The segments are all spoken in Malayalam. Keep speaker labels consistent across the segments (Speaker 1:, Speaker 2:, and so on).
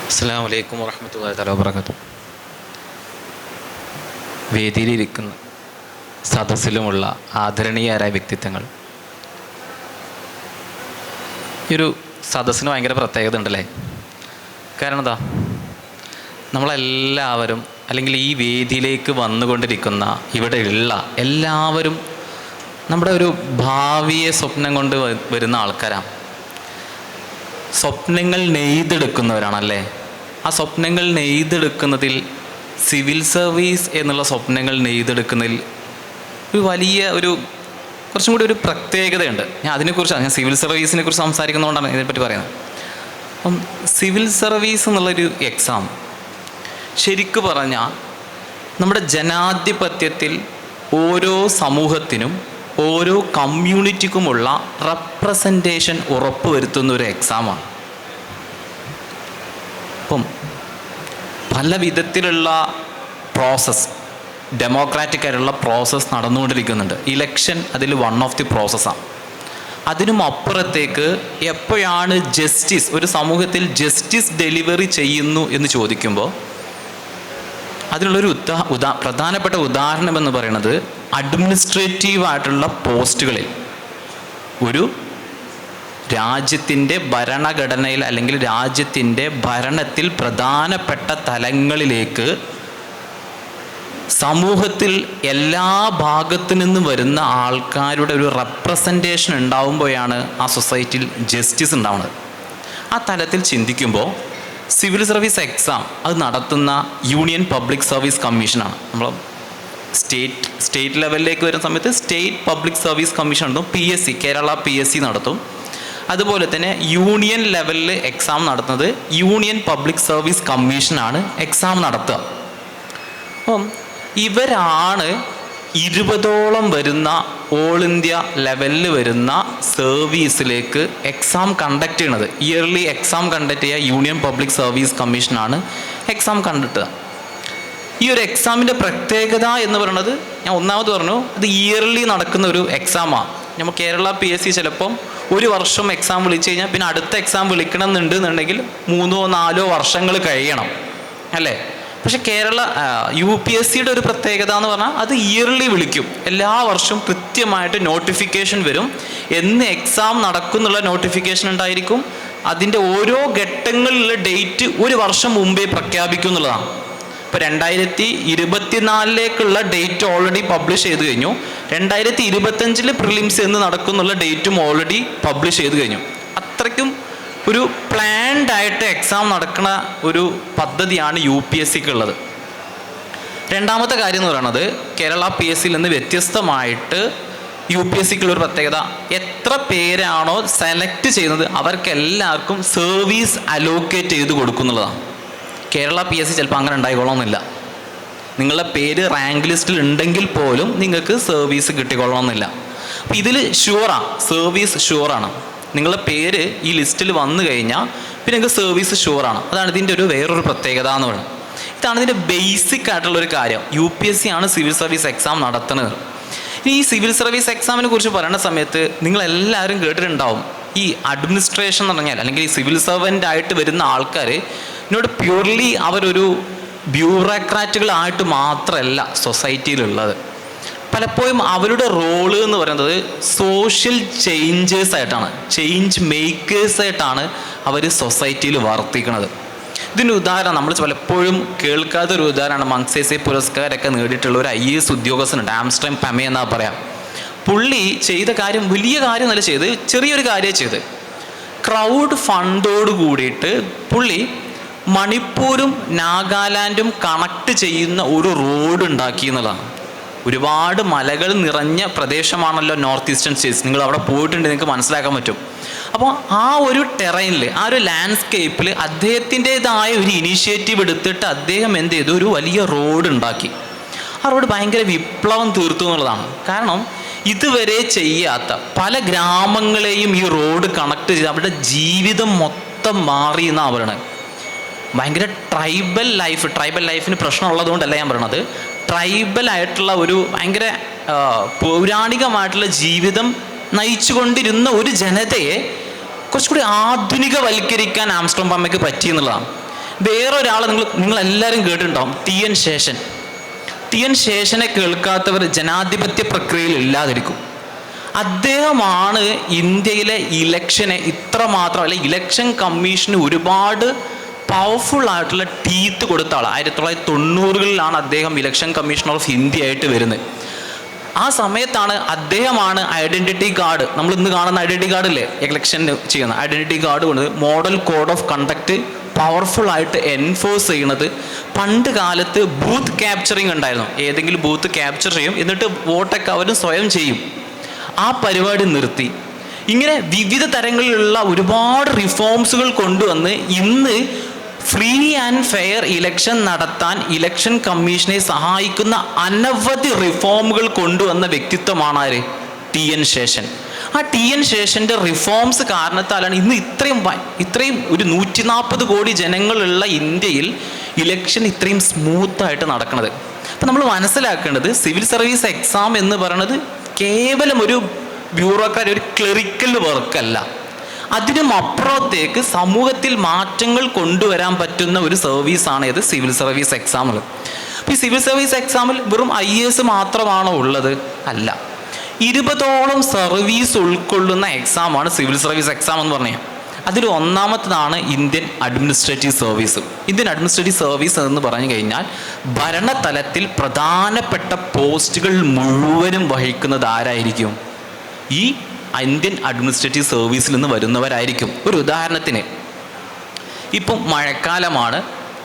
Speaker 1: അസ്സലാമു അലൈക്കും വറഹ്മത്തുള്ളാഹി തആല വബറകാതുഹു. വേദിയിലിരിക്കുന്ന സദസ്സിലുമുള്ള ആദരണീയരായ വ്യക്തിത്വങ്ങൾ, ഈ ഒരു സദസ്സിന് ഭയങ്കര പ്രത്യേകത ഉണ്ടല്ലേ. കാരണം എന്താ, നമ്മളെല്ലാവരും അല്ലെങ്കിൽ ഈ വേദിയിലേക്ക് വന്നുകൊണ്ടിരിക്കുന്ന ഇവിടെയുള്ള എല്ലാവരും നമ്മുടെ ഒരു ഭാവിയെ സ്വപ്നം കൊണ്ട് വരുന്ന ആൾക്കാരാണ്. സ്വപ്നങ്ങൾ നെയ്തെടുക്കുന്നവരാണല്ലേ. ആ സ്വപ്നങ്ങൾ നെയ്തെടുക്കുന്നതിൽ, സിവിൽ സർവീസ് എന്നുള്ള സ്വപ്നങ്ങൾ നെയ്തെടുക്കുന്നതിൽ ഒരു വലിയ കുറച്ചും കൂടി ഒരു പ്രത്യേകതയുണ്ട്. ഞാൻ സിവിൽ സർവീസിനെ കുറിച്ച് സംസാരിക്കുന്നതുകൊണ്ടാണ് ഇതിനെപ്പറ്റി പറയുന്നത്. അപ്പം സിവിൽ സർവീസ് എന്നുള്ളൊരു എക്സാം ശരിക്കു പറഞ്ഞാൽ നമ്മുടെ ജനാധിപത്യത്തിൽ ഓരോ സമൂഹത്തിനും ഓരോ കമ്മ്യൂണിറ്റിക്കുമുള്ള റെപ്രസെൻറ്റേഷൻ ഉറപ്പുവരുത്തുന്ന ഒരു എക്സാമാണ്. അപ്പം പല വിധത്തിലുള്ള പ്രോസസ്സ്, ഡെമോക്രാറ്റിക് ആയിട്ടുള്ള പ്രോസസ്സ് നടന്നുകൊണ്ടിരിക്കുന്നുണ്ട്. ഇലക്ഷൻ അതിൽ വൺ ഓഫ് ദി പ്രോസസ്സാണ്. അതിനും അപ്പുറത്തേക്ക് എപ്പോഴാണ് ജസ്റ്റിസ്, ഒരു സമൂഹത്തിൽ ജസ്റ്റിസ് ഡെലിവറി ചെയ്യുന്നു എന്ന് ചോദിക്കുമ്പോൾ അതിനുള്ളൊരു പ്രധാനപ്പെട്ട ഉദാഹരണം എന്ന് പറയുന്നത് അഡ്മിനിസ്ട്രേറ്റീവായിട്ടുള്ള പോസ്റ്റുകളിൽ ഒരു രാജ്യത്തിൻ്റെ ഭരണഘടനയിൽ അല്ലെങ്കിൽ രാജ്യത്തിൻ്റെ ഭരണത്തിൽ പ്രധാനപ്പെട്ട തലങ്ങളിലേക്ക് സമൂഹത്തിൽ എല്ലാ ഭാഗത്തു നിന്നും വരുന്ന ആൾക്കാരുടെ ഒരു റെപ്രസെൻറ്റേഷൻ ഉണ്ടാവുമ്പോഴാണ് ആ സൊസൈറ്റിയിൽ ജസ്റ്റിസ് ഉണ്ടാവുന്നത്. ആ തലത്തിൽ ചിന്തിക്കുമ്പോൾ സിവിൽ സർവീസ് എക്സാം അത് നടത്തുന്ന യൂണിയൻ പബ്ലിക് സർവീസ് കമ്മീഷനാണ്. നമ്മൾ സ്റ്റേറ്റ് ലെവലിലേക്ക് വരുന്ന സമയത്ത് സ്റ്റേറ്റ് പബ്ലിക് സർവീസ് കമ്മീഷൻ നടത്തും. PSC, കേരള PSC നടത്തും. അതുപോലെ തന്നെ യൂണിയൻ ലെവലിൽ എക്സാം നടത്തുന്നത് യൂണിയൻ പബ്ലിക് സർവീസ് കമ്മീഷനാണ് എക്സാം നടത്തുക. അപ്പം ഇവരാണ് 20ഓളം വരുന്ന ഓൾ ഇന്ത്യ ലെവലിൽ വരുന്ന സർവീസിലേക്ക് എക്സാം കണ്ടക്ട് ചെയ്യണത്. ഇയർലി എക്സാം കണ്ടക്ട് ചെയ്യുക യൂണിയൻ പബ്ലിക് സർവീസ് കമ്മീഷനാണ് എക്സാം കണ്ടക്ട് ചെയ്യുക. ഈ ഒരു എക്സാമിൻ്റെ പ്രത്യേകത എന്ന് പറയുന്നത്, ഞാൻ ഒന്നാമത് പറഞ്ഞു, ഇത് ഇയർലി നടക്കുന്ന ഒരു എക്സാമാണ്. നമ്മൾ കേരള PSC ചിലപ്പം ഒരു വർഷം എക്സാം വിളിച്ചു കഴിഞ്ഞാൽ പിന്നെ അടുത്ത എക്സാം വിളിക്കണം എന്നുണ്ടെന്നുണ്ടെങ്കിൽ 3-4 വർഷങ്ങൾ കഴിയണം അല്ലേ. പക്ഷെ UPSCയുടെ ഒരു പ്രത്യേകത എന്ന് പറഞ്ഞാൽ അത് ഇയർലി വിളിക്കും. എല്ലാ വർഷവും കൃത്യമായിട്ട് നോട്ടിഫിക്കേഷൻ വരും. എന്ന് എക്സാം നടക്കുന്നുള്ള നോട്ടിഫിക്കേഷൻ ഉണ്ടായിരിക്കും. അതിൻ്റെ ഓരോ ഘട്ടങ്ങളിലുള്ള ഡേറ്റ് ഒരു വർഷം മുമ്പേ പ്രഖ്യാപിക്കും എന്നുള്ളതാണ്. ഇപ്പോൾ 2024 ഡേറ്റ് ഓൾറെഡി പബ്ലിഷ് ചെയ്ത് കഴിഞ്ഞു. 2025 പ്രിലിംസ് എന്ന് നടക്കുന്നുള്ള ഡേറ്റും ഓൾറെഡി പബ്ലിഷ് ചെയ്ത് കഴിഞ്ഞു. അത്രയ്ക്കും ഒരു പ്ലാൻഡ് ആയിട്ട് എക്സാം നടക്കുന്ന ഒരു പദ്ധതിയാണ് UPSCക്ക് ഉള്ളത്. രണ്ടാമത്തെ കാര്യം എന്ന് പറയുന്നത്, കേരള PSCയിൽ നിന്ന് വ്യത്യസ്തമായിട്ട് UPSCക്കുള്ളൊരു പ്രത്യേകത, എത്ര പേരാണോ സെലക്ട് ചെയ്യുന്നത് അവർക്കെല്ലാവർക്കും സർവീസ് അലോക്കേറ്റ് ചെയ്ത് കൊടുക്കുന്നുള്ളതാണ്. കേരള PSC ചിലപ്പോൾ അങ്ങനെ ഉണ്ടായിക്കൊള്ളണമെന്നില്ല. നിങ്ങളുടെ പേര് റാങ്ക് ലിസ്റ്റിൽ ഉണ്ടെങ്കിൽ പോലും നിങ്ങൾക്ക് സർവീസ് കിട്ടിക്കൊള്ളണമെന്നില്ല. അപ്പോൾ ഇതിൽ ഷുവറാണ്, സർവീസ് ഷുവറാണ്. നിങ്ങളുടെ പേര് ഈ ലിസ്റ്റിൽ വന്നു കഴിഞ്ഞാൽ പിന്നെ നിങ്ങൾക്ക് സർവീസ് ഷുവറാണ്. അതാണ് ഇതിൻ്റെ വേറൊരു പ്രത്യേകത എന്ന് പറയുന്നത്. ഇതാണ് ഇതിൻ്റെ ബേസിക് ആയിട്ടുള്ളൊരു കാര്യം. UPSC ആണ് സിവിൽ സർവീസ് എക്സാം നടത്തുന്നത്. ഈ സിവിൽ സർവീസ് എക്സാമിനെ കുറിച്ച് പറയുന്ന സമയത്ത് നിങ്ങളെല്ലാവരും കേട്ടിട്ടുണ്ടാവും, ഈ അഡ്മിനിസ്ട്രേഷൻ എന്ന് പറഞ്ഞാൽ അല്ലെങ്കിൽ ഈ സിവിൽ സർവൻ്റ് ആയിട്ട് വരുന്ന ആൾക്കാർ ഇതിനോട് പ്യൂർലി അവരൊരു ബ്യൂറോക്രാറ്റുകളായിട്ട് മാത്രമല്ല സൊസൈറ്റിയിലുള്ളത്. പലപ്പോഴും അവരുടെ റോള് എന്ന് പറയുന്നത് സോഷ്യൽ ചേഞ്ചേഴ്സ് ആയിട്ടാണ്, ചേഞ്ച് മേക്കേഴ്സ് ആയിട്ടാണ് അവർ സൊസൈറ്റിയിൽ വർത്തിക്കുന്നത്. ഇതിൻ്റെ ഉദാഹരണം നമ്മൾ പലപ്പോഴും കേൾക്കാത്തൊരു ഉദാഹരണമാണ് മഗ്സേസെ പുരസ്കാരമൊക്കെ നേടിയിട്ടുള്ള ഒരു IAS ഉദ്യോഗസ്ഥനുണ്ട്, ആംസ്റ്റർഡാം പമേ എന്നാ പറയാം. പുള്ളി ചെയ്ത കാര്യം വലിയ കാര്യം നല്ല ചെയ്ത്, ചെറിയൊരു കാര്യം ചെയ്ത്, ക്രൗഡ് ഫണ്ടോട് കൂടിയിട്ട് പുള്ളി മണിപ്പൂരും നാഗാലാൻഡും കണക്ട് ചെയ്യുന്ന ഒരു റോഡ് ഉണ്ടാക്കി എന്നുള്ളതാണ്. ഒരുപാട് മലകൾ നിറഞ്ഞ പ്രദേശമാണല്ലോ നോർത്ത് ഈസ്റ്റേൺ സ്റ്റേറ്റ്സ്. നിങ്ങൾ അവിടെ പോയിട്ടുണ്ടെങ്കിൽ നിങ്ങൾക്ക് മനസ്സിലാക്കാൻ പറ്റും. അപ്പോൾ ആ ഒരു ടെറൈനിൽ, ആ ഒരു ലാൻഡ്സ്കേപ്പിൽ അദ്ദേഹത്തിൻ്റെതായ ഒരു ഇനീഷ്യേറ്റീവ് എടുത്തിട്ട് അദ്ദേഹം എന്ത് ചെയ്തു, ഒരു വലിയ റോഡ് ഉണ്ടാക്കി. ആ റോഡ് ഭയങ്കര വിപ്ലവം തീർത്തു എന്നുള്ളതാണ്. കാരണം ഇതുവരെ ചെയ്യാത്ത പല ഗ്രാമങ്ങളെയും ഈ റോഡ് കണക്ട് ചെയ്ത് അവരുടെ ജീവിതം മൊത്തം മാറി എന്നാണ് പറയുന്നത്. ഭയങ്കര ട്രൈബൽ ലൈഫിന് പ്രശ്നമുള്ളതുകൊണ്ടല്ല ഞാൻ പറയണത്. ട്രൈബൽ ആയിട്ടുള്ള ഒരു ഭയങ്കര പൗരാണികമായിട്ടുള്ള ജീവിതം നയിച്ചുകൊണ്ടിരുന്ന ഒരു ജനതയെ കുറച്ചുകൂടി ആധുനികവൽക്കരിക്കാൻ ആംസ്റ്റർഡാം പമയ്ക്ക് പറ്റി എന്നുള്ളതാണ്. വേറൊരാളെ നിങ്ങളെല്ലാവരും കേട്ടിട്ടുണ്ടാവും, ടി.എൻ. ശേഷൻ. ടി.എൻ. ശേഷനെ കേൾക്കാത്തവർ ജനാധിപത്യ പ്രക്രിയയിൽ ഇല്ലാതിരിക്കും. അദ്ദേഹമാണ് ഇന്ത്യയിലെ ഇലക്ഷനെ ഇത്രമാത്രം, അല്ലെ ഇലക്ഷൻ കമ്മീഷന് ഒരുപാട് പവർഫുൾ ആയിട്ടുള്ള ടീത്ത് കൊടുത്ത ആൾ. 1990-കളിലാണ് അദ്ദേഹം ഇലക്ഷൻ കമ്മീഷണർ ഓഫ് ഇന്ത്യ ആയിട്ട് വരുന്നത്. ആ സമയത്താണ് അദ്ദേഹമാണ് ഐഡൻറ്റിറ്റി കാർഡ്, നമ്മൾ ഇന്ന് കാണുന്ന ഐഡൻറ്റിറ്റി കാർഡ് ഇല്ലേ, ഇലക്ഷന് ചെയ്യുന്ന ഐഡൻറ്റിറ്റി കാർഡ് കൊണ്ട് model code of conduct powerful ആയിട്ട് എൻഫോഴ്സ് ചെയ്യുന്നത്. പണ്ട് കാലത്ത് ബൂത്ത് ക്യാപ്ചറിങ് ഉണ്ടായിരുന്നു, ഏതെങ്കിലും ബൂത്ത് ക്യാപ്ചർ ചെയ്യും, എന്നിട്ട് വോട്ടൊക്കെ അവരും സ്വയം ചെയ്യും. ആ പരിപാടി നിർത്തി. ഇങ്ങനെ വിവിധ തരങ്ങളിലുള്ള ഒരുപാട് റിഫോംസുകൾ കൊണ്ടുവന്ന് ഇന്ന് ഫ്രീ ആൻഡ് ഫെയർ ഇലക്ഷൻ നടത്താൻ ഇലക്ഷൻ കമ്മീഷനെ സഹായിക്കുന്ന അനവധി റിഫോമുകൾ കൊണ്ടുവന്ന വ്യക്തിത്വമാണ് ആര്? ടി.എൻ. ശേഷൻ. ആ ടി.എൻ. ശേഷൻ്റെ റിഫോംസ് കാരണത്താലാണ് ഇന്ന് ഇത്രയും ഒരു 140 കോടി ജനങ്ങളുള്ള ഇന്ത്യയിൽ ഇലക്ഷൻ ഇത്രയും സ്മൂത്തായിട്ട് നടക്കുന്നത്. അപ്പം നമ്മൾ മനസ്സിലാക്കേണ്ടത് സിവിൽ സർവീസ് എക്സാം എന്ന് പറയുന്നത് കേവലം ഒരു ബ്യൂറോക്രാറ്റ്, ഒരു ക്ലറിക്കൽ വർക്കല്ല. അതിനും അപ്പുറത്തേക്ക് സമൂഹത്തിൽ മാറ്റങ്ങൾ കൊണ്ടുവരാൻ പറ്റുന്ന ഒരു സർവീസാണ് ഇത് സിവിൽ സർവീസ് എക്സാമുകൾ. അപ്പോൾ ഈ സിവിൽ സർവീസ് എക്സാമിൽ വെറും IAS മാത്രമാണോ ഉള്ളത്? അല്ല, 20ഓളം സർവീസ് ഉൾക്കൊള്ളുന്ന എക്സാമാണ് സിവിൽ സർവീസ് എക്സാം എന്ന് പറഞ്ഞാൽ. അതിൽ ഒന്നാമത്തതാണ് Indian administrative service. Indian administrative service എന്ന് പറഞ്ഞു കഴിഞ്ഞാൽ ഭരണതലത്തിൽ പ്രധാനപ്പെട്ട പോസ്റ്റുകൾ മുഴുവനും വഹിക്കുന്നത് ആരായിരിക്കും? ഈ ഇന്ത്യൻ അഡ്മിനിസ്ട്രേറ്റീവ് സർവീസിൽ നിന്ന് വരുന്നവരായിരിക്കും. ഒരു ഉദാഹരണത്തിന്, ഇപ്പം മഴക്കാലമാണ്.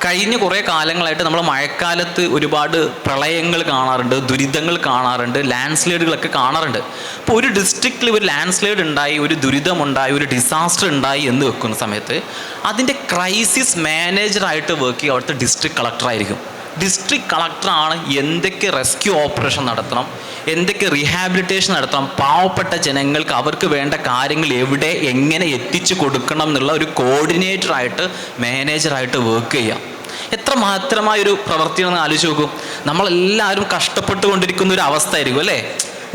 Speaker 1: കഴിഞ്ഞ കുറേ കാലങ്ങളായിട്ട് നമ്മൾ മഴക്കാലത്ത് ഒരുപാട് പ്രളയങ്ങൾ കാണാറുണ്ട്, ദുരിതങ്ങൾ കാണാറുണ്ട്, ലാൻഡ് സ്ലൈഡുകളൊക്കെ കാണാറുണ്ട്. അപ്പോൾ ഒരു ഡിസ്ട്രിക്റ്റിൽ ഒരു ലാൻഡ് സ്ലൈഡ് ഉണ്ടായി, ഒരു ദുരിതമുണ്ടായി, ഒരു ഡിസാസ്റ്റർ ഉണ്ടായി എന്ന് വെക്കുന്ന സമയത്ത് അതിൻ്റെ ക്രൈസിസ് മാനേജറായിട്ട് വർക്ക് ചെയ്യുക അവിടുത്തെ ഡിസ്ട്രിക്ട് കളക്ടറായിരിക്കും. ഡിസ്ട്രിക്ട് കളക്ടറാണ് എന്തൊക്കെ റെസ്ക്യൂ ഓപ്പറേഷൻ നടത്തണം, എന്തൊക്കെ റീഹാബിലിറ്റേഷൻ നടത്തണം, പാവപ്പെട്ട ജനങ്ങൾക്ക് അവർക്ക് വേണ്ട കാര്യങ്ങൾ എവിടെ എങ്ങനെ എത്തിച്ചു കൊടുക്കണം എന്നുള്ള ഒരു കോർഡിനേറ്ററായിട്ട് മാനേജറായിട്ട് വർക്ക് ചെയ്യാം. എത്ര മാത്രമായൊരു പ്രവൃത്തിയാണെന്ന് ആലോചിച്ച് നോക്കും. നമ്മളെല്ലാവരും കഷ്ടപ്പെട്ടുകൊണ്ടിരിക്കുന്ന ഒരു അവസ്ഥ ആയിരിക്കും അല്ലേ?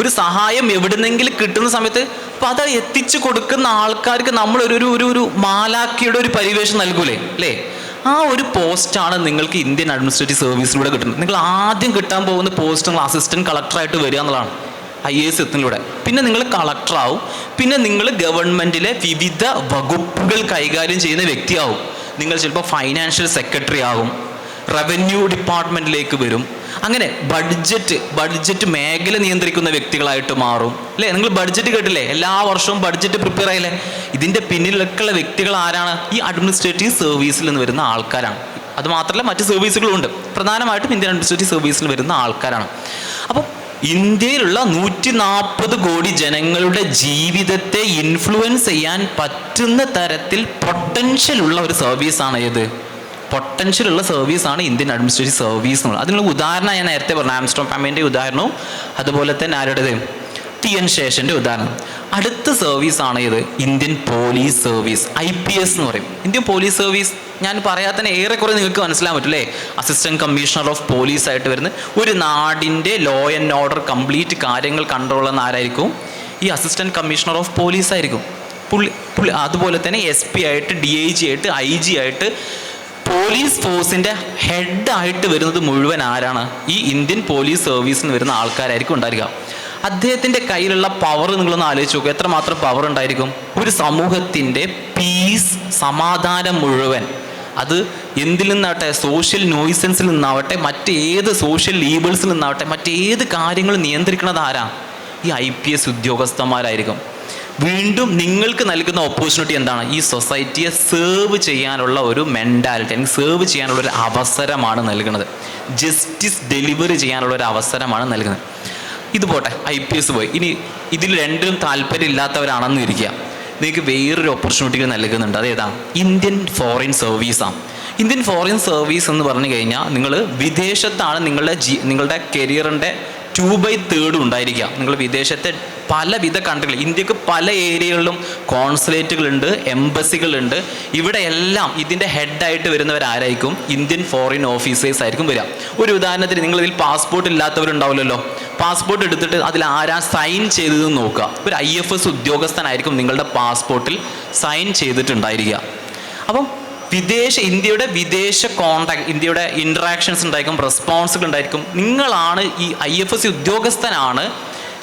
Speaker 1: ഒരു സഹായം എവിടുന്നെങ്കിലും കിട്ടുന്ന സമയത്ത് അപ്പോൾ അത് എത്തിച്ചു കൊടുക്കുന്ന ആൾക്കാർക്ക് നമ്മൾ ഒരു മാലാഖയുടെ ഒരു പരിവേഷം നൽകൂലേ അല്ലേ? ആ ഒരു പോസ്റ്റാണ് നിങ്ങൾക്ക് ഇന്ത്യൻ അഡ്മിനിസ്ട്രേറ്റീവ് സർവീസിലൂടെ കിട്ടുന്നത്. നിങ്ങൾ ആദ്യം കിട്ടാൻ പോകുന്ന പോസ്റ്റ് നിങ്ങൾ അസിസ്റ്റൻറ്റ് കളക്ടറായിട്ട് വരിക എന്നുള്ളതാണ് IAS എത്തുന്നതിലൂടെ. പിന്നെ നിങ്ങൾ കളക്ടറാവും. പിന്നെ നിങ്ങൾ ഗവൺമെൻറ്റിലെ വിവിധ വകുപ്പുകൾ കൈകാര്യം ചെയ്യുന്ന വ്യക്തിയാവും. നിങ്ങൾ ചിലപ്പോൾ ഫൈനാൻഷ്യൽ സെക്രട്ടറി ആകും, റവന്യൂ ഡിപ്പാർട്ട്മെൻറ്റിലേക്ക് വരും. അങ്ങനെ ബഡ്ജറ്റ് മേഖല നിയന്ത്രിക്കുന്ന വ്യക്തികളായിട്ട് മാറും അല്ലേ? നിങ്ങൾ ബഡ്ജറ്റ് കേട്ടില്ലേ? എല്ലാ വർഷവും ബഡ്ജറ്റ് പ്രിപ്പയർ ആയില്ലേ? ഇതിൻ്റെ പിന്നിലൊക്കെയുള്ള വ്യക്തികൾ ആരാണ്? ഈ അഡ്മിനിസ്ട്രേറ്റീവ് സർവീസിൽ നിന്ന് വരുന്ന ആൾക്കാരാണ്. അതുമാത്രമല്ല മറ്റ് സർവീസുകളുണ്ട്, പ്രധാനമായിട്ടും ഇന്ത്യൻ അഡ്മിനിസ്ട്രേറ്റീവ് സർവീസിൽ വരുന്ന ആൾക്കാരാണ്. അപ്പം ഇന്ത്യയിലുള്ള 140 കോടി ജനങ്ങളുടെ ജീവിതത്തെ ഇൻഫ്ലുവൻസ് ചെയ്യാൻ പറ്റുന്ന തരത്തിൽ പൊട്ടൻഷ്യൽ ഉള്ള ഒരു സർവീസാണ് ഏത്? പൊട്ടൻഷ്യലുള്ള സർവീസാണ് ഇന്ത്യൻ അഡ്മിനിസ്ട്രേറ്റീവ് സർവീസ് എന്നുള്ളത്. അതിനുള്ള ഉദാഹരണം ഞാൻ നേരത്തെ പറഞ്ഞു, ആംസ്ട്രോങ് ഫാമിലിൻ്റെ ഉദാഹരണവും അതുപോലെ തന്നെ ആരുടേത്? ടി.എൻ. ശേഷൻ്റെ ഉദാഹരണം. അടുത്ത സർവീസാണ് ഇത് ഇന്ത്യൻ പോലീസ് സർവീസ്, IPS എന്ന് പറയും. ഇന്ത്യൻ പോലീസ് സർവീസ് ഞാൻ പറയാൻ തന്നെ ഏറെക്കുറെ നിങ്ങൾക്ക് മനസ്സിലാൻ പറ്റും അല്ലേ? അസിസ്റ്റൻറ്റ് കമ്മീഷണർ ഓഫ് പോലീസ് ആയിട്ട് വരുന്ന ഒരു നാടിൻ്റെ ലോ ആൻഡ് ഓർഡർ കംപ്ലീറ്റ് കാര്യങ്ങൾ കൺട്രോൾ ചെയ്യുന്ന ആരായിരിക്കും? ഈ അസിസ്റ്റൻറ്റ് കമ്മീഷണർ ഓഫ് പോലീസ് ആയിരിക്കും. പുള്ളി അതുപോലെ തന്നെ SP ആയിട്ട്, DIG ആയിട്ട്, IG ആയിട്ട് പോലീസ് ഫോഴ്സിൻ്റെ ഹെഡായിട്ട് വരുന്നത് മുഴുവൻ ആരാണ്? ഈ ഇന്ത്യൻ പോലീസ് സർവീസിൽ നിന്ന് വരുന്ന ആൾക്കാരായിരിക്കും ഉണ്ടായിരിക്കുക. അദ്ദേഹത്തിൻ്റെ കയ്യിലുള്ള പവർ നിങ്ങളൊന്ന് ആലോചിച്ച് നോക്കുക, എത്രമാത്രം പവർ ഉണ്ടായിരിക്കും? ഒരു സമൂഹത്തിൻ്റെ പീസ്, സമാധാനം മുഴുവൻ, അത് എന്തിൽ നിന്നാവട്ടെ, സോഷ്യൽ നോയ്സൻസിൽ നിന്നാവട്ടെ, മറ്റേത് സോഷ്യൽ ലീബേഴ്സിൽ നിന്നാവട്ടെ, മറ്റേത് കാര്യങ്ങൾ നിയന്ത്രിക്കുന്നത് ആരാ? ഈ IPS ഉദ്യോഗസ്ഥന്മാരായിരിക്കും. വീണ്ടും നിങ്ങൾക്ക് നൽകുന്ന ഓപ്പർച്യൂണിറ്റി എന്താണ്? ഈ സൊസൈറ്റിയെ സെർവ് ചെയ്യാനുള്ള ഒരു മെൻറ്റാലിറ്റി, അല്ലെങ്കിൽ സെർവ് ചെയ്യാനുള്ള ഒരു അവസരമാണ് നൽകുന്നത്. ജസ്റ്റിസ് ഡെലിവറി ചെയ്യാനുള്ള ഒരു അവസരമാണ് നൽകുന്നത്. ഇത് പോട്ടെ, IPS പോയി. ഇനി ഇതിൽ രണ്ടും താല്പര്യം ഇല്ലാത്തവരാണെന്ന് ഇരിക്കുക, നിങ്ങൾക്ക് വേറൊരു ഓപ്പർച്യൂണിറ്റികൾ നൽകുന്നുണ്ട്. അതേതാണ്? ഇന്ത്യൻ ഫോറിൻ സർവീസാണ്. ഇന്ത്യൻ ഫോറിൻ സർവീസ് എന്ന് പറഞ്ഞു കഴിഞ്ഞാൽ നിങ്ങൾ വിദേശത്താണ് നിങ്ങളുടെ കരിയറിൻ്റെ 2/3 ഉണ്ടായിരിക്കുക. നിങ്ങൾ വിദേശത്തെ പലവിധ കൺട്രികൾ, ഇന്ത്യക്ക് പല ഏരിയകളിലും കോൺസുലേറ്റുകളുണ്ട്, എംബസികളുണ്ട്. ഇവിടെ എല്ലാം ഇതിൻ്റെ ഹെഡായിട്ട് വരുന്നവരായിരിക്കും? ഇന്ത്യൻ ഫോറിൻ ഓഫീസേഴ്സ് ആയിരിക്കും വരിക. ഒരു ഉദാഹരണത്തിന്, നിങ്ങളിതിൽ പാസ്പോർട്ട് ഇല്ലാത്തവരുണ്ടാവില്ലല്ലോ. പാസ്പോർട്ട് എടുത്തിട്ട് അതിൽ ആരാ സൈൻ ചെയ്തതെന്ന് നോക്കുക. ഒരു IFS ഉദ്യോഗസ്ഥനായിരിക്കും നിങ്ങളുടെ പാസ്പോർട്ടിൽ സൈൻ ചെയ്തിട്ടുണ്ടായിരിക്കുക. അപ്പം ഇന്ത്യയുടെ വിദേശ കോണ്ടാക്ട്, ഇന്ത്യയുടെ ഇൻട്രാക്ഷൻസ് ഉണ്ടായിരിക്കും, റെസ്പോൺസുകൾ ഉണ്ടായിരിക്കും. നിങ്ങളാണ് ഈ IFSC ഉദ്യോഗസ്ഥനാണ്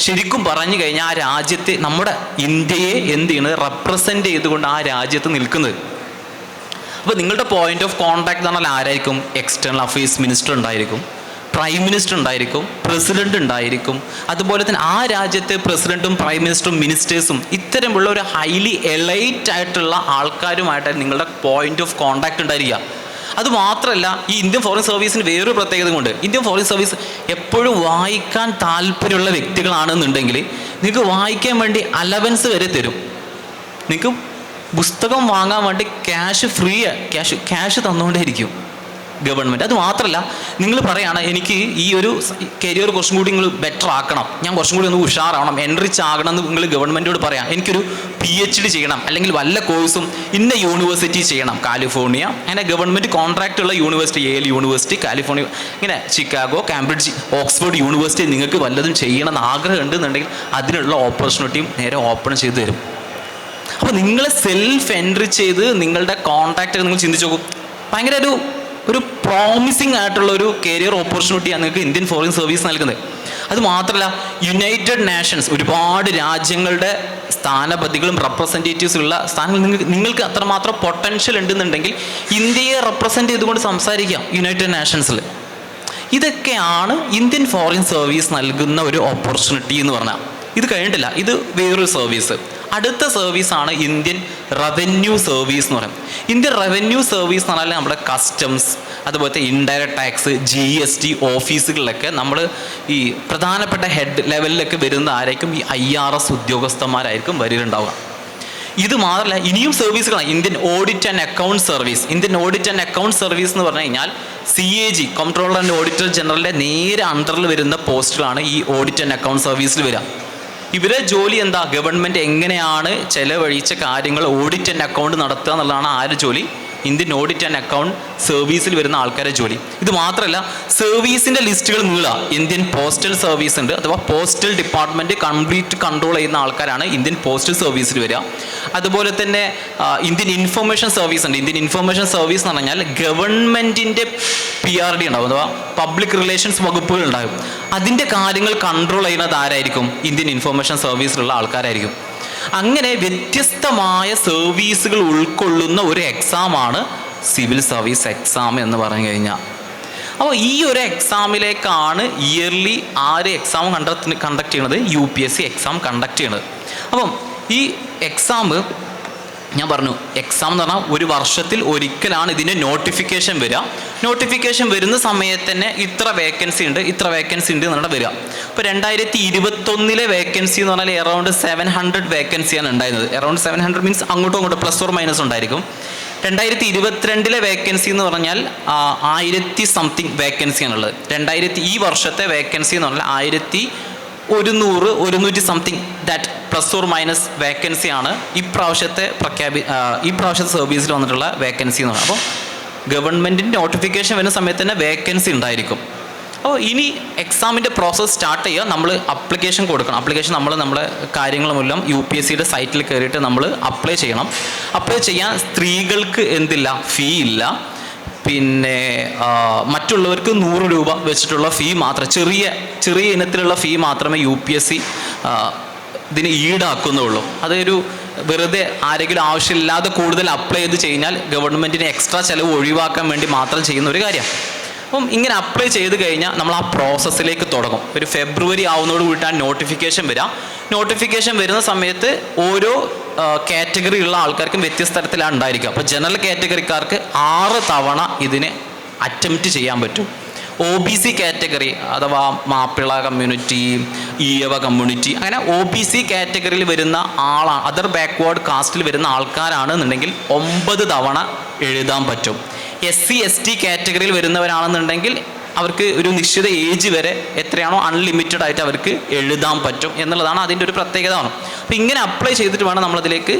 Speaker 1: ശരിക്കും പറഞ്ഞു കഴിഞ്ഞാൽ ആ രാജ്യത്തെ, നമ്മുടെ ഇന്ത്യയെ എന്ത് ചെയ്യുന്നത്, റെപ്രസെൻ്റ് ചെയ്തുകൊണ്ട് ആ രാജ്യത്ത് നിൽക്കുന്നത്. അപ്പോൾ നിങ്ങളുടെ പോയിന്റ് ഓഫ് കോണ്ടാക്ട് എന്ന് പറഞ്ഞാൽ ആരായിരിക്കും? എക്സ്റ്റേണൽ അഫയേഴ്സ് മിനിസ്റ്റർ ഉണ്ടായിരിക്കും, പ്രൈം മിനിസ്റ്റർ ഉണ്ടായിരിക്കും, പ്രസിഡന്റ് ഉണ്ടായിരിക്കും. അതുപോലെ തന്നെ ആ രാജ്യത്തെ പ്രസിഡന്റും പ്രൈം മിനിസ്റ്ററും മിനിസ്റ്റേഴ്സും ഇത്തരമുള്ള ഒരു ഹൈലി എലൈറ്റ് ആയിട്ടുള്ള ആൾക്കാരുമായിട്ടാണ് നിങ്ങളുടെ പോയിന്റ് ഓഫ് കോണ്ടാക്ട് ഉണ്ടായിരിക്കുക. അതുമാത്രമല്ല, ഈ ഇന്ത്യൻ ഫോറിൻ സർവീസിന് വേറൊരു പ്രത്യേകത കൊണ്ട്, ഇന്ത്യൻ ഫോറിൻ സർവീസ് എപ്പോഴും വായിക്കാൻ താല്പര്യമുള്ള വ്യക്തികളാണെന്നുണ്ടെങ്കിൽ നിങ്ങൾക്ക് വായിക്കാൻ വേണ്ടി അലവൻസ് വരെ തരും. നിങ്ങൾക്ക് പുസ്തകം വാങ്ങാൻ വേണ്ടി ക്യാഷ് തന്നുകൊണ്ടേയിരിക്കും ഗവൺമെൻറ്. അത് മാത്രമല്ല, നിങ്ങൾ പറയുകയാണ് എനിക്ക് ഈ ഒരു കരിയർ കുറച്ചും കൂടി നിങ്ങൾ ബെറ്റർ ആക്കണം, ഞാൻ കുറച്ചും കൂടി ഒന്ന് ഉഷാറാവണം, എൻറിച്ച് ആകണം എന്ന് നിങ്ങൾ ഗവൺമെൻറ്റോട് പറയാം. എനിക്കൊരു PhD ചെയ്യണം, അല്ലെങ്കിൽ വല്ല കോഴ്സും ഇന്ന യൂണിവേഴ്സിറ്റി ചെയ്യണം, കാലിഫോർണിയ, അങ്ങനെ ഗവൺമെൻറ് കോൺട്രാക്റ്റ് ഉള്ള യൂണിവേഴ്സിറ്റി, യേൽ യൂണിവേഴ്സിറ്റി, കാലിഫോർണിയ, ഇങ്ങനെ ചിക്കാഗോ, കാംബ്രിഡ്ജ്, ഓക്സ്ഫോർഡ് യൂണിവേഴ്സിറ്റി നിങ്ങൾക്ക് വല്ലതും ചെയ്യണമെന്ന് ആഗ്രഹം ഉണ്ടെന്നുണ്ടെങ്കിൽ അതിനുള്ള ഓപ്പർച്യൂണിറ്റിയും നേരെ ഓപ്പൺ ചെയ്ത് തരും. അപ്പോൾ നിങ്ങൾ സെൽഫ് എൻട്രി ചെയ്ത് നിങ്ങളുടെ കോൺട്രാക്റ്റ് നിങ്ങൾ ചിന്തിച്ച് നോക്കും, ഭയങ്കര ഒരു പ്രോമിസിങ് ആയിട്ടുള്ള ഒരു കരിയർ ഓപ്പർച്യൂണിറ്റിയാണ് നിങ്ങൾക്ക് ഇന്ത്യൻ ഫോറിൻ സർവീസ് നൽകുന്നത്. അത് മാത്രമല്ല, യുണൈറ്റഡ് നേഷൻസ്, ഒരുപാട് രാജ്യങ്ങളുടെ സ്ഥാനപതികളും റെപ്രസെൻറ്റേറ്റീവ്സ് ഉള്ള സ്ഥാനങ്ങൾ നിങ്ങൾക്ക് അത്രമാത്രം പൊട്ടൻഷ്യൽ ഉണ്ടെന്നുണ്ടെങ്കിൽ ഇന്ത്യയെ റെപ്രസെൻ്റ് ചെയ്തുകൊണ്ട് സംസാരിക്കാം യുണൈറ്റഡ് നേഷൻസിൽ. ഇതൊക്കെയാണ് ഇന്ത്യൻ ഫോറിൻ സർവീസ് നൽകുന്ന ഒരു ഓപ്പർച്യൂണിറ്റി എന്ന് പറഞ്ഞാൽ. ഇത് കഴിഞ്ഞിട്ടില്ല, ഇത് വേറൊരു സർവീസ്. അടുത്ത സർവീസാണ് ഇന്ത്യൻ റവന്യൂ സർവീസ് എന്ന് പറയുന്നത്. ഇന്ത്യൻ റവന്യൂ സർവീസ് എന്ന് പറഞ്ഞാൽ നമ്മുടെ കസ്റ്റംസ്, അതുപോലത്തെ ഇൻഡയറക്റ്റ് ടാക്സ്, GST ഓഫീസുകളിലൊക്കെ നമ്മൾ ഈ പ്രധാനപ്പെട്ട ഹെഡ് ലെവലിലൊക്കെ വരുന്ന ആരായിരിക്കും? ഈ IRS ഉദ്യോഗസ്ഥന്മാരായിരിക്കും വരിലുണ്ടാവുക. ഇത് മാത്രമല്ല, ഇനിയും സർവീസുകളാണ്. Indian audit and account service. Indian audit and account service എന്ന് പറഞ്ഞു കഴിഞ്ഞാൽ CAG, കംട്രോളർ ആൻഡ് ഓഡിറ്റർ ജനറലിൻ്റെ നേരെ അണ്ടറിൽ വരുന്ന പോസ്റ്റുകളാണ് ഈ ഓഡിറ്റ് ആൻഡ് അക്കൗണ്ട് സർവീസിൽ വരിക. ഇവരെ ജോലി എന്താ? ഗവൺമെൻറ് എങ്ങനെയാണ് ചെലവഴിച്ച കാര്യങ്ങൾ ഓഡിറ്റ് ആൻഡ് അക്കൗണ്ട് നടത്തുക എന്നുള്ളതാണ് ആരുടെ ജോലി? ഇന്ത്യൻ ഓഡിറ്റ് ആൻഡ് അക്കൗണ്ട് സർവീസിൽ വരുന്ന ആൾക്കാരെ ജോലി. ഇത് മാത്രമല്ല, സർവീസിൻ്റെ ലിസ്റ്റുകൾ നീളാം. ഇന്ത്യൻ പോസ്റ്റൽ സർവീസ് ഉണ്ട്, അഥവാ പോസ്റ്റൽ ഡിപ്പാർട്ട്മെൻറ്റ് കംപ്ലീറ്റ് കൺട്രോൾ ചെയ്യുന്ന ആൾക്കാരാണ് ഇന്ത്യൻ പോസ്റ്റൽ സർവീസിൽ വരിക. അതുപോലെ തന്നെ ഇന്ത്യൻ ഇൻഫർമേഷൻ സർവീസ് ഉണ്ട്. ഇന്ത്യൻ ഇൻഫർമേഷൻ സർവീസ് എന്ന് പറഞ്ഞാൽ ഗവൺമെൻറ്റിൻ്റെ PRD ഉണ്ടാകും, അഥവാ പബ്ലിക് റിലേഷൻസ് വകുപ്പുകൾ ഉണ്ടാകും. അതിൻ്റെ കാര്യങ്ങൾ കൺട്രോൾ ചെയ്യുന്നത് ആരായിരിക്കും? ഇന്ത്യൻ ഇൻഫർമേഷൻ സർവീസിലുള്ള ആൾക്കാരായിരിക്കും. അങ്ങനെ വ്യത്യസ്തമായ സർവീസുകൾ ഉൾക്കൊള്ളുന്ന ഒരു എക്സാമാണ് സിവിൽ സർവീസ് എക്സാം എന്ന് പറഞ്ഞു കഴിഞ്ഞാൽ. അപ്പോൾ ഈ ഒരു എക്സാമിലേക്കാണ് ഇയർലി ആര് എക്സാം കണ്ടക്ട് ചെയ്യണത്? UPSC എക്സാം കണ്ടക്ട് ചെയ്യണത്. അപ്പം ഈ എക്സാം ഞാൻ പറഞ്ഞു, എക്സാം എന്ന് പറഞ്ഞാൽ ഒരു വർഷത്തിൽ ഒരിക്കലാണ് ഇതിൻ്റെ നോട്ടിഫിക്കേഷൻ വരിക. നോട്ടിഫിക്കേഷൻ വരുന്ന സമയത്ത് തന്നെ ഇത്ര വേക്കൻസി ഉണ്ട് എന്നാണ് വരിക. ഇപ്പോൾ 2021 വേക്കൻസി എന്ന് പറഞ്ഞാൽ അറൗണ്ട് 700 വേക്കൻസിയാണ് ഉണ്ടായിരുന്നത്. അറൗണ്ട് 700 മീൻസ് അങ്ങോട്ടും ഇങ്ങോട്ടും പ്ലസ് ഓർ മൈനസ് ഉണ്ടായിരിക്കും. 2022 വേക്കൻസി എന്ന് പറഞ്ഞാൽ 1000 സംതിങ് വേക്കൻസിയാണുള്ളത്. ഈ വർഷത്തെ വേക്കൻസി എന്ന് പറഞ്ഞാൽ 1100 something that plus or minus വേക്കൻസിയാണ് ഇപ്രാവശ്യത്തെ സർവീസിൽ വന്നിട്ടുള്ള വേക്കൻസി എന്ന് പറയുന്നത്. അപ്പോൾ ഗവൺമെൻറ്റിൻ്റെ നോട്ടിഫിക്കേഷൻ വരുന്ന സമയത്ത് തന്നെ വേക്കൻസി ഉണ്ടായിരിക്കും. അപ്പോൾ ഇനി എക്സാമിൻ്റെ പ്രോസസ്സ് സ്റ്റാർട്ട് ചെയ്യുക. നമ്മൾ അപ്ലിക്കേഷൻ കൊടുക്കണം. അപ്ലിക്കേഷൻ നമ്മളെ കാര്യങ്ങളുമെല്ലാം UPSCയുടെ സൈറ്റിൽ കയറിയിട്ട് നമ്മൾ അപ്ലൈ ചെയ്യണം. അപ്ലൈ ചെയ്യാൻ സ്ത്രീകൾക്ക് ഫീ ഇല്ല. പിന്നെ മറ്റുള്ളവർക്ക് 100 രൂപ വെച്ചിട്ടുള്ള ഫീ മാത്രം, ചെറിയ ഇനത്തിലുള്ള ഫീ മാത്രമേ UPSC ഇതിന് ഈടാക്കുന്നുള്ളൂ. അതൊരു വെറുതെ ആരെങ്കിലും ആവശ്യമില്ലാതെ കൂടുതൽ അപ്ലൈ ചെയ്ത് കഴിഞ്ഞാൽ ഗവൺമെൻറ്റിന് എക്സ്ട്രാ ചിലവ് ഒഴിവാക്കാൻ വേണ്ടി മാത്രം ചെയ്യുന്ന ഒരു കാര്യം. അപ്പം ഇങ്ങനെ അപ്ലൈ ചെയ്ത് കഴിഞ്ഞാൽ നമ്മൾ ആ പ്രോസസ്സിലേക്ക് തുടങ്ങും. ഒരു ഫെബ്രുവരി ആവുന്നതോട് കൂടിയിട്ടാണ് നോട്ടിഫിക്കേഷൻ വരിക. നോട്ടിഫിക്കേഷൻ വരുന്ന സമയത്ത് ഓരോ കാറ്റഗറി ഉള്ള ആൾക്കാർക്കും വ്യത്യസ്ത തരത്തിലാണ് ഉണ്ടായിരിക്കുക. അപ്പോൾ ജനറൽ കാറ്റഗറിക്കാർക്ക് 6 തവണ ഇതിന് അറ്റംപ്റ്റ് ചെയ്യാൻ പറ്റും. OBC കാറ്റഗറി അഥവാ മാപ്പിള കമ്മ്യൂണിറ്റി, ഈഴവ കമ്മ്യൂണിറ്റി, അങ്ങനെ OBC കാറ്റഗറിയിൽ വരുന്ന ആളാണ്, അതർ ബാക്ക്വേർഡ് കാസ്റ്റിൽ വരുന്ന ആൾക്കാരാണെന്നുണ്ടെങ്കിൽ 9 തവണ എഴുതാൻ പറ്റും. SC ST കാറ്റഗറിയിൽ വരുന്നവരാണെന്നുണ്ടെങ്കിൽ അവർക്ക് ഒരു നിശ്ചിത ഏജ് വരെ എത്രയാണോ അൺലിമിറ്റഡ് ആയിട്ട് അവർക്ക് എഴുതാൻ പറ്റും എന്നുള്ളതാണ് അതിൻ്റെ ഒരു പ്രത്യേകത. അപ്പോൾ ഇങ്ങനെ അപ്ലൈ ചെയ്തിട്ട് വേണം നമ്മളതിലേക്ക്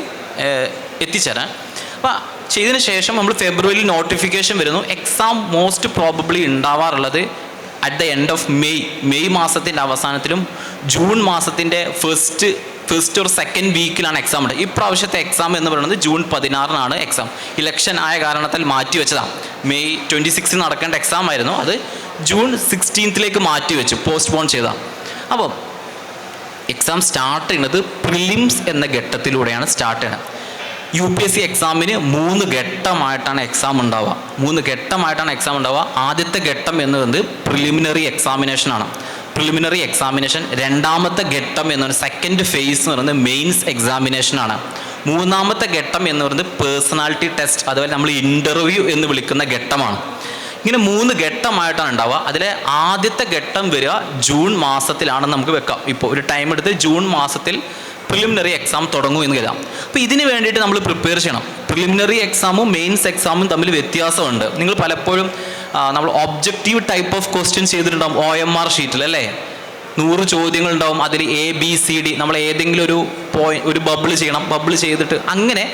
Speaker 1: എത്തിച്ചേരാൻ. അപ്പോൾ ചെയ്തതിന് ശേഷം നമ്മൾ ഫെബ്രുവരിയിൽ നോട്ടിഫിക്കേഷൻ വരുന്നു. എക്സാം മോസ്റ്റ് പ്രോബബ്ലി ഉണ്ടാവാറുള്ളത് at the end of May മാസത്തിൻ്റെ അവസാനത്തിലും ജൂൺ മാസത്തിൻ്റെ ഫസ്റ്റ് ഫസ്റ്റ് or സെക്കൻഡ് വീക്കിലാണ് എക്സാം ഉണ്ട്. ഇപ്രാവശ്യത്തെ എക്സാം എന്ന് പറയുന്നത് ജൂൺ 16 എക്സാം. ഇലക്ഷൻ ആയ കാരണത്താൽ മാറ്റി വെച്ചതാണ്. മെയ് 26 നടക്കേണ്ട എക്സാം ആയിരുന്നു, അത് ജൂൺ 16 മാറ്റി വെച്ചു, പോസ്റ്റ്പോൺ ചെയ്തതാണ്. അപ്പോൾ എക്സാം സ്റ്റാർട്ട് ചെയ്യുന്നത് പ്രിലിംസ് എന്ന ഘട്ടത്തിലൂടെയാണ് സ്റ്റാർട്ട് ചെയ്യുന്നത്. UPSC എക്സാമിന് 3 ഘട്ടമായിട്ടാണ് എക്സാം ഉണ്ടാവുക. ആദ്യത്തെ ഘട്ടം എന്ന് പറയുന്നത് പ്രിലിമിനറി എക്സാമിനേഷനാണ്. Preliminary examination. രണ്ടാമത്തെ ഘട്ടം എന്ന് പറയുന്നത് സെക്കൻഡ് ഫേസ് എന്ന് പറയുന്നത് മെയിൻസ് എക്സാമിനേഷനാണ്. മൂന്നാമത്തെ ഘട്ടം എന്ന് പറയുന്നത് പേഴ്സണാലിറ്റി ടെസ്റ്റ്, അതുപോലെ നമ്മൾ ഇൻ്റർവ്യൂ എന്ന് വിളിക്കുന്ന ഘട്ടമാണ്. ഇങ്ങനെ 3 ഘട്ടമായിട്ടാണ് ഉണ്ടാവുക. അതിലെ ആദ്യത്തെ ഘട്ടം വരിക ജൂൺ മാസത്തിലാണെന്ന് നമുക്ക് വെക്കാം. ഇപ്പോൾ ഒരു ടൈം എടുത്ത് ജൂൺ മാസത്തിൽ പ്രിലിമിനറി എക്സാം തുടങ്ങും എന്ന് കരുതാം. അപ്പോൾ ഇതിന് വേണ്ടിയിട്ട് നമ്മൾ പ്രിപ്പയർ ചെയ്യണം. പ്രിലിമിനറി എക്സാമും മെയിൻസ് എക്സാമും തമ്മിൽ വ്യത്യാസമുണ്ട്. നിങ്ങൾ പലപ്പോഴും നമ്മൾ ഒബ്ജക്റ്റീവ് ടൈപ്പ് ഓഫ് ക്വസ്റ്റ്യൻ ചെയ്തിട്ടുണ്ടാവും OMR ഷീറ്റിൽ അല്ലേ. 100 ചോദ്യങ്ങളുണ്ടാവും. അതിൽ ABCD നമ്മൾ ഏതെങ്കിലും ഒരു ബബിൾ ചെയ്യണം. ബബിൾ ചെയ്തിട്ട് അങ്ങനെ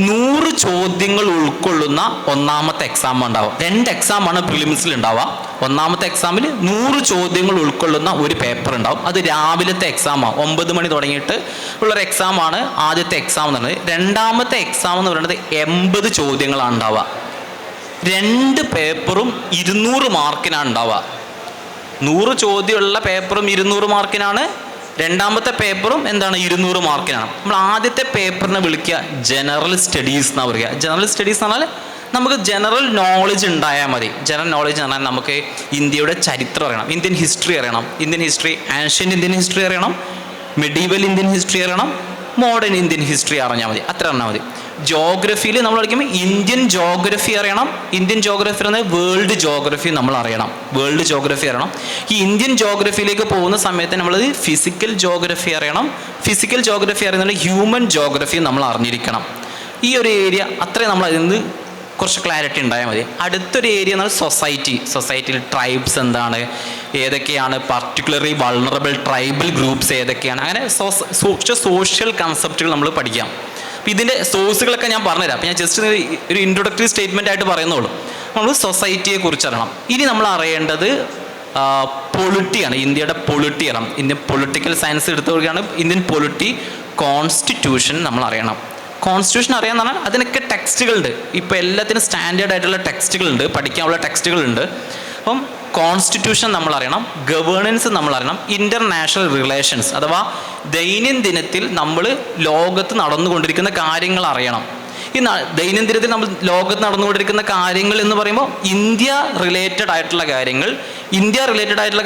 Speaker 1: 100 ചോദ്യങ്ങൾ ഉൾക്കൊള്ളുന്ന ഒന്നാമത്തെ എക്സാം ഉണ്ടാവും. 2 എക്സാമാണ് പ്രിലിംസിൽ ഉണ്ടാവുക. ഒന്നാമത്തെ എക്സാമിൽ 100 ചോദ്യങ്ങൾ ഉൾക്കൊള്ളുന്ന ഒരു പേപ്പർ ഉണ്ടാവും. അത് രാവിലത്തെ എക്സാമാണ്. 9 മണി തുടങ്ങിയിട്ട് ഉള്ളൊരു എക്സാമാണ് ആദ്യത്തെ എക്സാം എന്ന് പറയുന്നത്. രണ്ടാമത്തെ എക്സാം എന്ന് പറയുന്നത് 80 ചോദ്യങ്ങളാണ് ഉണ്ടാവുക. 2 പേപ്പറും 200 മാർക്കിനാണ് ഉണ്ടാവുക. 100 ചോദ്യമുള്ള പേപ്പറും 200 മാർക്കിനാണ്. രണ്ടാമത്തെ പേപ്പറും എന്താണ് 200 മാർക്കിനാണ്. നമ്മൾ ആദ്യത്തെ പേപ്പറിനെ വിളിക്കുക ജനറൽ സ്റ്റഡീസ് എന്നാണ് പറയുക. ജനറൽ സ്റ്റഡീസ് എന്ന് പറഞ്ഞാൽ നമുക്ക് ജനറൽ നോളജ് ഉണ്ടായാൽ മതി. ജനറൽ നോളജ് എന്ന് പറഞ്ഞാൽ നമുക്ക് ഇന്ത്യയുടെ ചരിത്രം അറിയണം, ഇന്ത്യൻ ഹിസ്റ്ററി അറിയണം, ആൻഷ്യൻ്റ് ഇന്ത്യൻ ഹിസ്റ്ററി അറിയണം, മെഡീവൽ ഇന്ത്യൻ ഹിസ്റ്ററി അറിയണം, മോഡേൺ ഇന്ത്യൻ ഹിസ്റ്ററി അറിഞ്ഞാൽ മതി. അത്ര അറിഞ്ഞാൽ മതി. ജോഗ്രഫിയിൽ നമ്മൾ പഠിക്കുമ്പോൾ ഇന്ത്യൻ ജോഗ്രഫി അറിയണം. ഇന്ത്യൻ ജോഗ്രഫി പറഞ്ഞാൽ വേൾഡ് ജോഗ്രഫി നമ്മൾ അറിയണം. ഈ ഇന്ത്യൻ ജോഗ്രഫിയിലേക്ക് പോകുന്ന സമയത്ത് നമ്മൾ ഫിസിക്കൽ ജോഗ്രഫി അറിയണം. ഫിസിക്കൽ ജോഗ്രഫി അറിയുന്നത് ഹ്യൂമൻ ജോഗ്രഫി നമ്മൾ അറിഞ്ഞിരിക്കണം. ഈ ഒരു ഏരിയ അത്രയും നമ്മൾ അതിൽ നിന്ന് കുറച്ച് ക്ലാരിറ്റി ഉണ്ടായാൽ മതി. അടുത്തൊരു ഏരിയ എന്നാൽ സൊസൈറ്റിയിൽ ട്രൈബ്സ് എന്താണ്, ഏതൊക്കെയാണ് പർട്ടിക്കുലർലി വൾണറബിൾ ട്രൈബൽ ഗ്രൂപ്പ്സ് ഏതൊക്കെയാണ്, അങ്ങനെ സോഷ്യൽ കൺസെപ്റ്റുകൾ നമ്മൾ പഠിക്കാം. അപ്പോൾ ഇതിൻ്റെ സോഴ്സുകളൊക്കെ ഞാൻ പറഞ്ഞുതരാം. അപ്പോൾ ഞാൻ ജസ്റ്റ് ഒരു ഇൻട്രൊഡക്ടറി സ്റ്റേറ്റ്മെൻ്റ് ആയിട്ട് പറയുന്നുള്ളൂ. നമ്മൾ സൊസൈറ്റിയെ കുറിച്ച് അറിയണം. ഇനി നമ്മൾ അറിയേണ്ടത് പൊളിറ്റിയാണ്. ഇന്ത്യയുടെ പൊളിറ്റി അറിയണം. ഇന്ത്യൻ പൊളിറ്റിക്കൽ സയൻസ് എടുത്തു കൊടുക്കുകയാണ്. ഇന്ത്യൻ പൊളിറ്റി, കോൺസ്റ്റിറ്റ്യൂഷൻ നമ്മൾ അറിയണം. കോൺസ്റ്റിറ്റ്യൂഷൻ അറിയാന്ന് പറഞ്ഞാൽ അതിനൊക്കെ ടെക്സ്റ്റുകളുണ്ട്. ഇപ്പോൾ എല്ലാത്തിനും സ്റ്റാൻഡേർഡ് ആയിട്ടുള്ള ടെക്സ്റ്റുകളുണ്ട്, പഠിക്കാനുള്ള ടെക്സ്റ്റുകളുണ്ട്. അപ്പം കോൺസ്റ്റിറ്റ്യൂഷൻ നമ്മൾ അറിയണം, ഗവേണൻസ് നമ്മൾ അറിയണം, ഇൻ്റർനാഷണൽ റിലേഷൻസ് അഥവാ ദൈനംദിനത്തിൽ നമ്മൾ ലോകത്ത് നടന്നുകൊണ്ടിരിക്കുന്ന കാര്യങ്ങൾ അറിയണം. ഈ ദൈനംദിനത്തിൽ നമ്മൾ ലോകത്ത് നടന്നുകൊണ്ടിരിക്കുന്ന കാര്യങ്ങൾ എന്ന് പറയുമ്പോൾ ഇന്ത്യ റിലേറ്റഡ് ആയിട്ടുള്ള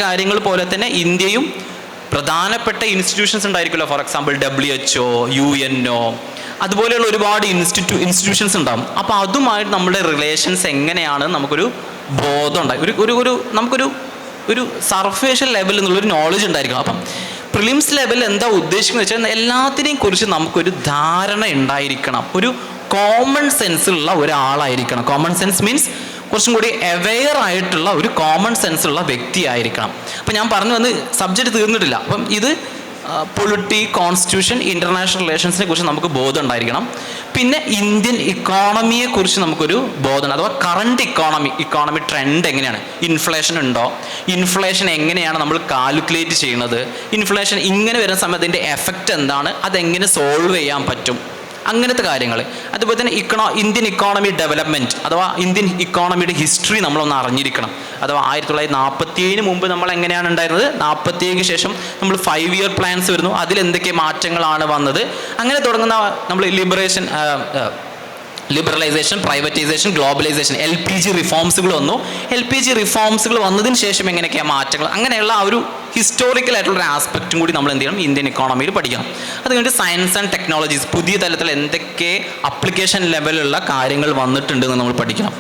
Speaker 1: കാര്യങ്ങൾ പോലെ തന്നെ ഇന്ത്യയും പ്രധാനപ്പെട്ട ഇൻസ്റ്റിറ്റ്യൂഷൻസ് ഉണ്ടായിരിക്കുമല്ലോ. ഫോർ എക്സാമ്പിൾ WHO, UNO, അതുപോലെയുള്ള ഒരുപാട് ഇൻസ്റ്റിറ്റ്യൂഷൻസ് ഉണ്ടാകും. അപ്പോൾ അതുമായിട്ട് നമ്മുടെ റിലേഷൻസ് എങ്ങനെയാണ് നമുക്കൊരു ബോധം ഉണ്ടായി, നമുക്കൊരു സർഫേഷ്യൽ ലെവലിൽ നിന്നുള്ളൊരു നോളജ് ഉണ്ടായിരിക്കണം. അപ്പം പ്രിലിംസ് ലെവലിൽ എന്താ ഉദ്ദേശിക്കുന്നത് വെച്ചാൽ എല്ലാത്തിനെയും കുറിച്ച് നമുക്കൊരു ധാരണ ഉണ്ടായിരിക്കണം. ഒരു കോമൺ സെൻസുള്ള ഒരാളായിരിക്കണം. കോമൺ സെൻസ് മീൻസ് കുറച്ചും കൂടി അവെയർ ആയിട്ടുള്ള ഒരു കോമൺ സെൻസുള്ള വ്യക്തി ആയിരിക്കണം. അപ്പം ഞാൻ പറഞ്ഞു വന്ന് സബ്ജക്റ്റ് തീർന്നിട്ടില്ല. അപ്പം ഇത് പൊളിറ്റി, കോൺസ്റ്റിറ്റ്യൂഷൻ, ഇൻ്റർനാഷണൽ റിലേഷൻസിനെ കുറിച്ച് നമുക്ക് ബോധം ഉണ്ടായിരിക്കണം. പിന്നെ ഇന്ത്യൻ ഇക്കോണമിയെ കുറിച്ച് നമുക്കൊരു ബോധം, അഥവാ കറണ്ട് ഇക്കോണമി ട്രെൻഡ് എങ്ങനെയാണ്, ഇൻഫ്ലേഷൻ ഉണ്ടോ, ഇൻഫ്ലേഷൻ എങ്ങനെയാണ് നമ്മൾ കാൽക്കുലേറ്റ് ചെയ്യുന്നത്, ഇൻഫ്ലേഷൻ ഇങ്ങനെ വരുന്ന സമയത്ത് അതിൻ്റെ എഫക്റ്റ് എന്താണ്, അതെങ്ങനെ സോൾവ് ചെയ്യാൻ പറ്റും, അങ്ങനത്തെ കാര്യങ്ങൾ. അതുപോലെ തന്നെ ഇന്ത്യൻ ഇക്കോണമി ഡെവലപ്മെൻറ്റ് അഥവാ ഇന്ത്യൻ ഇക്കോണമിയുടെ ഹിസ്റ്ററി നമ്മളൊന്ന് അറിഞ്ഞിരിക്കണം. അഥവാ 1947 മുമ്പ് നമ്മൾ എങ്ങനെയാണ് ഉണ്ടായിരുന്നത്, 47 ശേഷം നമ്മൾ 5 ഇയർ പ്ലാൻസ് വരുന്നു, അതിലെന്തൊക്കെ മാറ്റങ്ങളാണ് വന്നത്, അങ്ങനെ തുടങ്ങുന്ന നമ്മൾ ലിബറലൈസേഷൻ, പ്രൈവറ്റൈസേഷൻ, ഗ്ലോബലൈസേഷൻ, LPG റിഫോംസുകൾ വന്നു. LPG റിഫോംസുകൾ വന്നതിന് ശേഷം എങ്ങനെയൊക്കെയാണ് മാറ്റങ്ങൾ, അങ്ങനെയുള്ള ആ ഒരു ഹിസ്റ്റോറിക്കൽ ആയിട്ടുള്ളൊരു ആസ്പെക്റ്റും കൂടി നമ്മൾ എന്ത് ചെയ്യണം, ഇന്ത്യൻ ഇക്കോണമിയിൽ പഠിക്കണം. അത് കഴിഞ്ഞിട്ട് സയൻസ് ആൻഡ് ടെക്നോളജീസ്, പുതിയ തലത്തിൽ എന്തൊക്കെ അപ്ലിക്കേഷൻ ലെവലുള്ള കാര്യങ്ങൾ വന്നിട്ടുണ്ടെന്ന് നമ്മൾ പഠിക്കണം.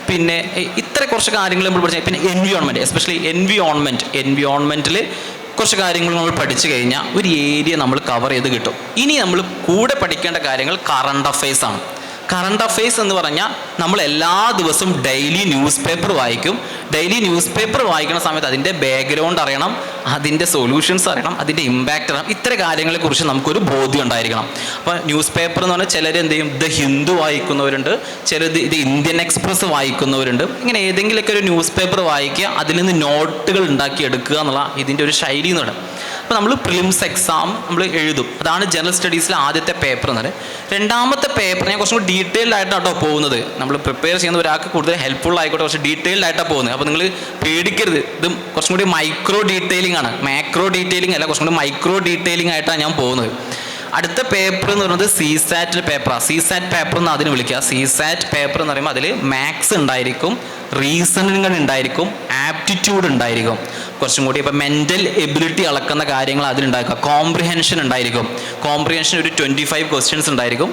Speaker 1: പിന്നെ ഇത്ര കുറച്ച് കാര്യങ്ങൾ നമ്മൾ പഠിച്ചാൽ, പിന്നെ എൻവിയോൺമെൻറ്റ്, എസ്പെഷ്യലി എൻവിയോൺമെൻറ്റിൽ കുറച്ച് കാര്യങ്ങൾ നമ്മൾ പഠിച്ചു കഴിഞ്ഞാൽ ഒരു ഏരിയ നമ്മൾ കവർ ചെയ്ത് കിട്ടും. ഇനി നമ്മൾ കൂടെ പഠിക്കേണ്ട കാര്യങ്ങൾ കറണ്ട് അഫെയർസ് ആണ്. കറണ്ട് അഫെയർസ് എന്ന് പറഞ്ഞാൽ നമ്മൾ എല്ലാ ദിവസവും ഡെയിലി ന്യൂസ് പേപ്പർ വായിക്കും. ഡെയിലി ന്യൂസ് പേപ്പർ വായിക്കുന്ന സമയത്ത് അതിൻ്റെ ബാക്ക്ഗ്രൗണ്ട് അറിയണം, അതിൻ്റെ സൊല്യൂഷൻസ് അറിയണം, അതിൻ്റെ ഇമ്പാക്റ്റ് അറിയണം. ഇത്തരം കാര്യങ്ങളെക്കുറിച്ച് നമുക്കൊരു ബോധ്യം ഉണ്ടായിരിക്കണം. അപ്പോൾ ന്യൂസ് പേപ്പർ എന്ന് പറഞ്ഞാൽ ചിലർ എന്ത് ചെയ്യും, ദ ഹിന്ദു വായിക്കുന്നവരുണ്ട്, ചിലർ ഇത് ഇന്ത്യൻ എക്സ്പ്രസ് വായിക്കുന്നവരുണ്ട്. ഇങ്ങനെ ഏതെങ്കിലുമൊക്കെ ഒരു ന്യൂസ് പേപ്പർ വായിക്കുക, അതിൽ നിന്ന് നോട്ടുകൾ ഉണ്ടാക്കി എടുക്കുക എന്നുള്ള ഇതിൻ്റെ ഒരു ശൈലി എന്ന് പറയുന്നത്. അപ്പോൾ നമ്മൾ പ്രിലിംസ് എക്സാം നമ്മൾ എഴുതും. അതാണ് ജനറൽ സ്റ്റഡീസിലെ ആദ്യത്തെ പേപ്പർ എന്നത്. രണ്ടാമത്തെ പേപ്പർ ഞാൻ കുറച്ചും കൂടി ഡീറ്റെയിൽഡ് ആയിട്ടാണ് പോകുന്നത്. നമ്മൾ പ്രിപ്പയർ ചെയ്യുന്ന ഒരാൾക്ക് കൂടുതൽ ഹെൽപ്ഫുൾ ആയിക്കോട്ടെ, കുറച്ച് ഡീറ്റെയിൽഡ് ആയിട്ടാണ് പോകുന്നത്. അപ്പോൾ നിങ്ങൾ പേടിക്കരുത്, ഇത് കുറച്ചും കൂടി മൈക്രോ ഡീറ്റെയിലിംഗ് ആണ്, മാക്രോ ഡീറ്റെയിലിംഗ് അല്ല, കുറച്ചും കൂടി മൈക്രോ ഡീറ്റെയിലിംഗ് ആയിട്ടാണ് ഞാൻ പോകുന്നത്. അടുത്ത പേപ്പർ എന്ന് പറയുന്നത് CSAT പേപ്പറാണ്. CSAT പേപ്പർ എന്ന് അതിന് വിളിക്കുക. CSAT പേപ്പർ എന്ന് പറയുമ്പോൾ അതിൽ മാത്സ് ഉണ്ടായിരിക്കും, റീസണിങ് ഉണ്ടായിരിക്കും, ആപ്റ്റിറ്റ്യൂഡ് ഉണ്ടായിരിക്കും, കുറച്ചും കൂടി ഇപ്പോൾ മെൻ്റൽ എബിലിറ്റി അളക്കുന്ന കാര്യങ്ങൾ അതിലുണ്ടായിരിക്കും, കോംപ്രിഹെൻഷൻ ഉണ്ടായിരിക്കും. കോംപ്രിഹെൻഷൻ ഒരു 25 ക്വസ്റ്റ്യൻസ് ഉണ്ടായിരിക്കും.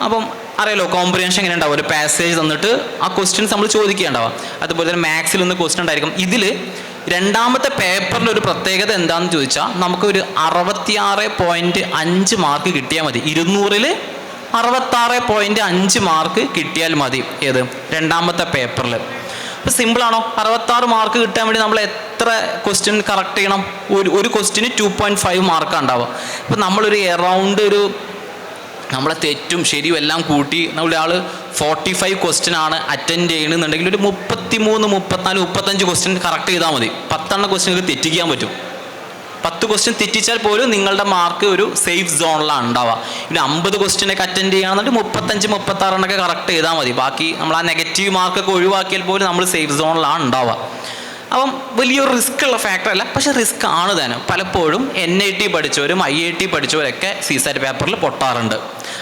Speaker 1: അപ്പം അറിയാലോ കോംപ്രിഹെൻഷൻ എങ്ങനെ ഉണ്ടാവും, ഒരു പാസേജ് തന്നിട്ട് ആ ക്വസ്റ്റ്യൻസ് നമ്മൾ ചോദിക്കുകയുണ്ടാവും. അതുപോലെ തന്നെ മാത്സിൽ നിന്ന് ക്വസ്റ്റ്യൻ ഉണ്ടായിരിക്കും. ഇതിൽ രണ്ടാമത്തെ പേപ്പറിൽ ഒരു പ്രത്യേകത എന്താണെന്ന് ചോദിച്ചാൽ നമുക്കൊരു 66.5 മാർക്ക് കിട്ടിയാൽ മതി. 200-ൽ 66.5 മാർക്ക് കിട്ടിയാൽ മതി. ഏത് രണ്ടാമത്തെ പേപ്പറിൽ. അപ്പോൾ സിമ്പിളാണോ? 66 മാർക്ക് കിട്ടാൻ വേണ്ടി നമ്മൾ എത്ര ക്വസ്റ്റ്യൻ കറക്റ്റ് ചെയ്യണം? ഒരു ക്വസ്റ്റ്യന് 2.5 മാർക്കാണ് ഉണ്ടാവുക. അപ്പോൾ നമ്മളൊരു എറൗണ്ട് ഒരു നമ്മളെ തെറ്റും ശരിയും എല്ലാം കൂട്ടി നമ്മുടെ ആൾ 45 ക്വസ്റ്റ്യൻ ആണ് അറ്റൻഡ് ചെയ്യണമെന്നുണ്ടെങ്കിൽ ഒരു 33, 34, 35 ക്വസ്റ്റ്യൻ കറക്റ്റ് ചെയ്താൽ മതി. 10 ക്വസ്റ്റ്യൻ തെറ്റിക്കാൻ പറ്റും. 10 ക്വസ്റ്റ്യൻ തെറ്റിച്ചാൽ പോലും നിങ്ങളുടെ മാർക്ക് ഒരു സേഫ് സോണിലാണ് ഉണ്ടാവുക. പിന്നെ 50 ക്വസ്റ്റ്യനൊക്കെ അറ്റൻഡ് ചെയ്യുകയാണെന്നുണ്ടെങ്കിൽ 35, 36 കറക്റ്റ് ചെയ്താൽ മതി. ബാക്കി നമ്മൾ ആ നെഗറ്റീവ് മാർക്കൊക്കെ ഒഴിവാക്കിയാൽ പോലും നമ്മൾ സേഫ് സോണിലാണ് ഉണ്ടാവുക. അപ്പം വലിയൊരു റിസ്ക് ഉള്ള ഫാക്ടർ അല്ല, പക്ഷെ റിസ്ക് ആണ് തന്നെ. പലപ്പോഴും NIT പഠിച്ചവരും IIT പഠിച്ചവരൊക്കെ CSAT പേപ്പറിൽ പൊട്ടാറുണ്ട്.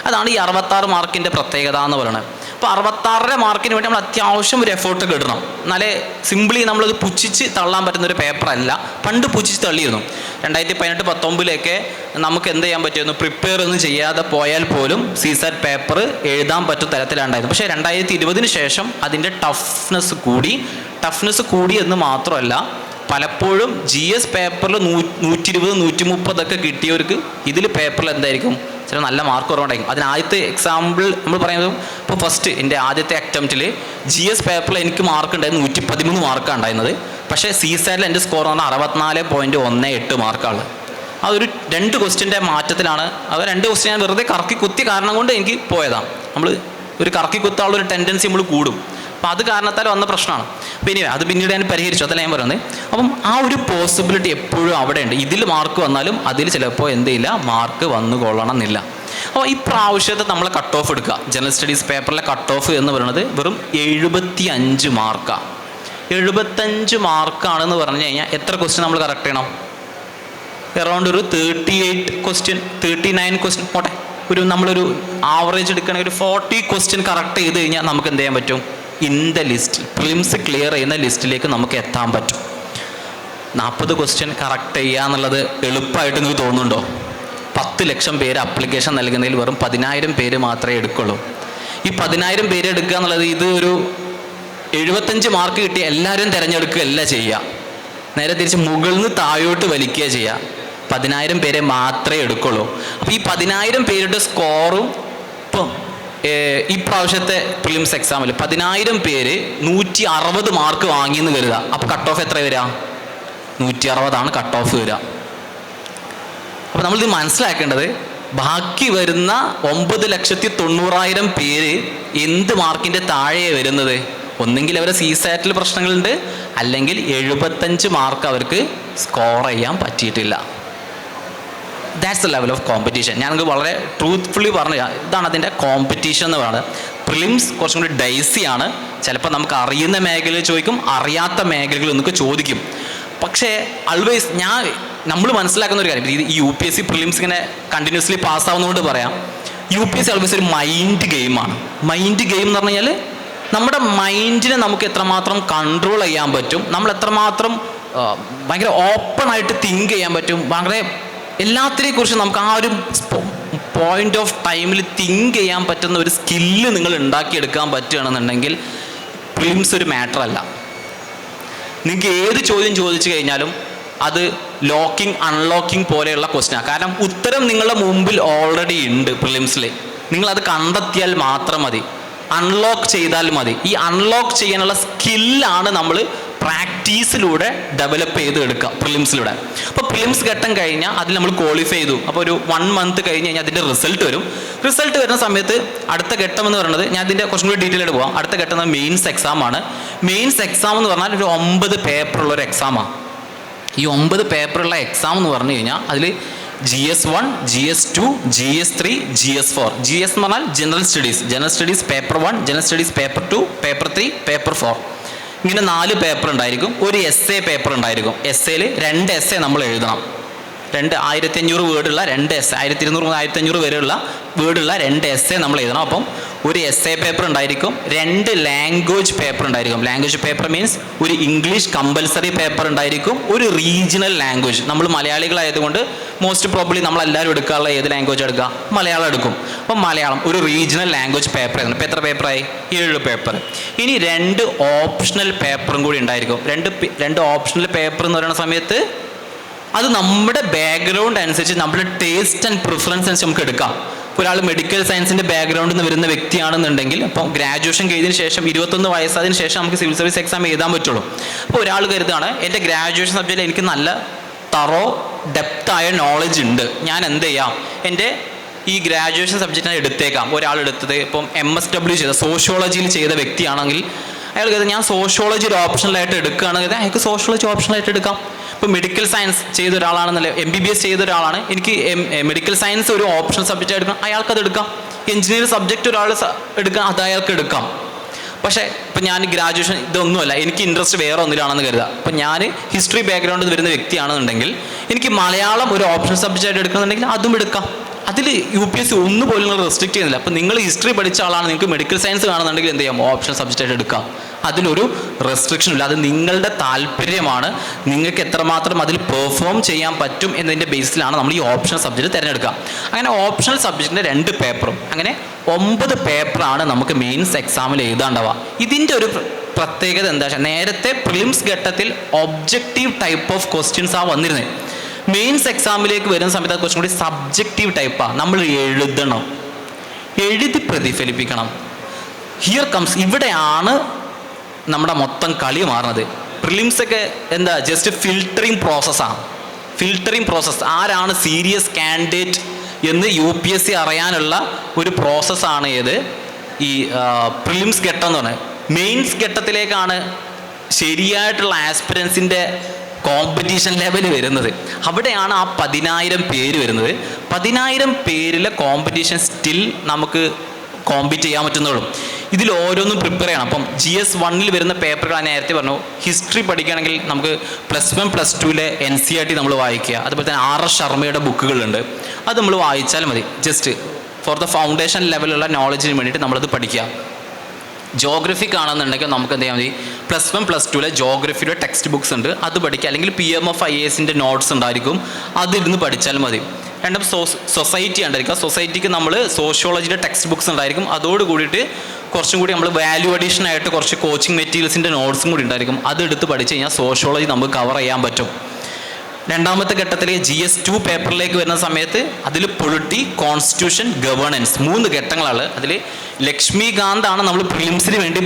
Speaker 1: അതാണ് ഈ 66 മാർക്കിൻ്റെ പ്രത്യേകത എന്ന് പറയുന്നത്. അപ്പോൾ 66 മാർക്കിന് വേണ്ടി നമ്മൾ അത്യാവശ്യം ഒരു എഫേർട്ട് ഇടണം. എന്നാലേ സിംപിളി നമ്മളത് പുച്ഛിച്ച് തള്ളാൻ പറ്റുന്ന ഒരു പേപ്പറല്ല. പണ്ട് പുച്ഛിച്ച് തള്ളിയിരുന്നു. 2018, 19 നമുക്ക് എന്ത് ചെയ്യാൻ പറ്റുമായിരുന്നു? പ്രിപ്പയർ ഒന്നും ചെയ്യാതെ പോയാൽ പോലും CSAT പേപ്പർ എഴുതാൻ പറ്റുന്ന തരത്തിലുണ്ടായിരുന്നു. പക്ഷേ 2020 ശേഷം അതിൻ്റെ ടഫ്നെസ് കൂടി എന്ന് മാത്രമല്ല, പലപ്പോഴും GS പേപ്പറിൽ 120, 130 കിട്ടിയവർക്ക് ഇതിൽ പേപ്പറിൽ എന്തായിരിക്കും ചില നല്ല മാർക്ക് കുറവുണ്ടായിരിക്കും. അതിന് ആദ്യത്തെ എക്സാമ്പിൾ നമ്മൾ പറയുന്നത്, ഇപ്പോൾ ഫസ്റ്റ് എൻ്റെ ആദ്യത്തെ അറ്റംപ്റ്റിൽ GS പേപ്പറിൽ എനിക്ക് മാർക്ക് ഉണ്ടായിരുന്നു 113 മാർക്കാണ് ഉണ്ടായിരുന്നത്. പക്ഷേ CSATൽ എൻ്റെ സ്കോർ എന്ന് പറഞ്ഞാൽ 64.18 മാർക്കാണ്. അതൊരു 2 ക്വസ്റ്റ്യൻ്റെ മാറ്റത്തിലാണ്. അത് 2 ക്വസ്റ്റ്യൻ ഞാൻ വെറുതെ കറക്കി കുത്തിയ കാരണം കൊണ്ട് എനിക്ക് പോയതാണ്. നമ്മൾ ഒരു കറക്കി കുത്താനുള്ള ഒരു ടെൻഡൻസി നമ്മൾ കൂടും. അപ്പോൾ അത് കാരണത്താൽ വന്ന പ്രശ്നമാണ്. പിന്നെ അത് പിന്നീട് ഞാൻ പരിഹരിച്ചു, അതല്ല ഞാൻ പറയുന്നത്. അപ്പം ആ ഒരു പോസിബിലിറ്റി എപ്പോഴും അവിടെ ഉണ്ട്. ഇതിൽ മാർക്ക് വന്നാലും അതിൽ ചിലപ്പോൾ എന്തില്ല മാർക്ക് വന്നു കൊള്ളണം എന്നില്ല. അപ്പോൾ ഈ പ്രാവശ്യത്തെ നമ്മൾ കട്ട് ഓഫ് എടുക്കുക. ജനറൽ സ്റ്റഡീസ് പേപ്പറിലെ കട്ട് ഓഫ് എന്ന് പറയുന്നത് വെറും 75 മാർക്കാണ്. 75 മാർക്കാണെന്ന് പറഞ്ഞു കഴിഞ്ഞാൽ എത്ര ക്വസ്റ്റ്യൻ നമ്മൾ കറക്റ്റ് ചെയ്യണം? അറൗണ്ട് ഒരു 38 ക്വസ്റ്റ്യൻ, 39 ക്വസ്റ്റ്യൻ പോട്ടെ, നമ്മളൊരു ആവറേജ് എടുക്കുകയാണെങ്കിൽ ഒരു 40 ക്വസ്റ്റ്യൻ കറക്റ്റ് ചെയ്ത് കഴിഞ്ഞാൽ നമുക്ക് എന്ത് ചെയ്യാൻ പറ്റും? In the list, prelims clear ചെയ്യുന്ന ലിസ്റ്റിലേക്ക് നമുക്ക് എത്താൻ പറ്റും. 40 ക്വസ്റ്റ്യൻ കറക്റ്റ് ചെയ്യുക എന്നുള്ളത് എളുപ്പമായിട്ട് നിങ്ങൾക്ക് തോന്നുന്നുണ്ടോ? 10 ലക്ഷം പേര് അപ്ലിക്കേഷൻ നൽകുന്നതിൽ വെറും 10,000 പേര് മാത്രമേ എടുക്കുള്ളൂ. ഈ 10,000 പേര് എടുക്കുക എന്നുള്ളത് ഇത് ഒരു 75 മാർക്ക് കിട്ടിയ എല്ലാവരും തിരഞ്ഞെടുക്കുകയല്ല ചെയ്യുക. നേരെ തിരിച്ച് മുകളിൽ നിന്ന് താഴോട്ട് വലിക്കുക ചെയ്യുക. 10,000 പേരെ മാത്രമേ എടുക്കുള്ളൂ. അപ്പോൾ ഈ 10,000 പേരുടെ സ്കോറും ഇപ്പം ഈ പ്രാവശ്യത്തെ പ്രിലിംസ് എക്സാമിൽ 10,000 പേര് 160 മാർക്ക് വാങ്ങിയെന്ന് കരുതുക. അപ്പോൾ കട്ട് ഓഫ് എത്ര വരിക? 160 കട്ട് ഓഫ് വരിക. അപ്പോൾ നമ്മളിത് മനസ്സിലാക്കേണ്ടത്, ബാക്കി വരുന്ന 9,90,000 പേര് എന്ത് മാർക്കിൻ്റെ താഴെ വരുന്നത്? ഒന്നെങ്കിൽ അവരെ CSATൽ പ്രശ്നങ്ങളുണ്ട്, അല്ലെങ്കിൽ 75 മാർക്ക് അവർക്ക് സ്കോർ ചെയ്യാൻ പറ്റിയിട്ടില്ല. That's the level of competition. ഞാനത് വളരെ ട്രൂത്ത്ഫുള്ളി പറഞ്ഞു, ഇതാണ് അതിൻ്റെ കോമ്പറ്റീഷൻ എന്ന് പറയുന്നത്. പ്രിലിംസ് കുറച്ചും കൂടി ഡൈസിയാണ്. ചിലപ്പോൾ നമുക്ക് അറിയുന്ന മേഖലയിൽ ചോദിക്കും, അറിയാത്ത മേഖലകളിൽ നമുക്ക് ചോദിക്കും. പക്ഷേ ആൾവേസ് നമ്മൾ മനസ്സിലാക്കുന്ന ഒരു കാര്യം, ഈ UPSC പ്രിലിംസ് ഇങ്ങനെ കണ്ടിന്യൂസ്ലി പാസ്സാവുന്നതുകൊണ്ട് പറയാം, UPSC ആൾവേസ് ഒരു മൈൻഡ് ഗെയിമാണ്. മൈൻഡ് ഗെയിം എന്ന് പറഞ്ഞു കഴിഞ്ഞാൽ നമ്മുടെ മൈൻഡിനെ നമുക്ക് എത്രമാത്രം കൺട്രോൾ ചെയ്യാൻ പറ്റും, നമ്മൾ എത്രമാത്രം ഭയങ്കര ഓപ്പണായിട്ട് തിങ്ക് ചെയ്യാൻ പറ്റും, ഭയങ്കര എല്ലാത്തിനെയും കുറിച്ച് നമുക്ക് ആ ഒരു പോയിന്റ് ഓഫ് ടൈമിൽ തിങ്ക് ചെയ്യാൻ പറ്റുന്ന ഒരു സ്കില്ല് നിങ്ങൾ ഉണ്ടാക്കിയെടുക്കാൻ പറ്റുകയാണെന്നുണ്ടെങ്കിൽ പ്രിലിംസ് ഒരു മാറ്റർ അല്ല. നിങ്ങൾക്ക് ഏത് ചോദ്യം ചോദിച്ചു കഴിഞ്ഞാലും അത് ലോക്കിംഗ് അൺലോക്കിംഗ് പോലെയുള്ള ക്വസ്റ്റ്യനാണ്. കാരണം ഉത്തരം നിങ്ങളുടെ മുമ്പിൽ ഓൾറെഡി ഉണ്ട് പ്രിലിംസിൽ. നിങ്ങളത് കണ്ടെത്തിയാൽ മാത്രം മതി, അൺലോക്ക് ചെയ്താൽ മതി. ഈ അൺലോക്ക് ചെയ്യാനുള്ള സ്കില്ലാണ് നമ്മൾ പ്രാക്ടീസിലൂടെ ഡെവലപ്പ് ചെയ്ത് എടുക്കുക പ്രിലിംസിലൂടെ. അപ്പോൾ പ്രിലിംസ് ഘട്ടം കഴിഞ്ഞാൽ അതിൽ നമ്മൾ ക്വാളിഫൈ ചെയ്തു. അപ്പോൾ ഒരു 1 മന്ത് കഴിഞ്ഞ് കഴിഞ്ഞാൽ അതിൻ്റെ റിസൾട്ട് വരും. റിസൾട്ട് വരുന്ന സമയത്ത് അടുത്ത ഘട്ടം എന്ന് പറയുന്നത്, ഞാൻ ഇതിൻ്റെ കുറച്ചും കൂടി ഡീറ്റെയിൽ ആയിട്ട് പോകാം. അടുത്ത ഘട്ടം മെയിൻസ് എക്സാമാണ്. മെയിൻസ് എക്സാം എന്ന് പറഞ്ഞാൽ ഒരു 9 പേപ്പറുള്ളൊരു എക്സാമാണ്. ഈ 9 പേപ്പറുള്ള എക്സാം എന്ന് പറഞ്ഞു കഴിഞ്ഞാൽ അതിൽ GS1, GS2, GS3, GS4. GS എന്ന് പറഞ്ഞാൽ general studies paper 1, general studies paper 2, paper 3, paper 4. ഇങ്ങനെ 4 പേപ്പർ ഉണ്ടായിരിക്കും. ഒരു essay പേപ്പർ ഉണ്ടായിരിക്കും. essayയിൽ 2 essay നമ്മൾ എഴുതണം. 1500 വേർഡുള്ള 2 essay, 1200 1500 വരെയുള്ള വേർഡുള്ള 2 essay നമ്മൾ എഴുതണം. അപ്പം ഒരു essay പേപ്പർ ഉണ്ടായിരിക്കും, 2 ലാംഗ്വേജ് പേപ്പർ ഉണ്ടായിരിക്കും. ലാംഗ്വേജ് പേപ്പർ മീൻസ് ഒരു ഇംഗ്ലീഷ് കമ്പൽസറി പേപ്പർ ഉണ്ടായിരിക്കും, ഒരു റീജിയണൽ ലാംഗ്വേജ്. നമ്മൾ മലയാളികളായതുകൊണ്ട് മോസ്റ്റ് പ്രോബ്ലി നമ്മളെല്ലാവരും എടുക്കാനുള്ള ഏത് ലാംഗ്വേജ് എടുക്കുക? മലയാളം എടുക്കും. അപ്പം മലയാളം ഒരു റീജിയണൽ ലാംഗ്വേജ് പേപ്പർ ആയിരുന്നു. ഇപ്പോൾ എത്ര പേപ്പറായി? 7 പേപ്പർ. ഇനി 2 ഓപ്ഷണൽ പേപ്പറും കൂടി ഉണ്ടായിരിക്കും. രണ്ട് ഓപ്ഷണൽ പേപ്പർ എന്ന് പറയുന്ന സമയത്ത് അത് നമ്മുടെ ബാക്ക്ഗ്രൗണ്ട് അനുസരിച്ച്, നമ്മുടെ ടേസ്റ്റ് ആൻഡ് പ്രിഫറൻസ് അനുസരിച്ച് നമുക്ക് എടുക്കാം. ഒരാൾ മെഡിക്കൽ സയൻസിൻ്റെ ബാക്ക്ഗ്രൗണ്ടിൽ നിന്ന് വരുന്ന വ്യക്തിയാണെന്നുണ്ടെങ്കിൽ, അപ്പം ഗ്രാജുവേഷൻ കഴിഞ്ഞതിന് ശേഷം 21 വയസ്സായതിനു ശേഷം നമുക്ക് സിവിൽ സർവീസ് എക്സാം എഴുതാൻ പറ്റുള്ളൂ. അപ്പോൾ ഒരാൾ കരുതാണ് എൻ്റെ ഗ്രാജുവേഷൻ സബ്ജക്റ്റിൽ എനിക്ക് നല്ല ഡെപ്തായ നോളജ് ഉണ്ട്, ഞാൻ എന്ത് ചെയ്യാം, എൻ്റെ ഈ ഗ്രാജുവേഷൻ സബ്ജക്റ്റിനെ എടുത്തേക്കാം. ഒരാൾ എടുത്തത് ഇപ്പം MSW ചെയ്ത സോഷ്യോളജിയിൽ ചെയ്ത വ്യക്തിയാണെങ്കിൽ അയാൾ കരുത് ഞാൻ സോഷ്യോളജി ഒരു ഓപ്ഷണലായിട്ട് എടുക്കുകയാണെങ്കിൽ അയാൾക്ക് സോഷ്യോളജി ഓപ്ഷണലായിട്ട് എടുക്കാം. ഇപ്പോൾ മെഡിക്കൽ സയൻസ് ചെയ്ത ഒരാളാണെന്നല്ലേ, MBBS ചെയ്ത ഒരാളാണ്, എനിക്ക് മെഡിക്കൽ സയൻസ് ഒരു ഓപ്ഷണൽ സബ്ജക്റ്റ് എടുക്കണം, അയാൾക്കത് എടുക്കാം. എഞ്ചിനീയറിംഗ് സബ്ജക്റ്റ് ഒരാൾ എടുക്കാം, അത് അയാൾക്ക് എടുക്കാം. പക്ഷേ ഇപ്പം ഞാൻ ഗ്രാജുവേഷൻ ഇതൊന്നുമല്ല, എനിക്ക് ഇൻട്രസ്റ്റ് വേറെ ഒന്നിലാണെന്ന് കരുതുക. അപ്പം ഞാൻ ഹിസ്റ്ററി ബാക്ക്ഗ്രൗണ്ടിൽ വരുന്ന വ്യക്തിയാണെന്നുണ്ടെങ്കിൽ എനിക്ക് മലയാളം ഒരു ഓപ്ഷണൽ സബ്ജക്റ്റായിട്ട് എടുക്കുന്നുണ്ടെങ്കിൽ അതും എടുക്കാം. അതിൽ UPSC ഒന്നുപോലും നിങ്ങൾ റെസ്ട്രിക്റ്റ് ചെയ്യുന്നില്ല. അപ്പം നിങ്ങൾ ഹിസ്റ്ററി പഠിച്ച ആളാണ്, നിങ്ങൾക്ക് മെഡിക്കൽ സയൻസ് കാണുന്നുണ്ടെങ്കിൽ എന്ത് ചെയ്യാം? ഓപ്ഷണൽ സബ്ജക്റ്റായിട്ട് എടുക്കാം. അതിലൊരു റെസ്ട്രിക്ഷൻ ഇല്ല. അത് നിങ്ങളുടെ താല്പര്യമാണ്, നിങ്ങൾക്ക് എത്രമാത്രം അതിൽ പെർഫോം ചെയ്യാൻ പറ്റും എന്നതിൻ്റെ ബേസിലാണ് നമ്മൾ ഈ ഓപ്ഷണൽ സബ്ജക്റ്റ് തിരഞ്ഞെടുക്കുക. അങ്ങനെ ഓപ്ഷണൽ സബ്ജക്റ്റിൻ്റെ 2 പേപ്പറും, അങ്ങനെ 9 പേപ്പറാണ് നമുക്ക് മെയിൻസ് എക്സാമിൽ എഴുതാണ്ടാവുക. ഇതിൻ്റെ ഒരു പ്രത്യേകത എന്താ വെച്ചാൽ, നേരത്തെ പ്രിലിംസ് ഘട്ടത്തിൽ ഒബ്ജക്റ്റീവ് ടൈപ്പ് ഓഫ് ക്വസ്റ്റ്യൻസ് വന്നിരുന്നത്. മെയിൻസ് എക്സാമിലേക്ക് വരുന്ന സമയത്ത് കുറച്ചും കൂടി സബ്ജക്റ്റീവ് ടൈപ്പാണ്. നമ്മൾ എഴുതണം, എഴുതി പ്രതിഫലിപ്പിക്കണം. ഹിയർ കംസ്, ഇവിടെയാണ് നമ്മുടെ മൊത്തം കളി മാറുന്നത്. പ്രിലിംസൊക്കെ എന്താ, ജസ്റ്റ് ഫിൽട്ടറിങ് പ്രോസസ്സാണ്. ഫിൽട്ടറിങ് പ്രോസസ്സ്, ആരാണ് സീരിയസ് കാൻഡിഡേറ്റ് എന്ന് UPSC അറിയാനുള്ള ഒരു പ്രോസസ്സാണ് ഏത്, ഈ പ്രിലിംസ് ഘട്ടം എന്ന് പറഞ്ഞത്. മെയിൻസ് ഘട്ടത്തിലേക്കാണ് ശരിയായിട്ടുള്ള ആസ്പിരൻസിൻ്റെ കോമ്പറ്റീഷൻ ലെവൽ വരുന്നത്. അവിടെയാണ് ആ 10,000 പേര് വരുന്നത്. 10,000 പേരിലെ കോമ്പറ്റീഷൻ സ്റ്റിൽ നമുക്ക് കോമ്പീറ്റ് ചെയ്യാൻ പറ്റുന്നുള്ളൂ. ഇതിൽ ഓരോന്നും പ്രിപ്പയർ ചെയ്യണം. അപ്പം GS1 വരുന്ന പേപ്പറുകൾ ഞാൻ നേരത്തെ പറഞ്ഞു. ഹിസ്റ്ററി പഠിക്കുകയാണെങ്കിൽ നമുക്ക് +1 +2 NCERT നമ്മൾ വായിക്കുക. അതുപോലെ തന്നെ RS ശർമ്മയുടെ ബുക്കുകളുണ്ട്, അത് നമ്മൾ വായിച്ചാൽ മതി. ജസ്റ്റ് ഫോർ ദ ഫൗണ്ടേഷൻ ലെവലുള്ള നോളജിന് വേണ്ടിയിട്ട് നമ്മളത് പഠിക്കുക. ജോഗ്രഫിക്ക് ആണെന്നുണ്ടെങ്കിൽ നമുക്ക് എന്ത് ചെയ്യാൻ മതി, +1 +2 ജോഗ്രഫിയുടെ ടെക്സ്റ്റ് ബുക്സ് ഉണ്ട്, അത് പഠിക്കുക. അല്ലെങ്കിൽ PMF IASൻ്റെ നോട്ട്സ് ഉണ്ടായിരിക്കും, അതിരുന്ന് പഠിച്ചാൽ മതി. രണ്ടും സൊസൈറ്റി ഉണ്ടായിരിക്കുക. സൊസൈറ്റിക്ക് നമ്മൾ സോഷ്യോളജിയുടെ ടെക്സ്റ്റ് ബുക്സ് ഉണ്ടായിരിക്കും, അതോട് കൂടിയിട്ട് കുറച്ചും കൂടി നമ്മൾ വാല്യൂ അഡീഷൻ ആയിട്ട് കുറച്ച് കോച്ചിങ് മെറ്റീരിയൽസിൻ്റെ നോട്ട്സും കൂടി ഉണ്ടായിരിക്കും. അതെടുത്ത് പഠിച്ച് കഴിഞ്ഞാൽ സോഷ്യോളജി നമുക്ക് കവർ ചെയ്യാൻ പറ്റും. രണ്ടാമത്തെ ഘട്ടത്തിൽ GS2 പേപ്പറിലേക്ക് വരുന്ന സമയത്ത് അതിൽ പൊളിറ്റി, കോൺസ്റ്റിറ്റ്യൂഷൻ, ഗവേണൻസ് 3 ഘട്ടങ്ങളാണ്. അതിൽ ലക്ഷ്മികാന്താണ് നമ്മൾ പ്രിലിംസിന് വേണ്ടി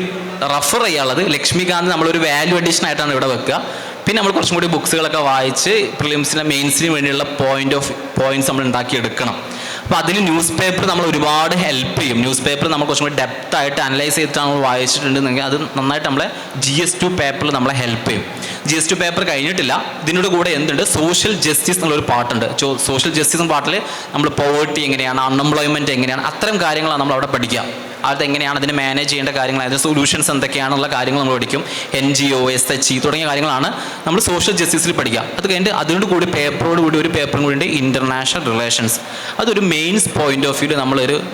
Speaker 1: റെഫർ ചെയ്യാനുള്ളത്. ലക്ഷ്മികാന്ത് നമ്മളൊരു വാല്യൂ അഡീഷൻ ആയിട്ടാണ് ഇവിടെ വെക്കുക. പിന്നെ നമ്മൾ കുറച്ചും കൂടി ബുക്സുകളൊക്കെ വായിച്ച് പ്രിലിംസിന് മെയിൻസിന് വേണ്ടിയുള്ള പോയിന്റ്സ് നമ്മൾ ഉണ്ടാക്കിയെടുക്കണം. അപ്പോൾ അതിൽ ന്യൂസ് പേപ്പർ നമ്മൾ ഒരുപാട് ഹെൽപ്പ് ചെയ്യും. ന്യൂസ് പേപ്പർ നമ്മൾ കുറച്ചും കൂടി ഡെപ്ത് ആയിട്ട് അനലൈസ് ചെയ്തിട്ട് നമ്മൾ വായിച്ചിട്ടുണ്ടെങ്കിൽ അത് നന്നായിട്ട് നമ്മളെ GS2 പേപ്പറിൽ നമ്മളെ ഹെൽപ്പ് ചെയ്യും. GS2 പേപ്പർ കഴിഞ്ഞിട്ടില്ല, ഇതിനോട് കൂടെ എന്തുണ്ട്, സോഷ്യൽ ജസ്റ്റിസ് എന്നുള്ളൊരു പാട്ടുണ്ട്. സോഷ്യൽ ജസ്റ്റിസ് എന്ന പാട്ടിൽ നമ്മൾ പോവേർട്ടി എങ്ങനെയാണ്, അൺഎംപ്ലോയ്മെൻറ്റ് എങ്ങനെയാണ്, അത്തരം കാര്യങ്ങളാണ് നമ്മൾ അവിടെ പഠിക്കുക. അതെങ്ങനെയാണ് അതിനെ മാനേജ് ചെയ്യേണ്ട കാര്യങ്ങൾ, അതിൻ്റെ സൊല്യൂഷൻസ് എന്തൊക്കെയാണെന്നുള്ള കാര്യങ്ങൾ നമ്മൾ പഠിക്കും. NGO, SHE തുടങ്ങിയ കാര്യങ്ങളാണ് നമ്മൾ സോഷ്യൽ ജസ്റ്റിസിൽ പഠിക്കുക. അത് കഴിഞ്ഞിട്ട് അതിനോട് കൂടി പേപ്പറോട് കൂടി ഒരു പേപ്പറും കൂടി ഉണ്ട്, ഇൻ്റർനാഷണൽ റിലേഷൻസ്. അതൊരു മെയിൻസ് പോയിന്റ് ഓഫ് വ്യൂവിൽ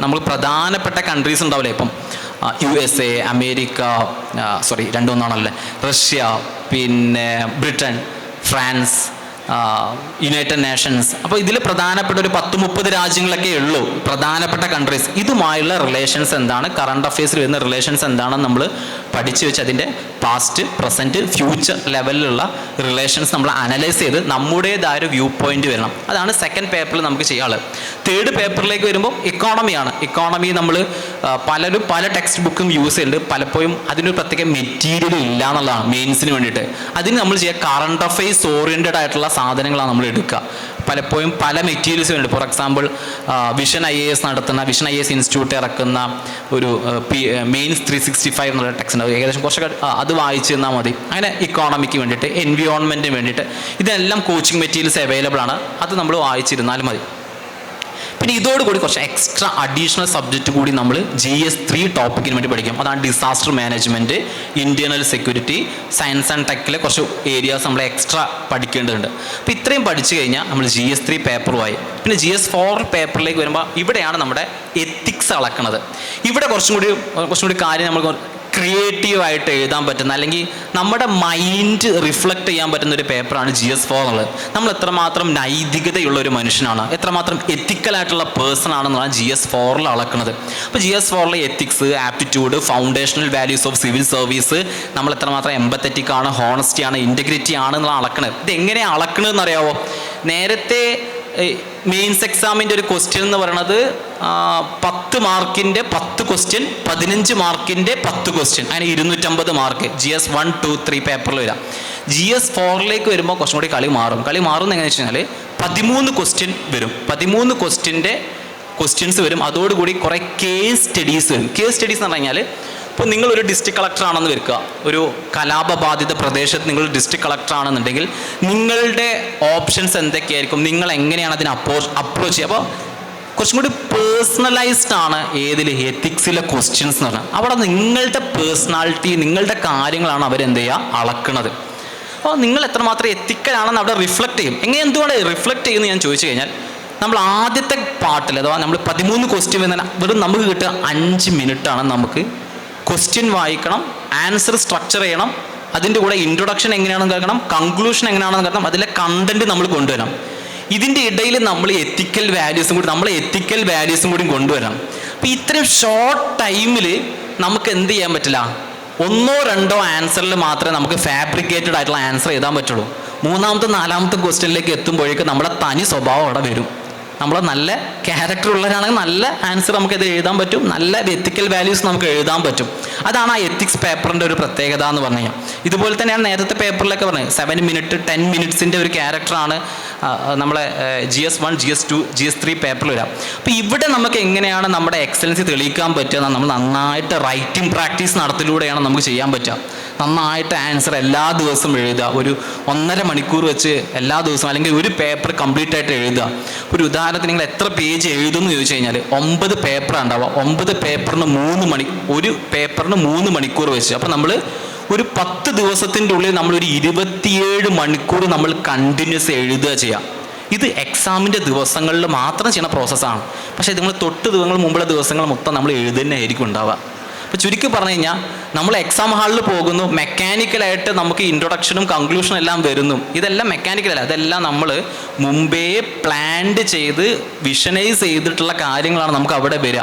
Speaker 1: നമ്മൾ പ്രധാനപ്പെട്ട കൺട്രീസ് ഉണ്ടാവില്ലേ, ഇപ്പം USA, അമേരിക്ക, രണ്ടൊന്നാണല്ലേ, റഷ്യ, പിന്നെ ബ്രിട്ടൻ, ഫ്രാൻസ്, യുണൈറ്റഡ് നേഷൻസ്. അപ്പോൾ ഇതിൽ പ്രധാനപ്പെട്ട ഒരു 10-30 രാജ്യങ്ങളൊക്കെ ഉള്ളൂ പ്രധാനപ്പെട്ട കൺട്രീസ്. ഇതുമായുള്ള റിലേഷൻസ് എന്താണ്, കറണ്ട് അഫയേഴ്സിൽ വരുന്ന റിലേഷൻസ് എന്താണെന്ന് നമ്മൾ പഠിച്ചു വെച്ച് അതിൻ്റെ പാസ്റ്റ്, പ്രസൻറ്റ്, ഫ്യൂച്ചർ ലെവലിലുള്ള റിലേഷൻസ് നമ്മൾ അനലൈസ് ചെയ്ത് നമ്മുടേതായ ഒരു വ്യൂ പോയിന്റ് വരണം. അതാണ് സെക്കൻഡ് പേപ്പറിൽ നമുക്ക് ചെയ്യാനുള്ളത്. തേർഡ് പേപ്പറിലേക്ക് വരുമ്പോൾ ഇക്കോണമിയാണ്. ഇക്കോണമി നമ്മൾ പലരും പല ടെക്സ്റ്റ് ബുക്കും യൂസ് ചെയ്യുന്നുണ്ട്, പലപ്പോഴും അതിനൊരു പ്രത്യേക മെറ്റീരിയൽ ഇല്ല എന്നുള്ളതാണ് മെയിൻസിന് വേണ്ടിയിട്ട്. അതിന് നമ്മൾ ചെയ്യുക കറണ്ട് അഫയേഴ്സ് ഓറിയൻറ്റഡ് ആയിട്ടുള്ള സാധനങ്ങളാണ് നമ്മൾ എടുക്കുക. പലപ്പോഴും പല മെറ്റീരിയൽസ് വേണ്ടി, ഫോർ എക്സാമ്പിൾ വിഷൻ IAS നടത്തുന്ന വിഷൻ IAS ഇൻസ്റ്റിറ്റ്യൂട്ട് ഇറക്കുന്ന ഒരു മെയിൻസ് 365 എന്നുള്ള ടെക്സ്റ്റ് ഉണ്ട്. ഉണ്ട്, ഏകദേശം കുറച്ചൊക്കെ അത് വായിച്ച് തന്നാൽ മതി. അങ്ങനെ ഇക്കോണമിക്ക് വേണ്ടിയിട്ട്, എൻവിയോൺമെൻറ്റിന് വേണ്ടിയിട്ട് ഇതെല്ലാം കോച്ചിങ് മെറ്റീരിയൽസ് അവൈലബിൾ ആണ്. അത് നമ്മൾ വായിച്ചിരുന്നാലും മതി. പിന്നെ ഇതോടുകൂടി കുറച്ച് എക്സ്ട്രാ അഡീഷണൽ സബ്ജക്റ്റ് കൂടി നമ്മൾ GS3 ടോപ്പിക്കിന് വേണ്ടി പഠിക്കും. അതാണ് disaster management, internal security, science and ടെക്കിലെ കുറച്ച് ഏരിയാസ് നമ്മൾ എക്സ്ട്രാ പഠിക്കേണ്ടതുണ്ട്. അപ്പോൾ ഇത്രയും പഠിച്ചു കഴിഞ്ഞാൽ നമ്മൾ GS3 പേപ്പറുമായി. പിന്നെ GS4 പേപ്പറിലേക്ക് വരുമ്പോൾ ഇവിടെയാണ് നമ്മുടെ എത്തിക്സ് അളക്കുന്നത്. ഇവിടെ കുറച്ചും കൂടി കാര്യം നമ്മൾ ക്രിയേറ്റീവായിട്ട് എഴുതാൻ പറ്റുന്ന, അല്ലെങ്കിൽ നമ്മുടെ മൈൻഡ് റിഫ്ലക്റ്റ് ചെയ്യാൻ പറ്റുന്ന ഒരു പേപ്പറാണ് GS4 എന്നുള്ളത്. നമ്മൾ എത്രമാത്രം നൈതികതയുള്ള ഒരു മനുഷ്യനാണ്, എത്രമാത്രം എത്തിക്കലായിട്ടുള്ള പേഴ്സൺ ആണെന്നാണ് GS4 അളക്കുന്നത്. അപ്പോൾ GS4 ethics, aptitude, foundational values of civil service, നമ്മൾ എത്രമാത്രം എമ്പത്തറ്റിക് ആണ്, ഹോണസ്റ്റി ആണ്, ഇൻറ്റഗ്രിറ്റി ആണ് എന്നുള്ള അളക്കണത്. ഇത് എങ്ങനെയാണ് അളക്കണമെന്ന് അറിയാവോ? നേരത്തെ മെയിൻസ് എക്സാമിൻ്റെ ഒരു ക്വസ്റ്റ്യൻ എന്ന് പറയുന്നത് 10 മാർക്കിൻ്റെ 10 ക്വസ്റ്റ്യൻ, 15 മാർക്കിൻ്റെ 10 ക്വസ്റ്റ്യൻ, അങ്ങനെ 250 മാർക്ക് GS1, 2, 3 പേപ്പറിൽ വരാം. GS4 വരുമ്പോൾ കുറച്ചും കൂടി കളി മാറും. എങ്ങനെയാണെന്ന് വെച്ച് കഴിഞ്ഞാൽ 13 ക്വസ്റ്റ്യൻ വരും, 13 ക്വസ്റ്റ്യൻസ് വരും. അതോടുകൂടി കുറേ കേസ് സ്റ്റഡീസ് വരും. കേസ് സ്റ്റഡീസ് എന്ന് പറഞ്ഞു കഴിഞ്ഞാൽ, ഇപ്പോൾ നിങ്ങളൊരു ഡിസ്ട്രിക്ട് കളക്ടർ ആണെന്ന് വെക്കുക, ഒരു കലാപബാധിത പ്രദേശത്ത് നിങ്ങൾ ഡിസ്ട്രിക്ട് കളക്ടർ ആണെന്നുണ്ടെങ്കിൽ നിങ്ങളുടെ ഓപ്ഷൻസ് എന്തൊക്കെയായിരിക്കും, നിങ്ങൾ എങ്ങനെയാണ് അതിനെ അപ്രോച്ച് ചെയ്യുക. അപ്പോൾ കുറച്ചും കൂടി പേഴ്സണലൈസ്ഡ് ആണ് എത്തിക്സിലെ ക്വസ്റ്റ്യൻസ് എന്ന് പറഞ്ഞാൽ. അവിടെ നിങ്ങളുടെ പേഴ്സണാലിറ്റി, നിങ്ങളുടെ കാര്യങ്ങളാണ് അവരെന്ത് ചെയ്യുക, അളക്കുന്നത്. അപ്പോൾ നിങ്ങൾ എത്രമാത്രം എത്തിക്കലാണെന്ന് അവിടെ റിഫ്ലക്റ്റ് ചെയ്യും. എന്തുകൊണ്ട് റിഫ്ലക്റ്റ് ചെയ്യുമെന്ന് ഞാൻ ചോദിച്ചു കഴിഞ്ഞാൽ, നമ്മൾ ആദ്യത്തെ പാർട്ടിൽ അഥവാ നമ്മൾ 13 ക്വസ്റ്റ്യൻ വരുന്ന വെറും നമുക്ക് കിട്ടുക 5 മിനിറ്റാണ്. നമുക്ക് ക്വസ്റ്റ്യൻ വായിക്കണം, ആൻസർ സ്ട്രക്ചർ ചെയ്യണം, അതിൻ്റെ കൂടെ ഇൻട്രൊഡക്ഷൻ എങ്ങനെയാണെന്ന് കേൾക്കണം, കൺക്ലൂഷൻ എങ്ങനെയാണെന്ന് കേൾക്കണം, അതിലെ കണ്ടന്റ് നമ്മൾ കൊണ്ടുവരണം. ഇതിൻ്റെ ഇടയിൽ നമ്മൾ എത്തിക്കൽ വാല്യൂസും കൂടി കൊണ്ടുവരണം. അപ്പോൾ ഇത്രയും ഷോർട്ട് ടൈമിൽ നമുക്ക് എന്ത് ചെയ്യാൻ പറ്റില്ല, 1 or 2 ആൻസറിൽ മാത്രമേ നമുക്ക് ഫാബ്രിക്കേറ്റഡ് ആയിട്ടുള്ള ആൻസർ എഴുതാൻ പറ്റുള്ളൂ. 3ാമത്തെ 4ാമത്തെ ക്വസ്റ്റ്യനിലേക്ക് എത്തുമ്പോഴേക്കും നമ്മുടെ തനി സ്വഭാവം അവിടെ വരും. നമ്മൾ നല്ല ക്യാരക്ടർ ഉള്ളവരാണെങ്കിൽ നല്ല ആൻസർ നമുക്കത് എഴുതാൻ പറ്റും, നല്ല എത്തിക്കൽ വാല്യൂസ് നമുക്ക് എഴുതാൻ പറ്റും. അതാണ് ആ എത്തിക്സ് പേപ്പറിൻ്റെ ഒരു പ്രത്യേകത എന്ന് പറഞ്ഞു കഴിഞ്ഞാൽ. ഇതുപോലെ തന്നെയാണ് നേരത്തെ പേപ്പറിലൊക്കെ പറഞ്ഞത്, 7 മിനിറ്റ് 10 മിനിറ്റ്സിൻ്റെ ഒരു ക്യാരക്ടറാണ് നമ്മളെ GS1, GS2, GS3 പേപ്പറിൽ വരാം. അപ്പോൾ ഇവിടെ നമുക്ക് എങ്ങനെയാണ് നമ്മുടെ എക്സലൻസി തെളിയിക്കാൻ പറ്റുക, നമ്മൾ നന്നായിട്ട് റൈറ്റിംഗ് പ്രാക്ടീസ് നടത്തിലൂടെയാണ് നമുക്ക് ചെയ്യാൻ പറ്റുക. നന്നായിട്ട് ആൻസർ എല്ലാ ദിവസവും എഴുതുക, ഒരു 1.5 മണിക്കൂർ വെച്ച് എല്ലാ ദിവസവും, അല്ലെങ്കിൽ ഒരു പേപ്പർ കംപ്ലീറ്റ് ആയിട്ട് എഴുതുക. ഒരു ഉദാഹരണത്തിന് നിങ്ങൾ എത്ര പേജ് എഴുതുമെന്ന് ചോദിച്ചു കഴിഞ്ഞാൽ 9 പേപ്പറാണ് ഉണ്ടാവുക. 9 പേപ്പറിന് 3 മണിക്കൂർ വെച്ച്. അപ്പോൾ നമ്മൾ ഒരു 10 ദിവസത്തിൻ്റെ ഉള്ളിൽ നമ്മളൊരു 27 മണിക്കൂർ നമ്മൾ കണ്ടിന്യൂസ് എഴുതുക ചെയ്യാം. ഇത് എക്സാമിൻ്റെ ദിവസങ്ങളിൽ മാത്രം ചെയ്യുന്ന പ്രോസസ്സാണ്. പക്ഷേ നിങ്ങൾ മുമ്പുള്ള ദിവസങ്ങൾ മൊത്തം നമ്മൾ എഴുതുന്നതായിരിക്കും ഉണ്ടാവുക. അപ്പോൾ ചുരുക്കി പറഞ്ഞു കഴിഞ്ഞാൽ, നമ്മൾ എക്സാം ഹാളിൽ പോകുന്നു, മെക്കാനിക്കലായിട്ട് നമുക്ക് ഇൻട്രൊഡക്ഷനും കൺക്ലൂഷനും എല്ലാം വരുന്നു. ഇതെല്ലാം മെക്കാനിക്കലല്ല, ഇതെല്ലാം നമ്മൾ മുമ്പേ പ്ലാൻഡ് ചെയ്ത് വിഷനൈസ് ചെയ്തിട്ടുള്ള കാര്യങ്ങളാണ് നമുക്ക് അവിടെ വരിക.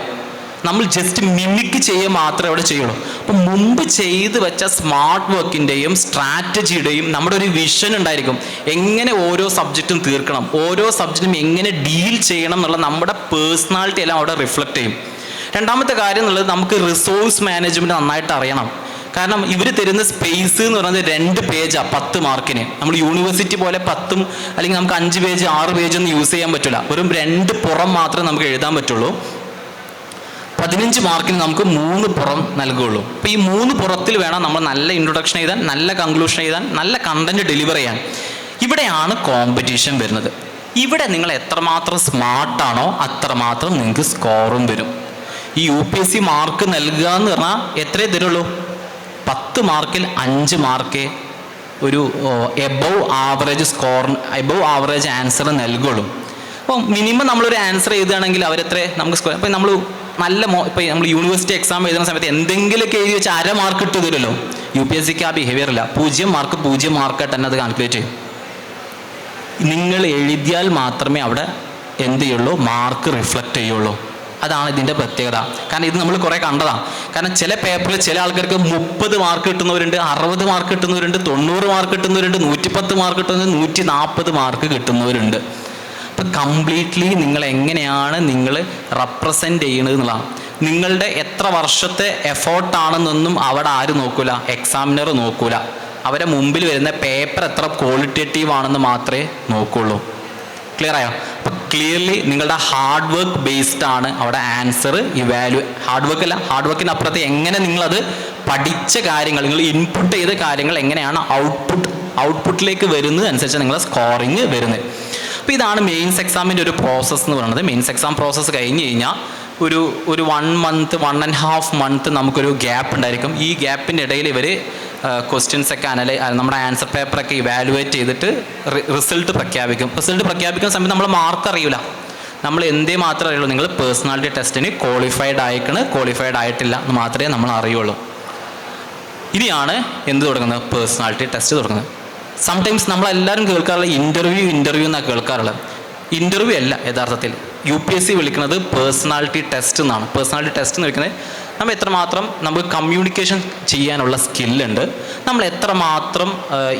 Speaker 1: നമ്മൾ ജസ്റ്റ് മിമിക്ക് ചെയ്യുക മാത്രമേ അവിടെ ചെയ്യുള്ളൂ. അപ്പം മുമ്പ് ചെയ്ത് വെച്ച സ്മാർട്ട് വർക്കിൻ്റെയും സ്ട്രാറ്റജിയുടെയും നമ്മുടെ ഒരു വിഷൻ ഉണ്ടായിരിക്കും. എങ്ങനെ ഓരോ സബ്ജക്റ്റും തീർക്കണം, ഓരോ സബ്ജക്റ്റും എങ്ങനെ ഡീൽ ചെയ്യണം എന്നുള്ള നമ്മുടെ പേഴ്സണാലിറ്റി എല്ലാം അവിടെ റിഫ്ലക്റ്റ് ചെയ്യും. രണ്ടാമത്തെ കാര്യം എന്നുള്ളത്, നമുക്ക് റിസോഴ്സ് മാനേജ്മെൻറ്റ് നന്നായിട്ട് അറിയണം. കാരണം ഇവർ തരുന്ന സ്പേസ് എന്ന് പറയുന്നത് 2 പേജാണ് 10 മാർക്കിന്. നമ്മൾ യൂണിവേഴ്സിറ്റി പോലെ 10 അല്ലെങ്കിൽ നമുക്ക് 5 പേജ് 6 പേജ് ഒന്നും യൂസ് ചെയ്യാൻ പറ്റില്ല. വെറും 2 പുറം മാത്രമേ നമുക്ക് എഴുതാൻ പറ്റുള്ളൂ. 15 മാർക്കിന് നമുക്ക് 3 പുറം നൽകുകയുള്ളൂ. അപ്പോൾ ഈ 3 പുറത്തിൽ വേണം നമ്മൾ നല്ല ഇൻട്രൊഡക്ഷൻ എഴുതാൻ, നല്ല കൺക്ലൂഷൻ എഴുതാൻ, നല്ല കണ്ടന്റ് ഡെലിവർ ചെയ്യാൻ. ഇവിടെയാണ് കോമ്പറ്റീഷൻ വരുന്നത്. ഇവിടെ നിങ്ങൾ എത്രമാത്രം സ്മാർട്ടാണോ അത്രമാത്രം നിങ്ങൾക്ക് സ്കോറും വരും. ഈ UPSC മാർക്ക് നൽകുക എന്ന് പറഞ്ഞാൽ എത്രയേ തരുള്ളൂ? 10 മാർക്കിൽ 5 മാർക്കേ ഒരു എബവ് ആവറേജ് ആൻസർ നൽകുള്ളൂ. അപ്പോൾ മിനിമം നമ്മളൊരു ആൻസർ എഴുതുകയാണെങ്കിൽ അവരെത്ര നമുക്ക് സ്കോർ. ഇപ്പോൾ നമ്മൾ ഇപ്പോൾ നമ്മൾ യൂണിവേഴ്സിറ്റി എക്സാം എഴുതുന്ന സമയത്ത് എന്തെങ്കിലുമൊക്കെ എഴുതി വെച്ച് 1/2 മാർക്ക് ഇട്ട് തരുമല്ലോ. UPSCക്ക് ആ ബിഹേവിയർ ഇല്ല. 0 മാർക്കായിട്ട് തന്നെ അത് കാൽക്കുലേറ്റ് ചെയ്യും. നിങ്ങൾ എഴുതിയാൽ മാത്രമേ അവിടെ എന്ത് ചെയ്യുള്ളൂ, മാർക്ക് റിഫ്ലക്റ്റ് ചെയ്യുള്ളൂ. അതാണ് ഇതിൻ്റെ പ്രത്യേകത. കാരണം ഇത് നമ്മൾ കുറേ കണ്ടതാണ്. കാരണം ചില പേപ്പറിൽ ചില ആൾക്കാർക്ക് 30 മാർക്ക് കിട്ടുന്നവരുണ്ട്, 60 മാർക്ക് കിട്ടുന്നവരുണ്ട്, 90 മാർക്ക് കിട്ടുന്നവരുണ്ട്, 110 മാർക്ക് കിട്ടുന്നവരുണ്ട്, 140 മാർക്ക് കിട്ടുന്നവരുണ്ട്. അപ്പം കംപ്ലീറ്റ്ലി നിങ്ങൾ എങ്ങനെയാണ് നിങ്ങൾ റെപ്രസെൻ്റ് ചെയ്യുന്നത് എന്നുള്ളതാണ്. നിങ്ങളുടെ എത്ര വർഷത്തെ എഫേർട്ടാണെന്നൊന്നും അവിടെ ആരും നോക്കൂല, എക്സാമിനർ നോക്കൂല. അവരെ മുമ്പിൽ വരുന്ന പേപ്പർ എത്ര ക്വാളിറ്റേറ്റീവ് ആണെന്ന് മാത്രമേ നോക്കുള്ളൂ. ക്ലിയർ ആയോ? അപ്പം ക്ലിയർലി നിങ്ങളുടെ ഹാർഡ് വർക്ക് ബേസ്ഡ് ആണ് അവിടെ ആൻസർ ഹാർഡ് വർക്കിന് അപ്പുറത്ത് എങ്ങനെ നിങ്ങളത് പഠിച്ച കാര്യങ്ങൾ, നിങ്ങൾ ഇൻപുട്ട് ചെയ്ത കാര്യങ്ങൾ എങ്ങനെയാണ് ഔട്ട്പുട്ടിലേക്ക് വരുന്നത് അനുസരിച്ച് നിങ്ങളുടെ സ്കോറിങ് വരുന്നത്. അപ്പോൾ ഇതാണ് മെയിൻസ് എക്സാമിൻ്റെ ഒരു പ്രോസസ്സ് എന്ന് പറയുന്നത്. മെയിൻസ് എക്സാം പ്രോസസ്സ് കഴിഞ്ഞ് കഴിഞ്ഞാൽ ഒരു 1 month 1.5 month നമുക്കൊരു ഗ്യാപ്പ് ഉണ്ടായിരിക്കും. ഈ ഗ്യാപ്പിൻ്റെ ഇടയിൽ ഇവർ ക്വസ്റ്റ്യൻസ് ഒക്കെ നമ്മുടെ ആൻസർ പേപ്പറൊക്കെ ഇവാലുവേറ്റ് ചെയ്തിട്ട് റിസൾട്ട് പ്രഖ്യാപിക്കും. റിസൾട്ട് പ്രഖ്യാപിക്കുന്ന സമയത്ത് നമ്മൾ മാർക്ക് അറിയില്ല, നമ്മൾ എന്തേ മാത്രമേ അറിയുള്ളൂ, നിങ്ങൾ പേഴ്സണാലിറ്റി ടെസ്റ്റിന് ക്വാളിഫൈഡ് ആയിട്ടില്ല എന്ന് മാത്രമേ നമ്മൾ അറിയുള്ളൂ. ഇനിയാണ് എന്ത് തുടങ്ങുന്നത്? പേഴ്സണാലിറ്റി ടെസ്റ്റ് തുടങ്ങുന്നത്. സംടൈംസ് നമ്മളെല്ലാവരും കേൾക്കാറുള്ള ഇൻ്റർവ്യൂ എന്നാണ് കേൾക്കാറുള്ളത്. ഇൻ്റർവ്യൂ അല്ല യഥാർത്ഥത്തിൽ UPSC വിളിക്കുന്നത് പേഴ്സണാലിറ്റി ടെസ്റ്റ് എന്നാണ്. പേഴ്സണാലിറ്റി ടെസ്റ്റ് എന്ന് വിളിക്കുന്നത് നമ്മൾ എത്രമാത്രം നമുക്ക് കമ്മ്യൂണിക്കേഷൻ ചെയ്യാനുള്ള സ്കില്ലുണ്ട്, നമ്മൾ എത്രമാത്രം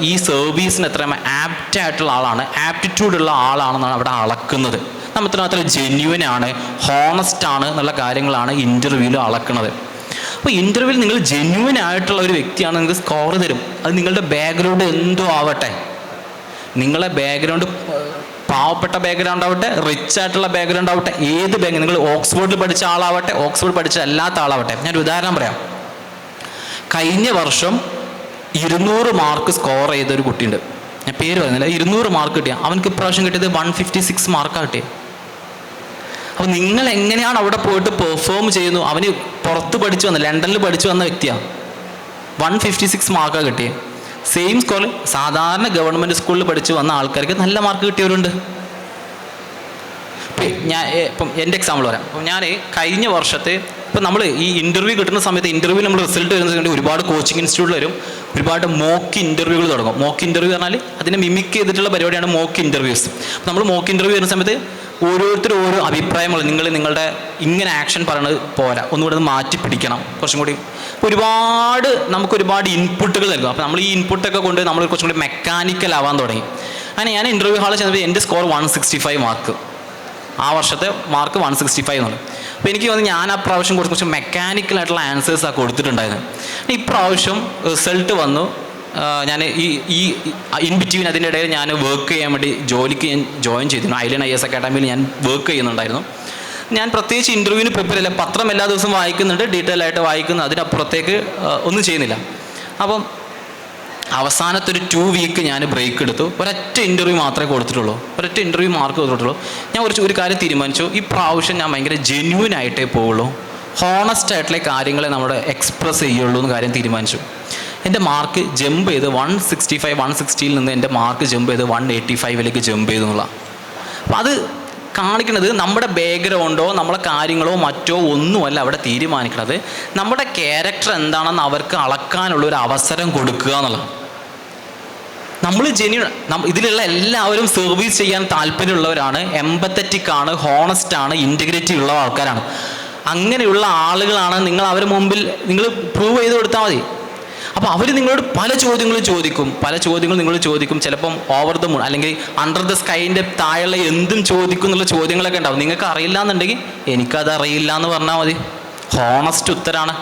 Speaker 1: ഈ സർവീസിന് എത്ര ആപ്റ്റായിട്ടുള്ള ആളാണ്, ആപ്റ്റിറ്റ്യൂഡുള്ള ആളാണെന്നാണ് അവിടെ അളക്കുന്നത്. നമ്മൾ എത്രമാത്രം ജെന്യുവൻ ആണ്, ഹോണസ്റ്റ് ആണ് എന്നുള്ള കാര്യങ്ങളാണ് ഇൻ്റർവ്യൂവിൽ അളക്കുന്നത്. അപ്പോൾ ഇൻ്റർവ്യൂവിൽ നിങ്ങൾ ജെന്യുവൻ ആയിട്ടുള്ള ഒരു വ്യക്തിയാണ്, നിങ്ങൾക്ക് സ്കോർ തരും. അത് നിങ്ങളുടെ ബാക്ക്ഗ്രൗണ്ട് എന്തോ ആവട്ടെ, നിങ്ങളെ ബാക്ക്ഗ്രൗണ്ട് പാവപ്പെട്ട ബാക്ക്ഗ്രൗണ്ട് ആവട്ടെ, റിച്ച് ആയിട്ടുള്ള ബാക്ക്ഗ്രൗണ്ട് ആവട്ടെ, ഏത് നിങ്ങൾ ഓക്സ്ഫോർഡിൽ പഠിച്ച ആളാവട്ടെ, ഓക്സ്ഫോർഡ് പഠിച്ച അല്ലാത്ത ആളാവട്ടെ. ഞാനൊരു ഉദാഹരണം പറയാം. കഴിഞ്ഞ വർഷം 200 മാർക്ക് സ്കോർ ചെയ്തൊരു കുട്ടിയുണ്ട്, ഞാൻ പേര് പറയുന്നില്ല. 200 മാർക്ക് കിട്ടിയ അവനക്ക് ഇപ്രാവശ്യം കിട്ടിയത് 156 മാർക്കാണ് കിട്ടിയത്. അപ്പോൾ നിങ്ങൾ എങ്ങനെയാണ് അവിടെ പോയിട്ട് പെർഫോം ചെയ്യുന്നു? അവന് പുറത്ത് പഠിച്ചു വന്ന, ലണ്ടനിൽ പഠിച്ചു വന്ന വ്യക്തിയാണ്, 156 മാർക്കാണ് കിട്ടിയത്. സെയിം സ്കോറിൽ സാധാരണ ഗവൺമെൻറ് സ്കൂളിൽ പഠിച്ച് വന്ന ആൾക്കാർക്ക് നല്ല മാർക്ക് കിട്ടിയവരുണ്ട്. ഇപ്പം എൻ്റെ എക്സാമ്പിൾ പറയാം. അപ്പം ഞാൻ കഴിഞ്ഞ വർഷത്തെ ഇപ്പം നമ്മൾ ഈ ഇൻ്റർവ്യൂ കിട്ടുന്ന സമയത്ത്, ഇൻ്റർവ്യൂ നമ്മൾ റിസൾട്ട് വരുന്ന സമയത്ത് ഒരുപാട് കോച്ചിങ് ഇൻസ്റ്റിറ്റ്യൂട്ടിൽ വരും, ഒരുപാട് മോക്ക് ഇൻ്റർവ്യൂകൾ തുടങ്ങും. മോക്ക് ഇൻ്റർവ്യൂ പറഞ്ഞാൽ അതിനെ മിമിക് ചെയ്തിട്ടുള്ള പരിപാടിയാണ് മോക്ക് ഇൻ്റർവ്യൂസ്. നമ്മൾ മോക്ക് ഇൻ്റർവ്യൂ വരുന്ന സമയത്ത് ഓരോരുത്തരും ഓരോ അഭിപ്രായങ്ങൾ, നിങ്ങളുടെ ഇങ്ങനെ ആക്ഷൻ പറയണത് പോരാ, ഒന്നുകൂടെ അത് മാറ്റി പിടിക്കണം, കുറച്ചും കൂടി നമുക്ക് ഒരുപാട് ഇൻപുട്ടുകൾ നൽകും. അപ്പോൾ നമ്മൾ ഈ ഇൻപുട്ടൊക്കെ കൊണ്ട് നമ്മൾ കുറച്ചും കൂടി മെക്കാനിക്കൽ ആവാൻ തുടങ്ങി. അങ്ങനെ ഞാൻ ഇൻ്റർവ്യൂ ഹാളിൽ ചെന്നപ്പോൾ എൻ്റെ സ്കോർ 165 മാർക്ക്, ആ വർഷത്തെ മാർക്ക് 165 എന്നാണ്. അപ്പോൾ എനിക്ക് തോന്നി ഞാൻ ആ പ്രാവശ്യം കുറച്ച് മെക്കാനിക്കലായിട്ടുള്ള ആൻസേഴ്സാണ് കൊടുത്തിട്ടുണ്ടായിരുന്നത്. ഇപ്രാവശ്യം റിസൾട്ട് വന്നു, ഞാൻ ഈ ഇൻ ബിറ്റ്വീൻ അതിൻ്റെ ഇടയിൽ ഞാൻ വർക്ക് ചെയ്യാൻ വേണ്ടി ജോലിക്ക് ഞാൻ ജോയിൻ ചെയ്തിരുന്നു. ഐലൻ IAS അക്കാഡമിയിൽ ഞാൻ വർക്ക് ചെയ്യുന്നുണ്ടായിരുന്നു. ഞാൻ പ്രത്യേകിച്ച് ഇൻ്റർവ്യൂവിന് പ്രിപ്പയർ ചെയ്യില്ല, പത്രം എല്ലാ ദിവസവും വായിക്കുന്നുണ്ട്, ഡീറ്റെയിൽ ആയിട്ട് വായിക്കുന്നു, അതിനപ്പുറത്തേക്ക് ഒന്നും ചെയ്യുന്നില്ല. അപ്പം അവസാനത്തെ ഒരു 2 വീക്ക് ഞാൻ ബ്രേക്ക് എടുത്തു. ഒരൊറ്റ ഇൻ്റർവ്യൂ മാത്രമേ കൊടുത്തിട്ടുള്ളൂ, ഒരൊറ്റ ഇൻ്റർവ്യൂ മാർക്ക് കൊടുത്തിട്ടുള്ളൂ. ഞാൻ ഒരു കാര്യം തീരുമാനിച്ചു, ഈ പ്രാവശ്യം ഞാൻ ഭയങ്കര ജെന്യുവൻ ആയിട്ടേ പോവുള്ളൂ, ഹോണസ്റ്റ് ആയിട്ടുള്ള കാര്യങ്ങളെ നമ്മൾ എക്സ്പ്രസ് ചെയ്യുള്ളൂ എന്ന് കാര്യം തീരുമാനിച്ചു. എൻ്റെ മാർക്ക് ജമ്പ് ചെയ്ത് 165 160ൽ നിന്ന് എൻ്റെ മാർക്ക് ജമ്പ് ചെയ്ത് 185ലേക്ക് ജമ്പ് ചെയ്തു എന്നുള്ള. അപ്പം അത് കാണിക്കുന്നത് നമ്മുടെ ബാക്ക്ഗ്രൗണ്ടോ നമ്മളെ കാര്യങ്ങളോ മറ്റോ ഒന്നുമല്ല അവിടെ തീരുമാനിക്കുന്നത്, നമ്മുടെ ക്യാരക്ടർ എന്താണെന്ന് അവർക്ക് അളക്കാനുള്ളൊരു അവസരം കൊടുക്കുക എന്നുള്ളതാണ്. നമ്മൾ ഇതിലുള്ള എല്ലാവരും സർവീസ് ചെയ്യാൻ താല്പര്യമുള്ളവരാണ്, എംപത്തറ്റിക് ആണ്, ഹോണസ്റ്റ് ആണ്, ഇൻറ്റഗ്രിറ്റി ഉള്ള ആൾക്കാരാണ്. അങ്ങനെയുള്ള ആളുകളാണ് നിങ്ങൾ അവരുടെ മുമ്പിൽ നിങ്ങൾ പ്രൂവ് ചെയ്ത് കൊടുത്താൽ മതി. അപ്പോൾ അവർ നിങ്ങളോട് പല ചോദ്യങ്ങളും ചോദിക്കും. ചിലപ്പം ഓവർ ദ മൂൺ അല്ലെങ്കിൽ അണ്ടർ ദ സ്കൈൻ്റെ താഴെയുള്ള എന്തും ചോദിക്കും എന്നുള്ള ചോദ്യങ്ങളൊക്കെ ഉണ്ടാവും. നിങ്ങൾക്ക് അറിയില്ല എന്നുണ്ടെങ്കിൽ എനിക്കത് അറിയില്ല എന്ന് പറഞ്ഞാൽ മതി. ഹോണസ്റ്റ് ഉത്തരാണ്,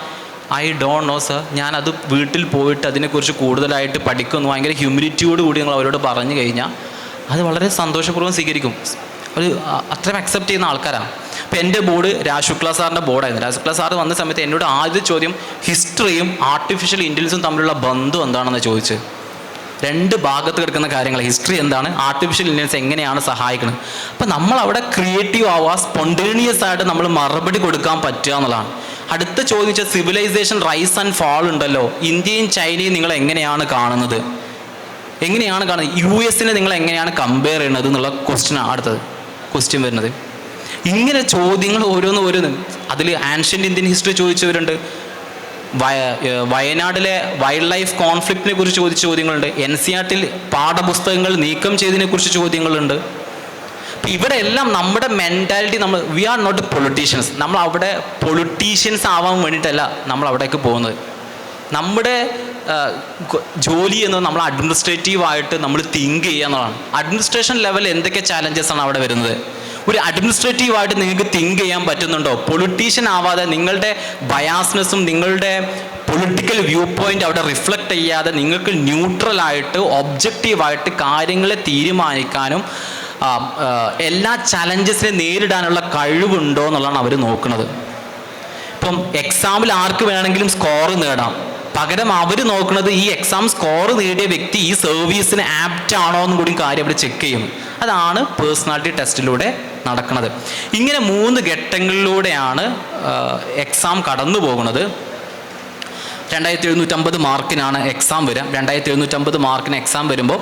Speaker 1: ഐ ഡോണ്ട് നോ സർ. ഞാനത് വീട്ടിൽ പോയിട്ട് അതിനെക്കുറിച്ച് കൂടുതലായിട്ട് പഠിക്കുന്നു, ഭയങ്കര ഹ്യൂമിലിറ്റിയോട് കൂടി നിങ്ങൾ അവരോട് പറഞ്ഞു കഴിഞ്ഞാൽ അത് വളരെ സന്തോഷപൂർവ്വം സ്വീകരിക്കും. ഒരു അത്രയും അക്സെപ്റ്റ് ചെയ്യുന്ന ആൾക്കാരാണ്. അപ്പോൾ എൻ്റെ ബോർഡ് രാജുക്ല സാറിൻ്റെ ബോർഡായിരുന്നു. രാജുക്ല സാർ വന്ന സമയത്ത് എന്നോട് ആദ്യ ചോദ്യം ഹിസ്റ്ററിയും ആർട്ടിഫിഷ്യൽ ഇൻ്റലിജൻസും തമ്മിലുള്ള ബന്ധം എന്താണെന്ന് ചോദിച്ച്. 2 ഭാഗത്ത് കിടക്കുന്ന കാര്യങ്ങൾ, ഹിസ്റ്ററി എന്താണ്, ആർട്ടിഫിഷ്യൽ ഇൻ്റലിജൻസ് എങ്ങനെയാണ് സഹായിക്കുന്നത്. അപ്പോൾ നമ്മളവിടെ ക്രിയേറ്റീവ് ആവുക, സ്പോണ്ടേനിയസ് ആയിട്ട് നമ്മൾ മറുപടി കൊടുക്കാൻ പറ്റുക എന്നുള്ളതാണ്. അടുത്ത ചോദ്യം വെച്ചാൽ സിവിലൈസേഷൻ റൈസ് ആൻഡ് ഫാൾ ഉണ്ടല്ലോ, ഇന്ത്യയും ചൈനയും നിങ്ങൾ എങ്ങനെയാണ് കാണുന്നത്, US നിങ്ങൾ എങ്ങനെയാണ് കമ്പയർ ചെയ്യുന്നത് എന്നുള്ള ക്വസ്റ്റ്യനാണ് അടുത്തത് ക്വസ്റ്റ്യൻ വരുന്നത്. ഇങ്ങനെ ചോദ്യങ്ങൾ ഓരോന്ന്. അതിൽ ആൻഷ്യൻ്റ് ഇന്ത്യൻ ഹിസ്റ്ററി ചോദിച്ചവരുണ്ട്, വയനാട്ടിലെ വൈൽഡ് ലൈഫ് കോൺഫ്ലിക്റ്റിനെ കുറിച്ച് ചോദിച്ച ചോദ്യങ്ങളുണ്ട്, NCERT പാഠപുസ്തകങ്ങൾ നീക്കം ചെയ്തതിനെ കുറിച്ച് ചോദ്യങ്ങളുണ്ട്. അപ്പം ഇവിടെ എല്ലാം നമ്മുടെ mentality, we are not politicians. നമ്മൾ അവിടെ പൊളിറ്റീഷ്യൻസ് ആവാൻ വേണ്ടിയിട്ടല്ല നമ്മൾ അവിടേക്ക് പോകുന്നത്. നമ്മുടെ ജോലി എന്നത് നമ്മൾ അഡ്മിനിസ്ട്രേറ്റീവായിട്ട് നമ്മൾ തിങ്ക് ചെയ്യുക എന്നുള്ളതാണ്. അഡ്മിനിസ്ട്രേഷൻ ലെവലിൽ എന്തൊക്കെ ചാലഞ്ചസ് ആണ് അവിടെ വരുന്നത്? ഒരു അഡ്മിനിസ്ട്രേറ്റീവായിട്ട് നിങ്ങൾക്ക് തിങ്ക് ചെയ്യാൻ പറ്റുന്നുണ്ടോ? പൊളിറ്റീഷ്യൻ ആവാതെ നിങ്ങളുടെ ബയാസ്നെസ്സും നിങ്ങളുടെ പൊളിറ്റിക്കൽ വ്യൂ പോയിൻ്റ് അവിടെ റിഫ്ലക്റ്റ് ചെയ്യാതെ നിങ്ങൾക്ക് ന്യൂട്രലായിട്ട് ഒബ്ജക്റ്റീവായിട്ട് കാര്യങ്ങളെ തീരുമാനിക്കാനും എല്ലാ ചലഞ്ചസിനെ നേരിടാനുള്ള കഴിവുണ്ടോ എന്നുള്ളതാണ് അവർ നോക്കുന്നത്. ഇപ്പം എക്സാമിൽ ആർക്ക് വേണമെങ്കിലും സ്കോർ നേടാം, പകരം അവർ നോക്കുന്നത് ഈ എക്സാം സ്കോർ നേടിയ വ്യക്തി ഈ സർവീസിന് ആപ്റ്റ് ആണോ എന്നും കൂടി കാര്യം അവർ ചെക്ക് ചെയ്യും. അതാണ് പേഴ്സണാലിറ്റി ടെസ്റ്റിലൂടെ നടക്കുന്നത്. ഇങ്ങനെ 3 ഘട്ടങ്ങളിലൂടെയാണ് എക്സാം കടന്നു പോകുന്നത്. 2750 മാർക്കിനാണ് എക്സാം വരിക. 2750 മാർക്കിന് എക്സാം വരുമ്പോൾ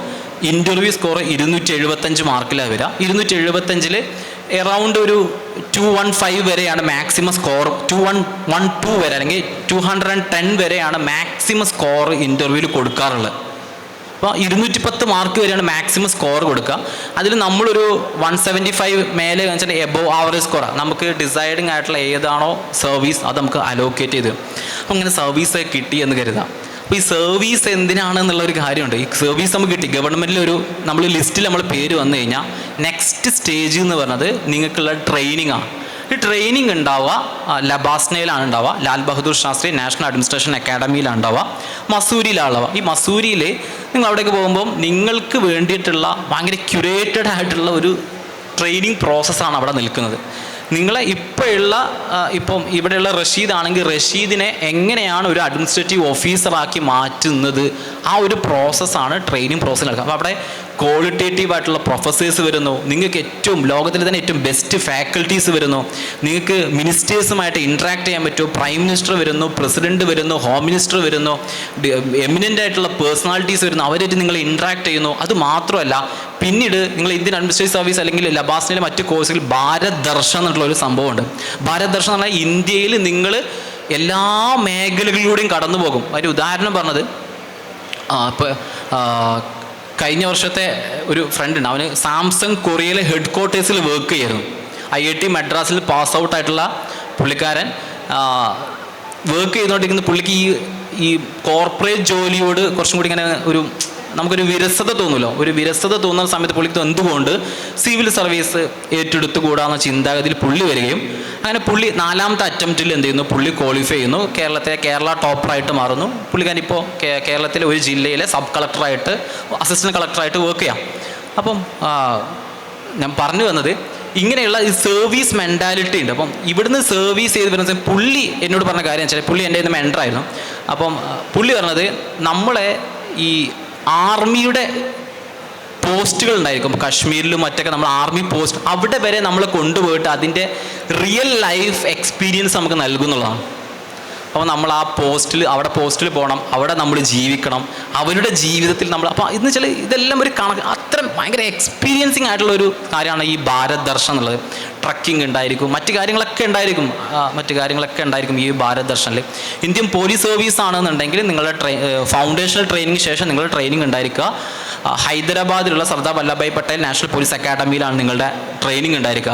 Speaker 1: ഇൻ്റർവ്യൂ സ്കോർ 275 മാർക്കിലാണ് വരിക. 275 എറൗണ്ട് ഒരു 215 വരെയാണ് മാക്സിമം സ്കോർ. 2112 വരെ അല്ലെങ്കിൽ 210 വരെയാണ് മാക്സിമം സ്കോർ ഇൻ്റർവ്യൂവിൽ കൊടുക്കാറുള്ളത്. അപ്പോൾ 210 മാർക്ക് വരെയാണ് മാക്സിമം സ്കോർ കൊടുക്കുക. അതിൽ നമ്മളൊരു 175 മേലെ വെച്ചാൽ എബോവ് ആവറേജ് സ്കോറാണ്. നമുക്ക് ഡിസൈഡിങ് ആയിട്ടുള്ള ഏതാണോ സർവീസ് അത് നമുക്ക് അലോക്കേറ്റ് ചെയ്ത്. അപ്പോൾ അങ്ങനെ സർവീസ് കിട്ടി എന്ന് കരുതാം. അപ്പോൾ ഈ സർവീസ് എന്തിനാണെന്നുള്ളൊരു കാര്യമുണ്ട്. ഈ സർവീസ് നമുക്ക് കിട്ടി, ഗവൺമെൻറ്റിലൊരു നമ്മൾ ലിസ്റ്റിൽ നമ്മൾ പേര് വന്നു കഴിഞ്ഞാൽ നെക്സ്റ്റ് സ്റ്റേജ് എന്ന് പറഞ്ഞത് നിങ്ങൾക്കുള്ള ട്രെയിനിങ് ആണ്. ഈ ട്രെയിനിങ് ഉണ്ടാവുക ലബാസ്നയിലാണ് ഉണ്ടാവുക, ലാൽ ബഹദൂർ ശാസ്ത്രി നാഷണൽ അഡ്മിനിസ്ട്രേഷൻ അക്കാഡമിയിലാണ് ഉണ്ടാവുക, മസൂരിയിലാണ്. ഈ മസൂരിയിൽ നിങ്ങൾ അവിടേക്ക് പോകുമ്പം നിങ്ങൾക്ക് വേണ്ടിയിട്ടുള്ള ഭയങ്കര ക്യൂറേറ്റഡ് ആയിട്ടുള്ള ഒരു ട്രെയിനിങ് പ്രോസസ്സാണ് അവിടെ നിൽക്കുന്നത്. നിങ്ങളെ ഇപ്പം ഇവിടെയുള്ള റഷീദ് ആണെങ്കിൽ റഷീദിനെ എങ്ങനെയാണ് ഒരു അഡ്മിനിസ്ട്രേറ്റീവ് ഓഫീസറാക്കി മാറ്റുന്നത്, ആ ഒരു പ്രോസസ്സാണ് ട്രെയിനിങ് പ്രോസസ്സ് നടക്കുക. അപ്പോൾ അവിടെ ക്വാളിറ്റേറ്റീവ് ആയിട്ടുള്ള പ്രൊഫസേഴ്സ് വരുന്നു, നിങ്ങൾക്ക് ലോകത്തിൽ തന്നെ ഏറ്റവും ബെസ്റ്റ് ഫാക്കൽറ്റീസ് വരുന്നു, നിങ്ങൾക്ക് മിനിസ്റ്റേഴ്സുമായിട്ട് ഇൻട്രാക്ട് ചെയ്യാൻ പറ്റും. പ്രൈം മിനിസ്റ്റർ വരുന്നു, പ്രസിഡന്റ് വരുന്നു, ഹോം മിനിസ്റ്റർ വരുന്നു, എമിനൻ്റ് ആയിട്ടുള്ള പേഴ്സണാലിറ്റീസ് വരുന്നു, അവരായിട്ട് നിങ്ങൾ ഇൻട്രാക്ട് ചെയ്യുന്നു. അത് മാത്രമല്ല പിന്നീട് നിങ്ങൾ ഇന്ത്യൻ അഡ്മിനിസ്ട്രേറ്റീവ് സർവീസ് അല്ലെങ്കിൽ ലബാസിലെ മറ്റ് കോഴ്സുകൾ ഭാരത് ദർശൻ എന്നുള്ള ഒരു സംഭവമുണ്ട്. ഭാരത് ദർശൻ എന്ന് പറഞ്ഞാൽ ഇന്ത്യയിൽ നിങ്ങൾ എല്ലാ മേഖലകളിലൂടെയും കടന്നു പോകും. അതിൻ്റെ ഉദാഹരണം പറഞ്ഞത് ഇപ്പോൾ കഴിഞ്ഞ വർഷത്തെ ഒരു ഫ്രണ്ട് ഉണ്ട്, അവന് സാംസങ് കൊറിയയിലെ ഹെഡ് ക്വാർട്ടേഴ്സിൽ വർക്ക് ചെയ്യായിരുന്നു. IIT മദ്രാസിൽ പാസ് ഔട്ട് ആയിട്ടുള്ള പുള്ളിക്കാരൻ വർക്ക് ചെയ്തുകൊണ്ടിരിക്കുന്ന പുള്ളിക്ക് ഈ കോർപ്പറേറ്റ് ജോലിയോട് കുറച്ചും കൂടി ഇങ്ങനെ നമുക്കൊരു വിരസത തോന്നുമല്ലോ. ഒരു വിരസത തോന്നുന്ന സമയത്ത് പുള്ളിക്ക് എന്തുകൊണ്ട് സിവിൽ സർവീസ് ഏറ്റെടുത്തുകൂടാന്ന ചിന്താഗതിയിൽ പുള്ളി വരികയും അങ്ങനെ പുള്ളി 4ാമത്തെ അറ്റംപ്റ്റിൽ എന്ത് ചെയ്യുന്നു, പുള്ളി ക്വാളിഫൈ ചെയ്യുന്നു, കേരള ടോപ്പറായിട്ട് മാറുന്നു. പുള്ളിക്കാരൻ ഇപ്പോൾ കേരളത്തിലെ ഒരു ജില്ലയിലെ സബ് കളക്ടറായിട്ട് അസിസ്റ്റൻറ്റ് കളക്ടറായിട്ട് വർക്ക് ചെയ്യാം. അപ്പം ഞാൻ പറഞ്ഞു വന്നത് ഇങ്ങനെയുള്ള ഈ സർവീസ് മെൻറ്റാലിറ്റി ഉണ്ട്. അപ്പം ഇവിടുന്ന് സർവീസ് ചെയ്ത് വരുന്ന പുള്ളി എന്നോട് പറഞ്ഞ കാര്യം വെച്ചാൽ പുള്ളി എൻ്റെ ഇന്ന് മെൻറ്ററായിരുന്നു. അപ്പം പുള്ളി പറഞ്ഞത് നമ്മളെ ഈ ആർമിയുടെ പോസ്റ്റുകൾ ഉണ്ടായിരിക്കും, കശ്മീരിലും മറ്റൊക്കെ നമ്മൾ ആർമി പോസ്റ്റ്, അവിടെ വരെ നമ്മൾ കൊണ്ടുപോയിട്ട് അതിൻ്റെ റിയൽ ലൈഫ് എക്സ്പീരിയൻസ് നമുക്ക് നൽകുന്നുള്ളതാണ്. അപ്പോൾ നമ്മൾ ആ പോസ്റ്റിൽ പോകണം, അവിടെ നമ്മൾ ജീവിക്കണം, അവരുടെ ജീവിതത്തിൽ നമ്മൾ അപ്പോൾ ഇതെന്ന് വെച്ചാൽ ഇതെല്ലാം ഒരു അത്ര ഭയങ്കര എക്സ്പീരിയൻസിങ് ആയിട്ടുള്ള ഒരു കാര്യമാണ് ഈ ഭാരത് ദർശൻ എന്നുള്ളത്. ട്രക്കിംഗ് ഉണ്ടായിരിക്കും, മറ്റു കാര്യങ്ങളൊക്കെ ഉണ്ടായിരിക്കും ഈ ഭാരത് ദർശനിൽ. ഇന്ത്യൻ പോലീസ് സർവീസ് ആണെന്നുണ്ടെങ്കിൽ നിങ്ങളുടെ ഫൗണ്ടേഷണൽ ട്രെയിനിങ്ങിന് ശേഷം നിങ്ങളുടെ ട്രെയിനിങ് ഉണ്ടായിരിക്കുക ഹൈദരാബാദിലുള്ള സർദാർ വല്ലഭായ് പട്ടേൽ നാഷണൽ പോലീസ് അക്കാഡമിയിലാണ് നിങ്ങളുടെ ട്രെയിനിങ് ഉണ്ടായിരിക്കുക.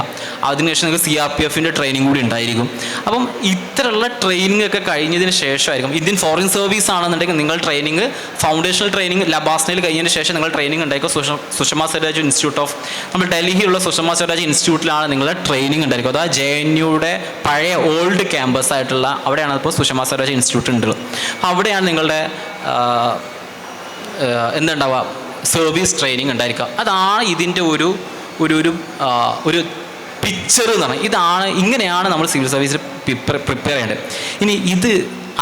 Speaker 1: അതിനുശേഷം നിങ്ങൾക്ക് CRPFൻ്റെ ട്രെയിനിങ് കൂടി ഉണ്ടായിരിക്കും. അപ്പം ഇത്തരമുള്ള ട്രെയിനിങ് ഒക്കെ കഴിഞ്ഞതിന് ശേഷമായിരിക്കും ഇന്ത്യൻ ഫോറിൻ സർവീസ് ആണെന്നുണ്ടെങ്കിൽ നിങ്ങൾ ട്രെയിനിങ് ഫൗണ്ടേഷണൽ ട്രെയിനിങ് ലബാസ്നയിൽ കഴിഞ്ഞതിന് ശേഷം നിങ്ങൾ ട്രെയിനിങ് ഉണ്ടായിരിക്കും സുഷമ സ്വരാജ് ഇൻസ്റ്റിറ്റ്യൂട്ട് ഓഫ് നമ്മൾ ഡൽഹിയിലുള്ള സുഷമ സ്വരാജ് ഇൻസ്റ്റിറ്റ്യൂട്ടിലാണ് നിങ്ങളുടെ ട്രെയിനിങ് ഉണ്ടായിരിക്കും. അതായത് JNUയുടെ പഴയ ഓൾഡ് ക്യാമ്പസ് ആയിട്ടുള്ള അവിടെയാണ് ഇപ്പോൾ സുഷമ സ്വരാജ് ഇൻസ്റ്റിറ്റ്യൂട്ട് ഉള്ളത്. അവിടെയാണ് നിങ്ങളുടെ എന്തുണ്ടാവുക സർവീസ് ട്രെയിനിങ് ഉണ്ടായിരിക്കുക. അതാണ് ഇതിൻ്റെ ഒരു പിക്ചർ എന്ന് പറഞ്ഞാൽ. ഇങ്ങനെയാണ് നമ്മൾ സിവിൽ സർവീസിൽ പ്രിപ്പയർ ചെയ്യേണ്ടത്. ഇനി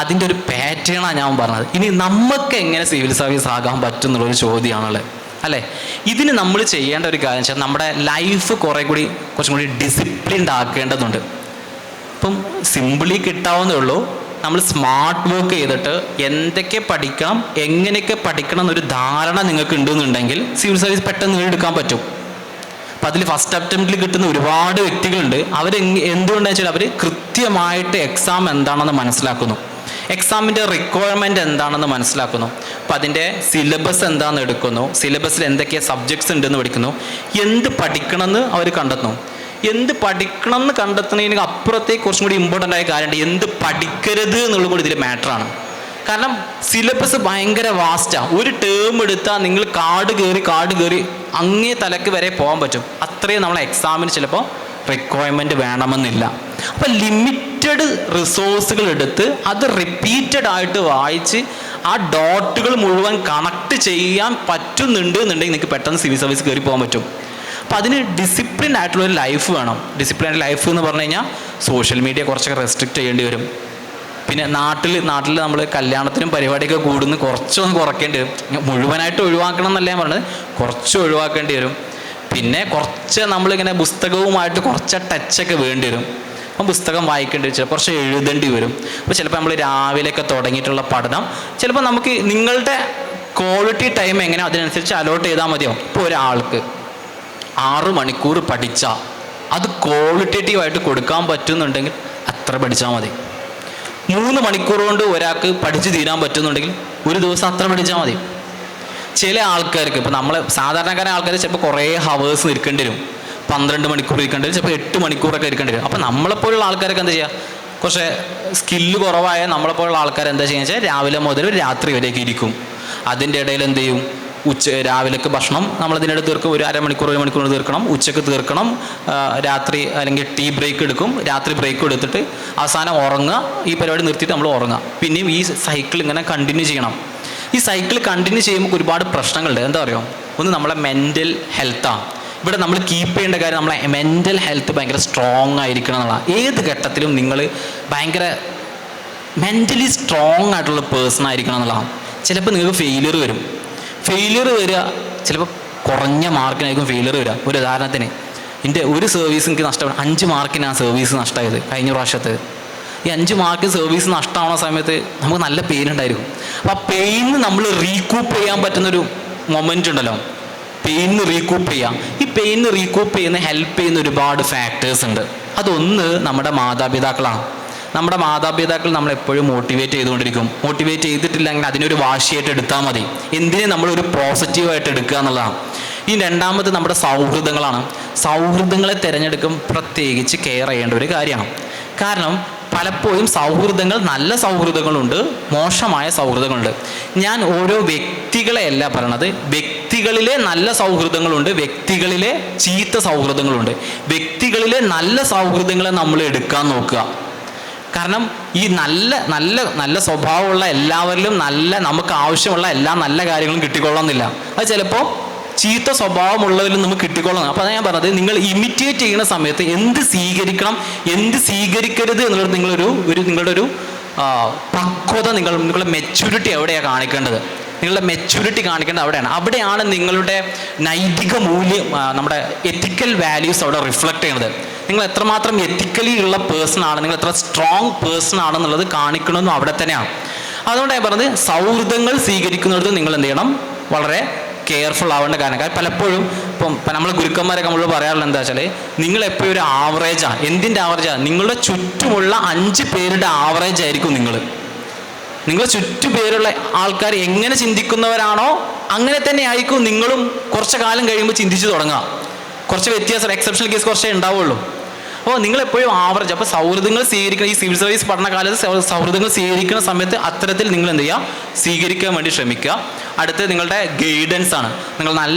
Speaker 1: അതിൻ്റെ ഒരു പാറ്റേണാണ് ഞാൻ പറഞ്ഞത്. ഇനി നമുക്ക് എങ്ങനെ സിവിൽ സർവീസ് ആകാൻ പറ്റും എന്നുള്ളൊരു ചോദ്യമാണുള്ളത് അല്ലേ. ഇതിന് നമ്മൾ ചെയ്യേണ്ട ഒരു കാര്യം വെച്ചാൽ നമ്മുടെ ലൈഫ് കുറച്ചും കൂടി ഡിസിപ്ലിൻഡ് ആക്കേണ്ടതുണ്ട്. ഇപ്പം സിമ്പിളി കിട്ടാവുന്നേ ഉള്ളൂ. നമ്മൾ സ്മാർട്ട് വർക്ക് ചെയ്തിട്ട് എന്തൊക്കെ പഠിക്കണം, എങ്ങനെയൊക്കെ പഠിക്കണം എന്നൊരു ധാരണ നിങ്ങൾക്ക് ഉണ്ടെന്നുണ്ടെങ്കിൽ സിവിൽ സർവീസ് പെട്ടെന്ന് നേടിയെടുക്കാൻ പറ്റും. അപ്പം അതിൽ ഫസ്റ്റ് അറ്റംപ്റ്റിൽ കിട്ടുന്ന ഒരുപാട് വ്യക്തികളുണ്ട്. എന്തുകൊണ്ടാണെന്ന് വെച്ചാൽ അവർ കൃത്യമായിട്ട് എക്സാം എന്താണെന്ന് മനസ്സിലാക്കുന്നു, എക്സാമിൻ്റെ റിക്വയർമെൻറ്റ് എന്താണെന്ന് മനസ്സിലാക്കുന്നു. അപ്പം അതിൻ്റെ സിലബസ് എന്താണെന്ന് എടുക്കുന്നു, സിലബസിൽ എന്തൊക്കെ സബ്ജക്ട്സ് ഉണ്ടെന്ന് പഠിക്കുന്നു, എന്ത് പഠിക്കണമെന്ന് അവർ കണ്ടെത്തുന്നു. എന്ത് പഠിക്കണം എന്ന് കണ്ടെത്തുന്നതിന് അപ്പുറത്തേക്ക് കുറച്ചും കൂടി ഇമ്പോർട്ടൻ്റ് ആയ കാര്യമുണ്ട്, എന്ത് പഠിക്കരുത് എന്നുള്ളത് കൂടി ഇതിൽ മാറ്ററാണ്. കാരണം സിലബസ് ഭയങ്കര വാസ്റ്റാണ്. ഒരു ടേം എടുത്താൽ നിങ്ങൾ കാട് കയറി അങ്ങേ തലക്ക് വരെ പോകാൻ പറ്റും. അത്രയും നമ്മളെ എക്സാമിന് ചിലപ്പോൾ റിക്വയർമെൻറ്റ് വേണമെന്നില്ല. അപ്പം ലിമിറ്റഡ് റിസോഴ്സുകൾ എടുത്ത് അത് റിപ്പീറ്റഡ് ആയിട്ട് വായിച്ച് ആ ഡോട്ടുകൾ മുഴുവൻ കണക്ട് ചെയ്യാൻ പറ്റുന്നുണ്ട് എന്നുണ്ടെങ്കിൽ നിങ്ങൾക്ക് പെട്ടെന്ന് സിവിൽ സർവീസ് കയറി പോകാൻ പറ്റും. അപ്പം അതിന് ഡിസിപ്ലിൻ ആയിട്ടുള്ളൊരു ലൈഫ് വേണം. ഡിസിപ്ലിൻ ലൈഫ് എന്ന് പറഞ്ഞു കഴിഞ്ഞാൽ സോഷ്യൽ മീഡിയ കുറച്ചൊക്കെ റെസ്ട്രിക്റ്റ് ചെയ്യേണ്ടി വരും. പിന്നെ നാട്ടിൽ നമ്മൾ കല്യാണത്തിനും പരിപാടിയൊക്കെ കൂടുന്നു, കുറച്ചൊന്ന് കുറയ്ക്കേണ്ടി വരും. മുഴുവനായിട്ട് ഒഴിവാക്കണം എന്നല്ല ഞാൻ പറഞ്ഞത്, കുറച്ച് ഒഴിവാക്കേണ്ടി വരും. പിന്നെ കുറച്ച് നമ്മളിങ്ങനെ പുസ്തകവുമായിട്ട് കുറച്ച് ടച്ചൊക്കെ വേണ്ടി വരും. അപ്പം പുസ്തകം വായിക്കേണ്ടി വരും, കുറച്ച് എഴുതേണ്ടി വരും. അപ്പോൾ ചിലപ്പോൾ നമ്മൾ രാവിലെയൊക്കെ തുടങ്ങിയിട്ടുള്ള പഠനം ചിലപ്പോൾ നമുക്ക് നിങ്ങളുടെ ക്വാളിറ്റി ടൈം എങ്ങനെ അതിനനുസരിച്ച് അലോട്ട് ചെയ്താൽ മതിയോ. ഇപ്പോൾ ഒരാൾക്ക് 6 മണിക്കൂർ പഠിച്ചാൽ അത് ക്വാളിറ്റേറ്റീവായിട്ട് കൊടുക്കാൻ പറ്റുന്നുണ്ടെങ്കിൽ അത്ര പഠിച്ചാൽ മതി. 3 മണിക്കൂർ കൊണ്ട് ഒരാൾക്ക് പഠിച്ച് തീരാൻ പറ്റുന്നുണ്ടെങ്കിൽ ഒരു ദിവസം അത്ര പഠിച്ചാൽ മതി. ചില ആൾക്കാർക്ക്, ഇപ്പോൾ നമ്മൾ സാധാരണക്കാരായ ആൾക്കാർ ചിലപ്പോൾ കുറേ ഹവേഴ്സ് ഇരിക്കേണ്ടി വരും, 12 മണിക്കൂർ ഇരിക്കേണ്ടി വരും, ചിലപ്പോൾ 8 മണിക്കൂറൊക്കെ ഇരിക്കേണ്ടി വരും. അപ്പോൾ നമ്മളെപ്പോലുള്ള ആൾക്കാരൊക്കെ എന്താ ചെയ്യുക, കുറച്ച് സ്കില്ല് കുറവായ നമ്മളെപ്പോലുള്ള ആൾക്കാർ എന്താ ചെയ്യുക വെച്ചാൽ രാവിലെ മുതൽ രാത്രി വരെയൊക്കെ ഇരിക്കും. അതിൻ്റെ ഇടയിൽ എന്ത് ചെയ്യും, രാവിലേക്ക് ഭക്ഷണം നമ്മളതിനിടെ തീർക്കും, ഒരു 1 മണിക്കൂർ തീർക്കണം, ഉച്ചക്ക് തീർക്കണം, രാത്രി അല്ലെങ്കിൽ ടീ ബ്രേക്ക് എടുക്കും, രാത്രി ബ്രേക്ക് എടുത്തിട്ട് അവസാനം ഉറങ്ങുക, ഈ പരിപാടി നിർത്തിയിട്ട് നമ്മൾ ഉറങ്ങുക. പിന്നെയും ഈ സൈക്കിൾ ഇങ്ങനെ കണ്ടിന്യൂ ചെയ്യണം. ഈ സൈക്കിൾ കണ്ടിന്യൂ ചെയ്യുമ്പോൾ ഒരുപാട് പ്രശ്നങ്ങളുണ്ട്. എന്താ പറയുക, ഒന്ന് നമ്മളെ മെൻ്റൽ ഹെൽത്താണ്. ഇവിടെ നമ്മൾ കീപ്പ് ചെയ്യേണ്ട കാര്യം, നമ്മളെ മെൻ്റൽ ഹെൽത്ത് ഭയങ്കര സ്ട്രോങ് ആയിരിക്കണം എന്നുള്ളതാണ്. ഏത് ഘട്ടത്തിലും നിങ്ങൾ ഭയങ്കര മെൻ്റലി സ്ട്രോങ് ആയിട്ടുള്ള പേഴ്സൺ ആയിരിക്കണം എന്നുള്ളതാണ്. ചിലപ്പോൾ നിങ്ങൾക്ക് ഫെയിലിയർ വരിക, ചിലപ്പോൾ കുറഞ്ഞ മാർക്കിനായിരിക്കും ഫെയിലിയർ വരിക. ഒരു ഉദാഹരണത്തിന് എൻ്റെ ഒരു സർവീസ് എനിക്ക് നഷ്ടപ്പെട്ടു, 5 മാർക്കിനാണ് സർവീസ് നഷ്ടമായത് കഴിഞ്ഞ പ്രാവശ്യത്ത്. ഈ 5 മാർക്ക് സർവീസ് നഷ്ടമാവുന്ന സമയത്ത് നമുക്ക് നല്ല പെയിൻ ഉണ്ടായിരിക്കും. അപ്പോൾ ആ പെയിന് നമ്മൾ റീകൂപ്പ് ചെയ്യാൻ പറ്റുന്നൊരു മൊമെൻ്റ് ഉണ്ടല്ലോ, പെയിന് റീകൂപ്പ് ചെയ്യാം. ഈ പെയിന് റീകൂപ്പ് ചെയ്യുന്ന ഹെൽപ്പ് ചെയ്യുന്ന ഒരുപാട് ഫാക്ടേഴ്സ് ഉണ്ട്. അതൊന്ന് നമ്മുടെ മാതാപിതാക്കളാണ്. നമ്മുടെ മാതാപിതാക്കൾ നമ്മളെപ്പോഴും മോട്ടിവേറ്റ് ചെയ്തുകൊണ്ടിരിക്കും. മോട്ടിവേറ്റ് ചെയ്തിട്ടില്ലെങ്കിൽ അതിനൊരു വാശിയായിട്ട് എടുത്താൽ മതി. എന്തിനെ നമ്മളൊരു പോസിറ്റീവായിട്ട് എടുക്കുക എന്നുള്ളതാണ്. ഈ രണ്ടാമത് നമ്മുടെ സൗഹൃദങ്ങളാണ്. സൗഹൃദങ്ങളെ തിരഞ്ഞെടുക്കും പ്രത്യേകിച്ച് കെയർ ചെയ്യേണ്ട ഒരു കാര്യമാണ്. കാരണം പലപ്പോഴും സൗഹൃദങ്ങൾ, നല്ല സൗഹൃദങ്ങളുണ്ട്, മോശമായ സൗഹൃദങ്ങളുണ്ട്. ഞാൻ ഓരോ വ്യക്തികളെയല്ല പറയണത്, വ്യക്തികളിലെ നല്ല സൗഹൃദങ്ങളുണ്ട്, വ്യക്തികളിലെ ചീത്ത സൗഹൃദങ്ങളുണ്ട്. വ്യക്തികളിലെ നല്ല സൗഹൃദങ്ങളെ നമ്മൾ എടുക്കാൻ നോക്കുക. കാരണം ഈ നല്ല സ്വഭാവമുള്ള എല്ലാവരിലും നമുക്ക് ആവശ്യമുള്ള എല്ലാ നല്ല കാര്യങ്ങളും കിട്ടിക്കൊള്ളണമെന്നില്ല. അത് ചിലപ്പോൾ ചീത്ത സ്വഭാവമുള്ളവരിൽ നമുക്ക് കിട്ടിക്കൊള്ളണം. അപ്പോൾ അതാണ് ഞാൻ പറഞ്ഞത്, നിങ്ങൾ ഇമിറ്റേറ്റ് ചെയ്യുന്ന സമയത്ത് എന്ത് സ്വീകരിക്കണം, എന്ത് സ്വീകരിക്കരുത് എന്നുള്ളത് നിങ്ങളുടെ ഒരു പക്വത, നിങ്ങളുടെ മെച്യൂരിറ്റി എവിടെയാണ് കാണിക്കേണ്ടത്. നിങ്ങളുടെ മെച്യൂരിറ്റി കാണിക്കേണ്ടത് അവിടെയാണ് നിങ്ങളുടെ നൈതിക മൂല്യം, നമ്മുടെ എത്തിക്കൽ വാല്യൂസ് അവിടെ റിഫ്ലക്റ്റ് ചെയ്യുന്നത്. നിങ്ങൾ എത്രമാത്രം എത്തിക്കലി ഉള്ള പേഴ്സൺ ആണ്, നിങ്ങൾ എത്ര സ്ട്രോങ് പേഴ്സൺ ആണെന്നുള്ളത് കാണിക്കണമെന്നും അവിടെ തന്നെയാണ്. അതുകൊണ്ട് ഞാൻ പറഞ്ഞത്, സൗഹൃദങ്ങൾ സ്വീകരിക്കുന്നിടത്ത് നിങ്ങൾ എന്ത് ചെയ്യണം, വളരെ കെയർഫുൾ ആവേണ്ട കാരണം പലപ്പോഴും ഇപ്പം നമ്മൾ ഗുരുക്കന്മാരൊക്കെ നമ്മൾ പറയാറുള്ളത് എന്താ വെച്ചാൽ, നിങ്ങളെപ്പോഴും ഒരു ആവറേജാണ്. എന്തിൻ്റെ ആവറേജാണ്? നിങ്ങളുടെ ചുറ്റുമുള്ള 5 പേരുടെ ആവറേജ് ആയിരിക്കും നിങ്ങളുടെ ചുറ്റുപേരുള്ള ആൾക്കാർ എങ്ങനെ ചിന്തിക്കുന്നവരാണോ അങ്ങനെ തന്നെ ആയിരിക്കും നിങ്ങളും കുറച്ച് കാലം കഴിയുമ്പോൾ ചിന്തിച്ചു തുടങ്ങുക. കുറച്ച് വ്യത്യാസം, എക്സെപ്ഷണൽ കേസ് കുറച്ചേ ഉണ്ടാവുള്ളൂ. അപ്പോൾ നിങ്ങളെപ്പോഴും ആവറേജ്. അപ്പോൾ സൗഹൃദങ്ങൾ സ്വീകരിക്കുന്ന, ഈ സിവിൽ സർവീസ് പഠനകാലത്ത് സൗഹൃദങ്ങൾ സ്വീകരിക്കുന്ന സമയത്ത് അത്തരത്തിൽ നിങ്ങൾ എന്ത് ചെയ്യുക, സ്വീകരിക്കാൻ വേണ്ടി ശ്രമിക്കുക. അടുത്ത് നിങ്ങളുടെ ഗൈഡൻസ് ആണ്.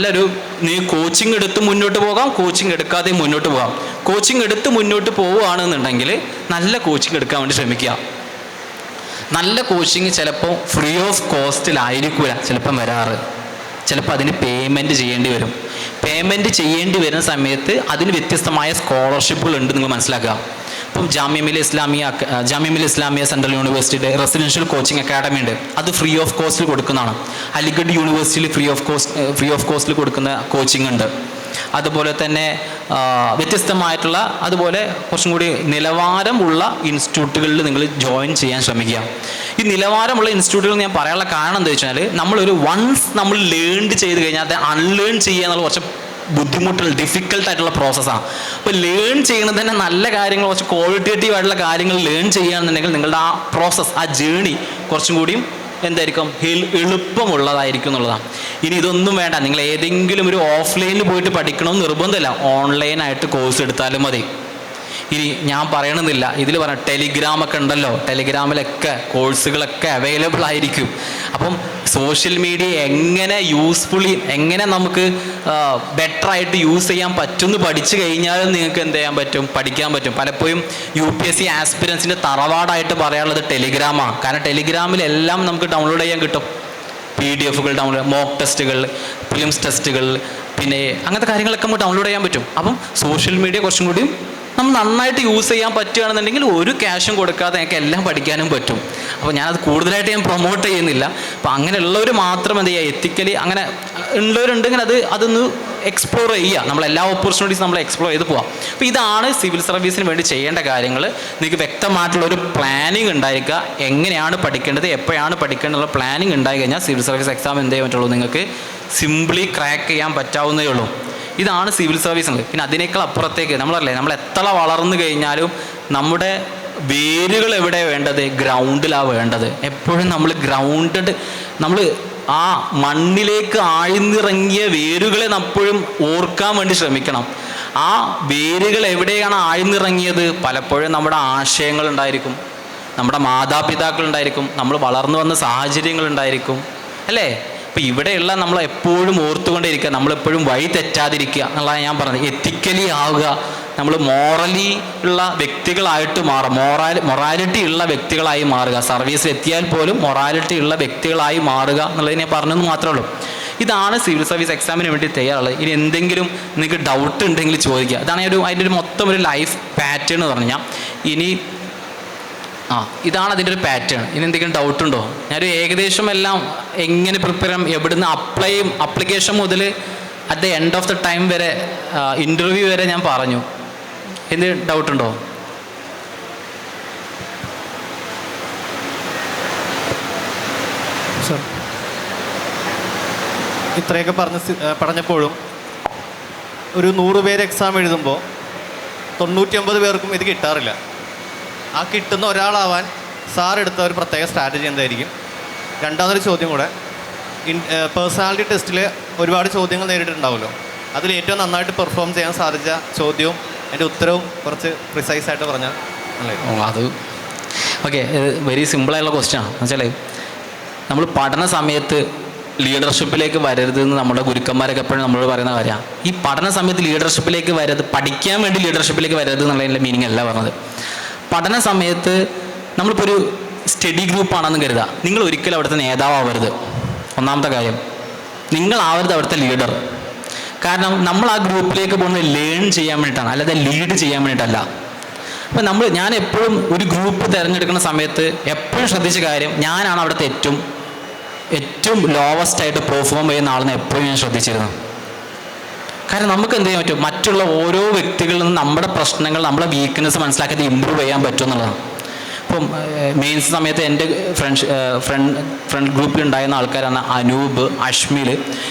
Speaker 1: നീ കോച്ചിങ് എടുത്ത് മുന്നോട്ട് പോകാം, കോച്ചിങ് എടുക്കാതെ മുന്നോട്ട് പോകാം. കോച്ചിങ് എടുത്ത് മുന്നോട്ട് പോവുകയാണെന്നുണ്ടെങ്കിൽ നല്ല കോച്ചിങ് എടുക്കാൻ വേണ്ടി ശ്രമിക്കുക. നല്ല കോച്ചിങ് ചിലപ്പോൾ ഫ്രീ ഓഫ് കോസ്റ്റിലായിരിക്കില്ല ചിലപ്പം വരാറ്. ചിലപ്പോൾ അതിന് പേയ്മെൻറ്റ് ചെയ്യേണ്ടി വരും. പേയ്മെൻറ്റ് ചെയ്യേണ്ടി വരുന്ന സമയത്ത് അതിന് വ്യത്യസ്തമായ സ്കോളർഷിപ്പുകൾ ഉണ്ട്, നിങ്ങൾ മനസ്സിലാക്കുക. ഇപ്പം ജാമിയ ഇസ്ലാമിയ സെൻട്രൽ യൂണിവേഴ്സിറ്റിയുടെ റെസിഡൻഷ്യൽ കോച്ചിങ് അക്കാഡമി ഉണ്ട്. അത് ഫ്രീ ഓഫ് കോസ്റ്റിൽ കൊടുക്കുന്നതാണ്. അലിഗഡ് യൂണിവേഴ്സിറ്റിയിൽ ഫ്രീ ഓഫ് കോസ്റ്റിൽ കൊടുക്കുന്ന കോച്ചിങ് ഉണ്ട്. അതുപോലെ തന്നെ വ്യത്യസ്തമായിട്ടുള്ള, അതുപോലെ കുറച്ചും കൂടി നിലവാരമുള്ള ഇൻസ്റ്റിറ്റ്യൂട്ടുകളിൽ നിങ്ങൾ ജോയിൻ ചെയ്യാൻ ശ്രമിക്കുക. ഈ നിലവാരമുള്ള ഇൻസ്റ്റിറ്റ്യൂട്ടുകൾ ഞാൻ പറയാനുള്ള കാരണം എന്താ വെച്ചാൽ, വൺസ് നമ്മൾ ലേൺ ചെയ്ത് കഴിഞ്ഞാൽ അത് അൺലേൺ ചെയ്യുക എന്നുള്ള കുറച്ച് ഡിഫിക്കൽട്ടായിട്ടുള്ള പ്രോസസ്സാണ്. അപ്പോൾ ലേൺ ചെയ്യുന്നത് തന്നെ നല്ല കാര്യങ്ങൾ, കുറച്ച് ക്വാളിറ്റേറ്റീവ് ആയിട്ടുള്ള കാര്യങ്ങൾ ലേൺ ചെയ്യുകയാണെന്നുണ്ടെങ്കിൽ നിങ്ങളുടെ ആ പ്രോസസ്സ്, ആ ജേണി കുറച്ചും കൂടിയും എന്തായിരിക്കും, എളുപ്പമുള്ളതായിരിക്കും എന്നുള്ളതാണ്. ഇനി ഇതൊന്നും വേണ്ട, നിങ്ങൾ ഏതെങ്കിലും ഒരു ഓഫ്ലൈനിൽ പോയിട്ട് പഠിക്കണമെന്ന് നിർബന്ധമില്ല, ഓൺലൈനായിട്ട് കോഴ്സ് എടുത്താലും മതി. ഇനി ഞാൻ പറയണമെന്നില്ല, ഇതിൽ പറയാം ടെലിഗ്രാമൊക്കെ ഉണ്ടല്ലോ, ടെലിഗ്രാമിലൊക്കെ കോഴ്സുകളൊക്കെ അവൈലബിൾ ആയിരിക്കും. അപ്പം സോഷ്യൽ മീഡിയ എങ്ങനെ നമുക്ക് ബെറ്ററായിട്ട് യൂസ് ചെയ്യാൻ പറ്റുമെന്ന് പഠിച്ചു കഴിഞ്ഞാലും നിങ്ങൾക്ക് എന്ത് ചെയ്യാൻ പറ്റും, പഠിക്കാൻ പറ്റും. പലപ്പോഴും UPSC ആസ്പിരൻസിൻ്റെ തറവാടായിട്ട് പറയാനുള്ളത് ടെലിഗ്രാമാണ്. കാരണം ടെലിഗ്രാമിലെല്ലാം നമുക്ക് ഡൗൺലോഡ് ചെയ്യാൻ കിട്ടും. PDF-കൾ ഡൗൺലോഡ്, മോക്ക് ടെസ്റ്റുകൾ, പ്രിലിംസ് ടെസ്റ്റുകൾ, പിന്നെ അങ്ങനത്തെ കാര്യങ്ങളൊക്കെ നമുക്ക് ഡൗൺലോഡ് ചെയ്യാൻ പറ്റും. അപ്പം സോഷ്യൽ മീഡിയ കുറച്ചും കൂടി നമ്മൾ നന്നായിട്ട് യൂസ് ചെയ്യാൻ പറ്റുകയാണെന്നുണ്ടെങ്കിൽ ഒരു ക്യാഷും കൊടുക്കാതെ എനിക്ക് എല്ലാം പഠിക്കാനും പറ്റും. അപ്പോൾ ഞാനത് കൂടുതലായിട്ട് ഞാൻ പ്രൊമോട്ട് ചെയ്യുന്നില്ല. അപ്പോൾ അങ്ങനെയുള്ളവർ മാത്രം എന്ത് ചെയ്യുക, എത്തിക്കലി അങ്ങനെ ഉള്ളവരുണ്ടെങ്കിൽ അതൊന്ന് എക്സ്പ്ലോർ ചെയ്യുക. നമ്മളെല്ലാ ഓപ്പർച്യൂണിറ്റീസ് നമ്മൾ എക്സ്പ്ലോർ ചെയ്ത് പോവാം. അപ്പോൾ ഇതാണ് സിവിൽ സർവീസിന് വേണ്ടി ചെയ്യേണ്ട കാര്യങ്ങൾ. നിങ്ങൾക്ക് വ്യക്തമായിട്ടുള്ളൊരു പ്ലാനിങ് ഉണ്ടായിരിക്കുക, എങ്ങനെയാണ് പഠിക്കേണ്ടത്, എപ്പോഴാണ് പഠിക്കേണ്ടത് പ്ലാനിങ് ഉണ്ടായി കഴിഞ്ഞാൽ സിവിൽ സർവീസ് എക്സാം എന്ത് ചെയ്യാൻ പറ്റുള്ളൂ, നിങ്ങൾക്ക് സിംപ്ലി ക്രാക്ക് ചെയ്യാൻ പറ്റാവുന്നതേ ഉള്ളൂ. ഇതാണ് സിവിൽ സർവീസ് എന്നുള്ളത്. പിന്നെ അതിനേക്കാൾ അപ്പുറത്തേക്ക് നമ്മൾ എത്ര വളർന്നു കഴിഞ്ഞാലും നമ്മുടെ വേരുകൾ എവിടെ വേണ്ടത്, ഗ്രൗണ്ടിലാണ് വേണ്ടത്. എപ്പോഴും നമ്മൾ ഗ്രൗണ്ടഡ്, നമ്മൾ ആ മണ്ണിലേക്ക് ആഴ്ന്നിറങ്ങിയ വേരുകളെ എപ്പോഴും ഓർക്കാൻ വേണ്ടി ശ്രമിക്കണം. ആ വേരുകൾ എവിടെയാണ് ആഴ്ന്നിറങ്ങിയത്? പലപ്പോഴും നമ്മുടെ ആശയങ്ങൾ ഉണ്ടായിരിക്കും, നമ്മുടെ മാതാപിതാക്കൾ ഉണ്ടായിരിക്കും, നമ്മൾ വളർന്നു വന്ന സാഹചര്യങ്ങൾ ഉണ്ടായിരിക്കും, അല്ലേ? അപ്പോൾ ഇവിടെയുള്ള നമ്മൾ എപ്പോഴും ഓർത്തുകൊണ്ടിരിക്കുക, നമ്മളെപ്പോഴും വഴി തെറ്റാതിരിക്കുക എന്നുള്ളതാണ് ഞാൻ പറഞ്ഞത്. എത്തിക്കലി ആവുക, നമ്മൾ മോറലി ഉള്ള വ്യക്തികളായിട്ട് മാറുക, മൊറാലിറ്റി ഉള്ള വ്യക്തികളായി മാറുക. സർവീസിൽ എത്തിയാൽ പോലും മൊറാലിറ്റി ഉള്ള വ്യക്തികളായി മാറുക എന്നുള്ളത് ഞാൻ പറഞ്ഞെന്ന് മാത്രമേ ഉള്ളൂ. ഇതാണ് സിവിൽ സർവീസ് എക്സാമിന് വേണ്ടി തയ്യാറുള്ളത്. ഇനി എന്തെങ്കിലും നിങ്ങൾക്ക് ഡൗട്ട് ഉണ്ടെങ്കിൽ ചോദിക്കുക. ഇതാണ് അതിൻ്റെ ഒരു മൊത്തം ഒരു ലൈഫ് പാറ്റേൺ എന്ന് പറഞ്ഞാൽ. ഇനി ഇതാണ് അതിൻ്റെ ഒരു പാറ്റേൺ. ഇനി എന്തെങ്കിലും ഡൗട്ട് ഉണ്ടോ? ഞാനൊരു ഏകദേശം എല്ലാം എങ്ങനെ പ്രിപ്പയർ ചെയ്യാം, എവിടുന്ന് അപ്ലിക്കേഷൻ മുതൽ at the end of the time വരെ, ഇൻ്റർവ്യൂ വരെ ഞാൻ പറഞ്ഞു. എന്തെങ്കിലും ഡൗട്ട് ഉണ്ടോ?
Speaker 2: സർ, ഇത്രയൊക്കെ പറഞ്ഞപ്പോഴും ഒരു 100 പേര് എക്സാം എഴുതുമ്പോൾ 99 പേർക്കും ഇത് കിട്ടാറില്ല. ആ കിട്ടുന്ന ഒരാളാവാൻ സാർ എടുത്ത ഒരു പ്രത്യേക സ്ട്രാറ്റജി എന്തായിരിക്കും? രണ്ടാമതൊരു ചോദ്യം കൂടെ, പേഴ്സണാലിറ്റി ടെസ്റ്റിൽ ഒരുപാട് ചോദ്യങ്ങൾ നേരിട്ടുണ്ടാവുമല്ലോ, അതിൽ ഏറ്റവും നന്നായിട്ട് പെർഫോം ചെയ്യാൻ സാധിച്ച ചോദ്യവും അതിൻ്റെ ഉത്തരവും കുറച്ച് പ്രിസൈസ് ആയിട്ട് പറഞ്ഞാൽ നല്ലതായിരിക്കും.
Speaker 1: അത് ഓക്കെ, വെരി സിമ്പിളായുള്ള ക്വസ്റ്റ്യനാണ്. എന്നുവെച്ചാൽ നമ്മൾ പഠന സമയത്ത് ലീഡർഷിപ്പിലേക്ക് വരരുതെന്ന് നമ്മുടെ ഗുരുക്കന്മാരൊക്കെ എപ്പോഴും നമ്മളോട് പറയുന്ന കാര്യമാണ്. ഈ പഠന സമയത്ത് ലീഡർഷിപ്പിലേക്ക് വരരുത്, പഠിക്കാൻ വേണ്ടി ലീഡർഷിപ്പിലേക്ക് വരരുത് എന്നുള്ളതിൻ്റെ മീനിങ് അല്ല പറഞ്ഞത്. പഠന സമയത്ത് നമ്മളിപ്പോൾ ഒരു സ്റ്റഡി ഗ്രൂപ്പാണെന്ന് കരുതുക, നിങ്ങൾ ഒരിക്കലും അവിടുത്തെ നേതാവാവരുത്. ഒന്നാമത്തെ കാര്യം, നിങ്ങളാവരുത് അവിടുത്തെ ലീഡർ. കാരണം നമ്മൾ ആ ഗ്രൂപ്പിലേക്ക് പോകുന്നത് ലേൺ ചെയ്യാൻ വേണ്ടിയിട്ടാണ്, അല്ലാതെ ലീഡ് ചെയ്യാൻ വേണ്ടിയിട്ടല്ല. അപ്പം ഞാൻ എപ്പോഴും ഒരു ഗ്രൂപ്പ് തിരഞ്ഞെടുക്കുന്ന സമയത്ത് എപ്പോഴും ശ്രദ്ധിച്ച കാര്യം, ഞാനാണ് അവിടുത്തെ ഏറ്റവും ലോവസ്റ്റായിട്ട് പെർഫോം ചെയ്യുന്ന ആളെന്ന് എപ്പോഴും ഞാൻ ശ്രദ്ധിച്ചിരുന്നു. കാരണം നമുക്ക് എന്ത് ചെയ്യാൻ പറ്റും, മറ്റുള്ള ഓരോ വ്യക്തികളിൽ നിന്നും നമ്മുടെ പ്രശ്നങ്ങൾ, നമ്മുടെ വീക്ക്നെസ് മനസ്സിലാക്കി ഇമ്പ്രൂവ് ചെയ്യാൻ പറ്റും എന്നുള്ളതാണ്. ഇപ്പം മെയിൻസ് സമയത്ത് എൻ്റെ ഫ്രണ്ട് ഗ്രൂപ്പിലുണ്ടായിരുന്ന ആൾക്കാരാണ് അനൂപ്, അഷ്മിൽ.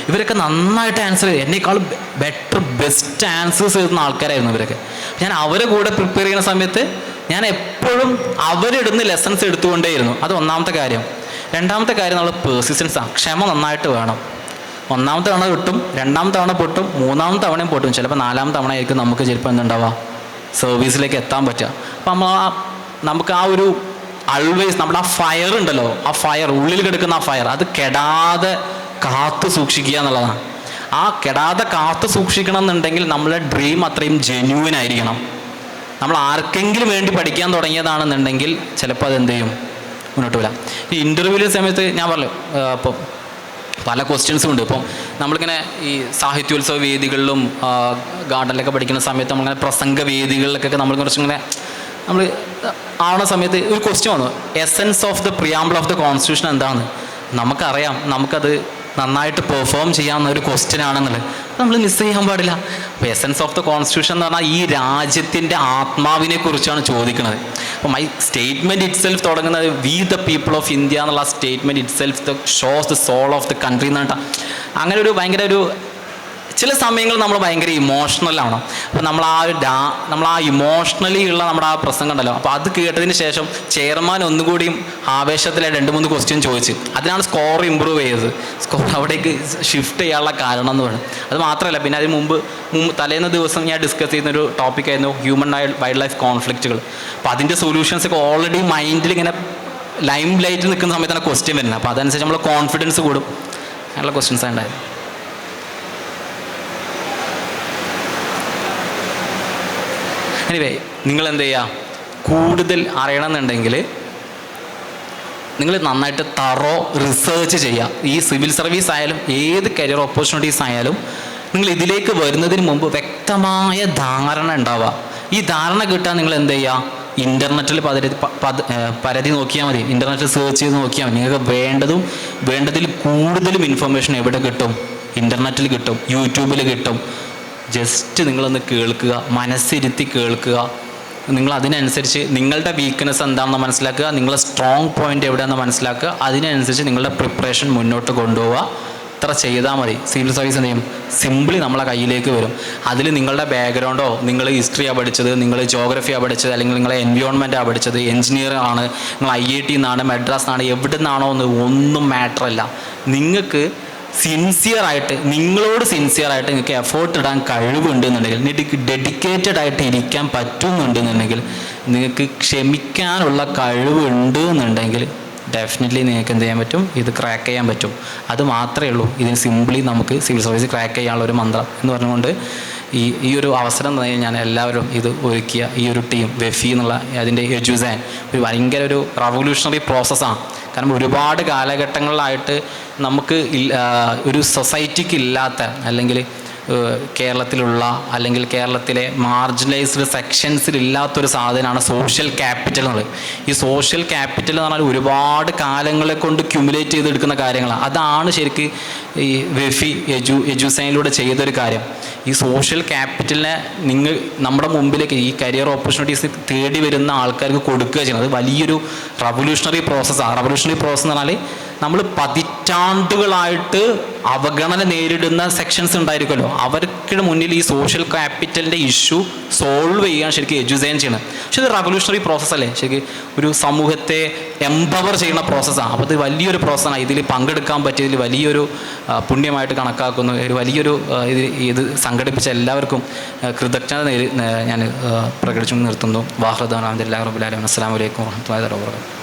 Speaker 1: ഇവരൊക്കെ നന്നായിട്ട് ആൻസർ ചെയ്ത് എന്നേക്കാൾ ബെസ്റ്റ് ആൻസേഴ്സ് എഴുതുന്ന ആൾക്കാരായിരുന്നു ഇവരൊക്കെ. ഞാൻ അവരെ കൂടെ പ്രിപ്പയർ ചെയ്യുന്ന സമയത്ത് ഞാൻ എപ്പോഴും അവരിടുന്ന ലെസൺസ് എടുത്തുകൊണ്ടേയിരുന്നു. അത് ഒന്നാമത്തെ കാര്യം. രണ്ടാമത്തെ കാര്യം നമ്മൾ പേഴ്സിസ്റ്റൻസാണ്, ക്ഷമ നന്നായിട്ട് വേണം. ഒന്നാമത്തെ തവണ കിട്ടും, രണ്ടാമത്തെ തവണ പൊട്ടും, മൂന്നാമത്തെ തവണയും പൊട്ടും, ചിലപ്പോൾ നാലാമത്തെ തവണ ആയിരിക്കും നമുക്ക് ചിലപ്പോൾ എന്തുണ്ടാവുക, സർവീസിലേക്ക് എത്താൻ പറ്റുക. അപ്പം നമുക്ക് ആ ഒരു ആൾവേസ് നമ്മുടെ ആ ഫയർ ഉണ്ടല്ലോ, ആ ഫയർ ഉള്ളിൽ കിടക്കുന്ന ആ ഫയർ, അത് കെടാതെ കാത്തു സൂക്ഷിക്കുക എന്നുള്ളതാണ്. ആ കെടാതെ കാത്തു സൂക്ഷിക്കണം എന്നുണ്ടെങ്കിൽ നമ്മളെ ഡ്രീം അത്രയും ജെന്യൂൻ ആയിരിക്കണം. നമ്മൾ ആർക്കെങ്കിലും വേണ്ടി പഠിക്കാൻ തുടങ്ങിയതാണെന്നുണ്ടെങ്കിൽ ചിലപ്പോൾ അതെന്ത് ചെയ്യും, മുന്നോട്ട് വരാം. ഈ ഇൻ്റർവ്യൂവിലെ സമയത്ത് ഞാൻ പറഞ്ഞു, അപ്പം പല ക്വസ്റ്റ്യൻസും ഉണ്ട്. ഇപ്പം നമ്മളിങ്ങനെ ഈ സാഹിത്യോത്സവ വേദികളിലും ഗാർഡനിലൊക്കെ പഠിക്കുന്ന സമയത്ത് നമ്മളിങ്ങനെ പ്രസംഗ വേദികളിലൊക്കെ നമ്മൾ കുറച്ചിങ്ങനെ നമ്മൾ ആവുന്ന സമയത്ത് ഒരു ക്വസ്റ്റ്യൻ വന്നു, essence of the preamble of the constitution എന്താണ്? നമുക്കറിയാം നമുക്കത് നന്നായിട്ട് പെർഫോം ചെയ്യാവുന്ന ഒരു ക്വസ്റ്റ്യൻ ആണെന്നുള്ളത്, നമ്മൾ മിസ് ചെയ്യാൻ പാടില്ല. അപ്പോൾ എസൻസ് ഓഫ് ദ കോൺസ്റ്റിറ്റ്യൂഷൻ എന്ന് പറഞ്ഞാൽ ഈ രാജ്യത്തിൻ്റെ ആത്മാവിനെ കുറിച്ചാണ് ചോദിക്കുന്നത്. അപ്പോൾ മൈ സ്റ്റേറ്റ്മെൻറ്റ് ഇറ്റ് സെൽഫ് തുടങ്ങുന്നത് we the people of India എന്നുള്ള statement itself the shows the soul of the country എന്ന് പറഞ്ഞാൽ അങ്ങനെ ഒരു ഭയങ്കര ഒരു ചില സമയങ്ങളിൽ നമ്മൾ ഭയങ്കര ഇമോഷണലാണ്. അപ്പോൾ നമ്മൾ ആ ഇമോഷണലി ഉള്ള നമ്മുടെ ആ പ്രസംഗം ഉണ്ടല്ലോ, അപ്പോൾ അത് കേട്ടതിന് ശേഷം ചെയർമാൻ ഒന്നുകൂടിയും ആവേശത്തിലെ 2-3 ക്വസ്റ്റ്യൻ ചോദിച്ച് അതിനാണ് സ്കോർ ഇമ്പ്രൂവ് ചെയ്തത്. സ്കോർ അവിടേക്ക് ഷിഫ്റ്റ് ചെയ്യാനുള്ള കാരണം എന്ന് പറയുന്നത്. അത് മാത്രമല്ല, പിന്നെ അതിന് മുമ്പ് തലേന്ന ദിവസം ഞാൻ ഡിസ്കസ് ചെയ്യുന്നൊരു ടോപ്പിക്കായിരുന്നു ഹ്യൂമൻ വൈൽഡ് ലൈഫ് കോൺഫ്ലിക്റ്റുകൾ. അപ്പോൾ അതിൻ്റെ സൊല്യൂഷൻസ് ഒക്കെ ഓൾറെഡി മൈൻഡിൽ ഇങ്ങനെ ലൈം ലൈറ്റിൽ നിൽക്കുന്ന സമയത്താണ് ക്വസ്റ്റ്യൻ വരുന്നത്. അപ്പോൾ അതനുസരിച്ച് നമ്മൾ കോൺഫിഡൻസ് കൂടും. അങ്ങനെയുള്ള ക്വസ്റ്റ്യൻസ് ഉണ്ടായത്. എനിവേ, നിങ്ങൾ എന്ത് ചെയ്യുക, കൂടുതൽ അറിയണമെന്നുണ്ടെങ്കിൽ നിങ്ങൾ നന്നായിട്ട് റിസർച്ച് ചെയ്യുക. ഈ സിവിൽ സർവീസ് ആയാലും ഏത് കരിയർ ഓപ്പർച്യൂണിറ്റീസ് ആയാലും നിങ്ങൾ ഇതിലേക്ക് വരുന്നതിന് മുമ്പ് വ്യക്തമായ ധാരണ ഉണ്ടാവുക. ഈ ധാരണ കിട്ടാൻ നിങ്ങൾ എന്ത് ചെയ്യുക? ഇൻ്റർനെറ്റിൽ പരതി നോക്കിയാൽ മതി. ഇൻ്റർനെറ്റിൽ സെർച്ച് ചെയ്ത് നോക്കിയാൽ മതി. നിങ്ങൾക്ക് വേണ്ടതിൽ കൂടുതലും ഇൻഫർമേഷൻ എവിടെ കിട്ടും? ഇൻ്റർനെറ്റിൽ കിട്ടും, യൂട്യൂബിൽ കിട്ടും. ജസ്റ്റ് നിങ്ങളൊന്ന് കേൾക്കുക, മനസ്സിരുത്തി കേൾക്കുക. നിങ്ങൾ അതിനനുസരിച്ച് നിങ്ങളുടെ വീക്ക്നെസ് എന്താണെന്ന് മനസ്സിലാക്കുക, നിങ്ങളുടെ സ്ട്രോങ് പോയിൻ്റ് എവിടെയാണെന്ന് മനസ്സിലാക്കുക. അതിനനുസരിച്ച് നിങ്ങളുടെ പ്രിപ്പറേഷൻ മുന്നോട്ട് കൊണ്ടുപോവുക. ഇത്ര ചെയ്താൽ മതി. സിവിൽ സർവീസ് എന്ത് ചെയ്യും? സിമ്പിളി നമ്മളെ കയ്യിലേക്ക് വരും. അതിൽ നിങ്ങളുടെ ബാക്ക്ഗ്രൗണ്ടോ, നിങ്ങൾ ഹിസ്റ്ററിയാണ് പഠിച്ചത്, നിങ്ങൾ ജോഗ്രഫിയാണ് പഠിച്ചത്, അല്ലെങ്കിൽ നിങ്ങളെ എൻവയോൺമെൻറ്റാണ് പഠിച്ചത്, എഞ്ചിനീയർ ആണ്, നിങ്ങൾ IIT നിന്നാണ്, മദ്രാസ് നിന്നാണ്, എവിടെ നിന്നാണോ എന്ന് ഒന്നും മാറ്ററല്ല. നിങ്ങൾക്ക് സിൻസിയറായിട്ട്, നിങ്ങളോട് സിൻസിയറായിട്ട് നിങ്ങൾക്ക് എഫേർട്ട് ഇടാൻ കഴിവുണ്ടെന്നുണ്ടെങ്കിൽ, നിങ്ങൾക്ക് ഡെഡിക്കേറ്റഡ് ആയിട്ട് ഇരിക്കാൻ പറ്റുന്നുണ്ടെന്നുണ്ടെങ്കിൽ, നിങ്ങൾക്ക് ക്ഷമിക്കാനുള്ള കഴിവുണ്ട് എന്നുണ്ടെങ്കിൽ ഡെഫിനറ്റ്ലി നിങ്ങൾക്ക് എന്ത് ചെയ്യാൻ പറ്റും? ഇത് ക്രാക്ക് ചെയ്യാൻ പറ്റും. അത് മാത്രമേ ഉള്ളൂ ഇതിന് സിംപ്ലി നമുക്ക് സിവിൽ സർവീസ് ക്രാക്ക് ചെയ്യാനുള്ള ഒരു മന്ത്രം എന്ന് പറഞ്ഞുകൊണ്ട് ഈ ഒരു അവസരം തന്നെ ഞാൻ എല്ലാവരും ഇത് ഒരുക്കിയ ഈ ഒരു ടീം വെഫി എന്നുള്ള അതിൻ്റെ എജുസാൻ ഒരു ഭയങ്കര ഒരു റവല്യൂഷണറി പ്രോസസ്സാണ്. കാരണം ഒരുപാട് കാലഘട്ടങ്ങളിലായിട്ട് നമുക്ക് ഒരു സൊസൈറ്റിക്ക് ഇല്ലാത്ത, അല്ലെങ്കിൽ കേരളത്തിലുള്ള, അല്ലെങ്കിൽ കേരളത്തിലെ മാർജിനലൈസ്ഡ് സെക്ഷൻസിലില്ലാത്തൊരു സാധനമാണ് സോഷ്യൽ ക്യാപിറ്റൽ എന്നുള്ളത്. ഈ സോഷ്യൽ ക്യാപിറ്റൽ എന്ന് പറഞ്ഞാൽ ഒരുപാട് കാലങ്ങളെ കൊണ്ട് ക്യുമുലേറ്റ് ചെയ്തെടുക്കുന്ന കാര്യങ്ങളാണ്. അതാണ് ശരിക്കും ഈ വെഫി എജുസൈനിലൂടെ ചെയ്തൊരു കാര്യം. ഈ സോഷ്യൽ ക്യാപിറ്റലിനെ നമ്മുടെ മുമ്പിലേക്ക് ഈ കരിയർ ഓപ്പർച്യൂണിറ്റീസ് തേടി വരുന്ന ആൾക്കാർക്ക് കൊടുക്കുക ചെയ്യുന്നത് വലിയൊരു റവല്യൂഷണറി പ്രോസസ്സാണ്. റവല്യൂഷണറി പ്രോസസ്സ് എന്ന് പറഞ്ഞാൽ നമ്മൾ പതിറ്റാണ്ടുകളായിട്ട് അവഗണന നേരിടുന്ന സെക്ഷൻസ് ഉണ്ടായിരിക്കുമല്ലോ, അവർക്ക് മുന്നിൽ ഈ സോഷ്യൽ ക്യാപിറ്റലിൻ്റെ ഇഷ്യൂ സോൾവ് ചെയ്യാൻ ശരിക്കും എജുസൈൻ ചെയ്യണം. പക്ഷെ ഇത് റവല്യൂഷണറി പ്രോസസ്സല്ലേ, ശരിക്കും ഒരു സമൂഹത്തെ എംപവർ ചെയ്യുന്ന പ്രോസസ്സാണ്. അപ്പോൾ ഇത് വലിയൊരു പ്രോസസ്സാണ്. ഇതിൽ പങ്കെടുക്കാൻ പറ്റിയതിൽ വലിയൊരു പുണ്യമായിട്ട് കണക്കാക്കുന്നു. ഒരു വലിയൊരു ഇത് സംഘടിപ്പിച്ച എല്ലാവർക്കും കൃതജ്ഞത ഞാൻ പ്രകടിച്ചു നിർത്തുന്നു. വാഹൃദ് അൽഹംദുലില്ലാഹി റബ്ബിൽ ആലമീൻ. അസ്സലാമു അലൈക്കും വറഹ്മത്തുള്ളാഹി വബറകാതുഹു.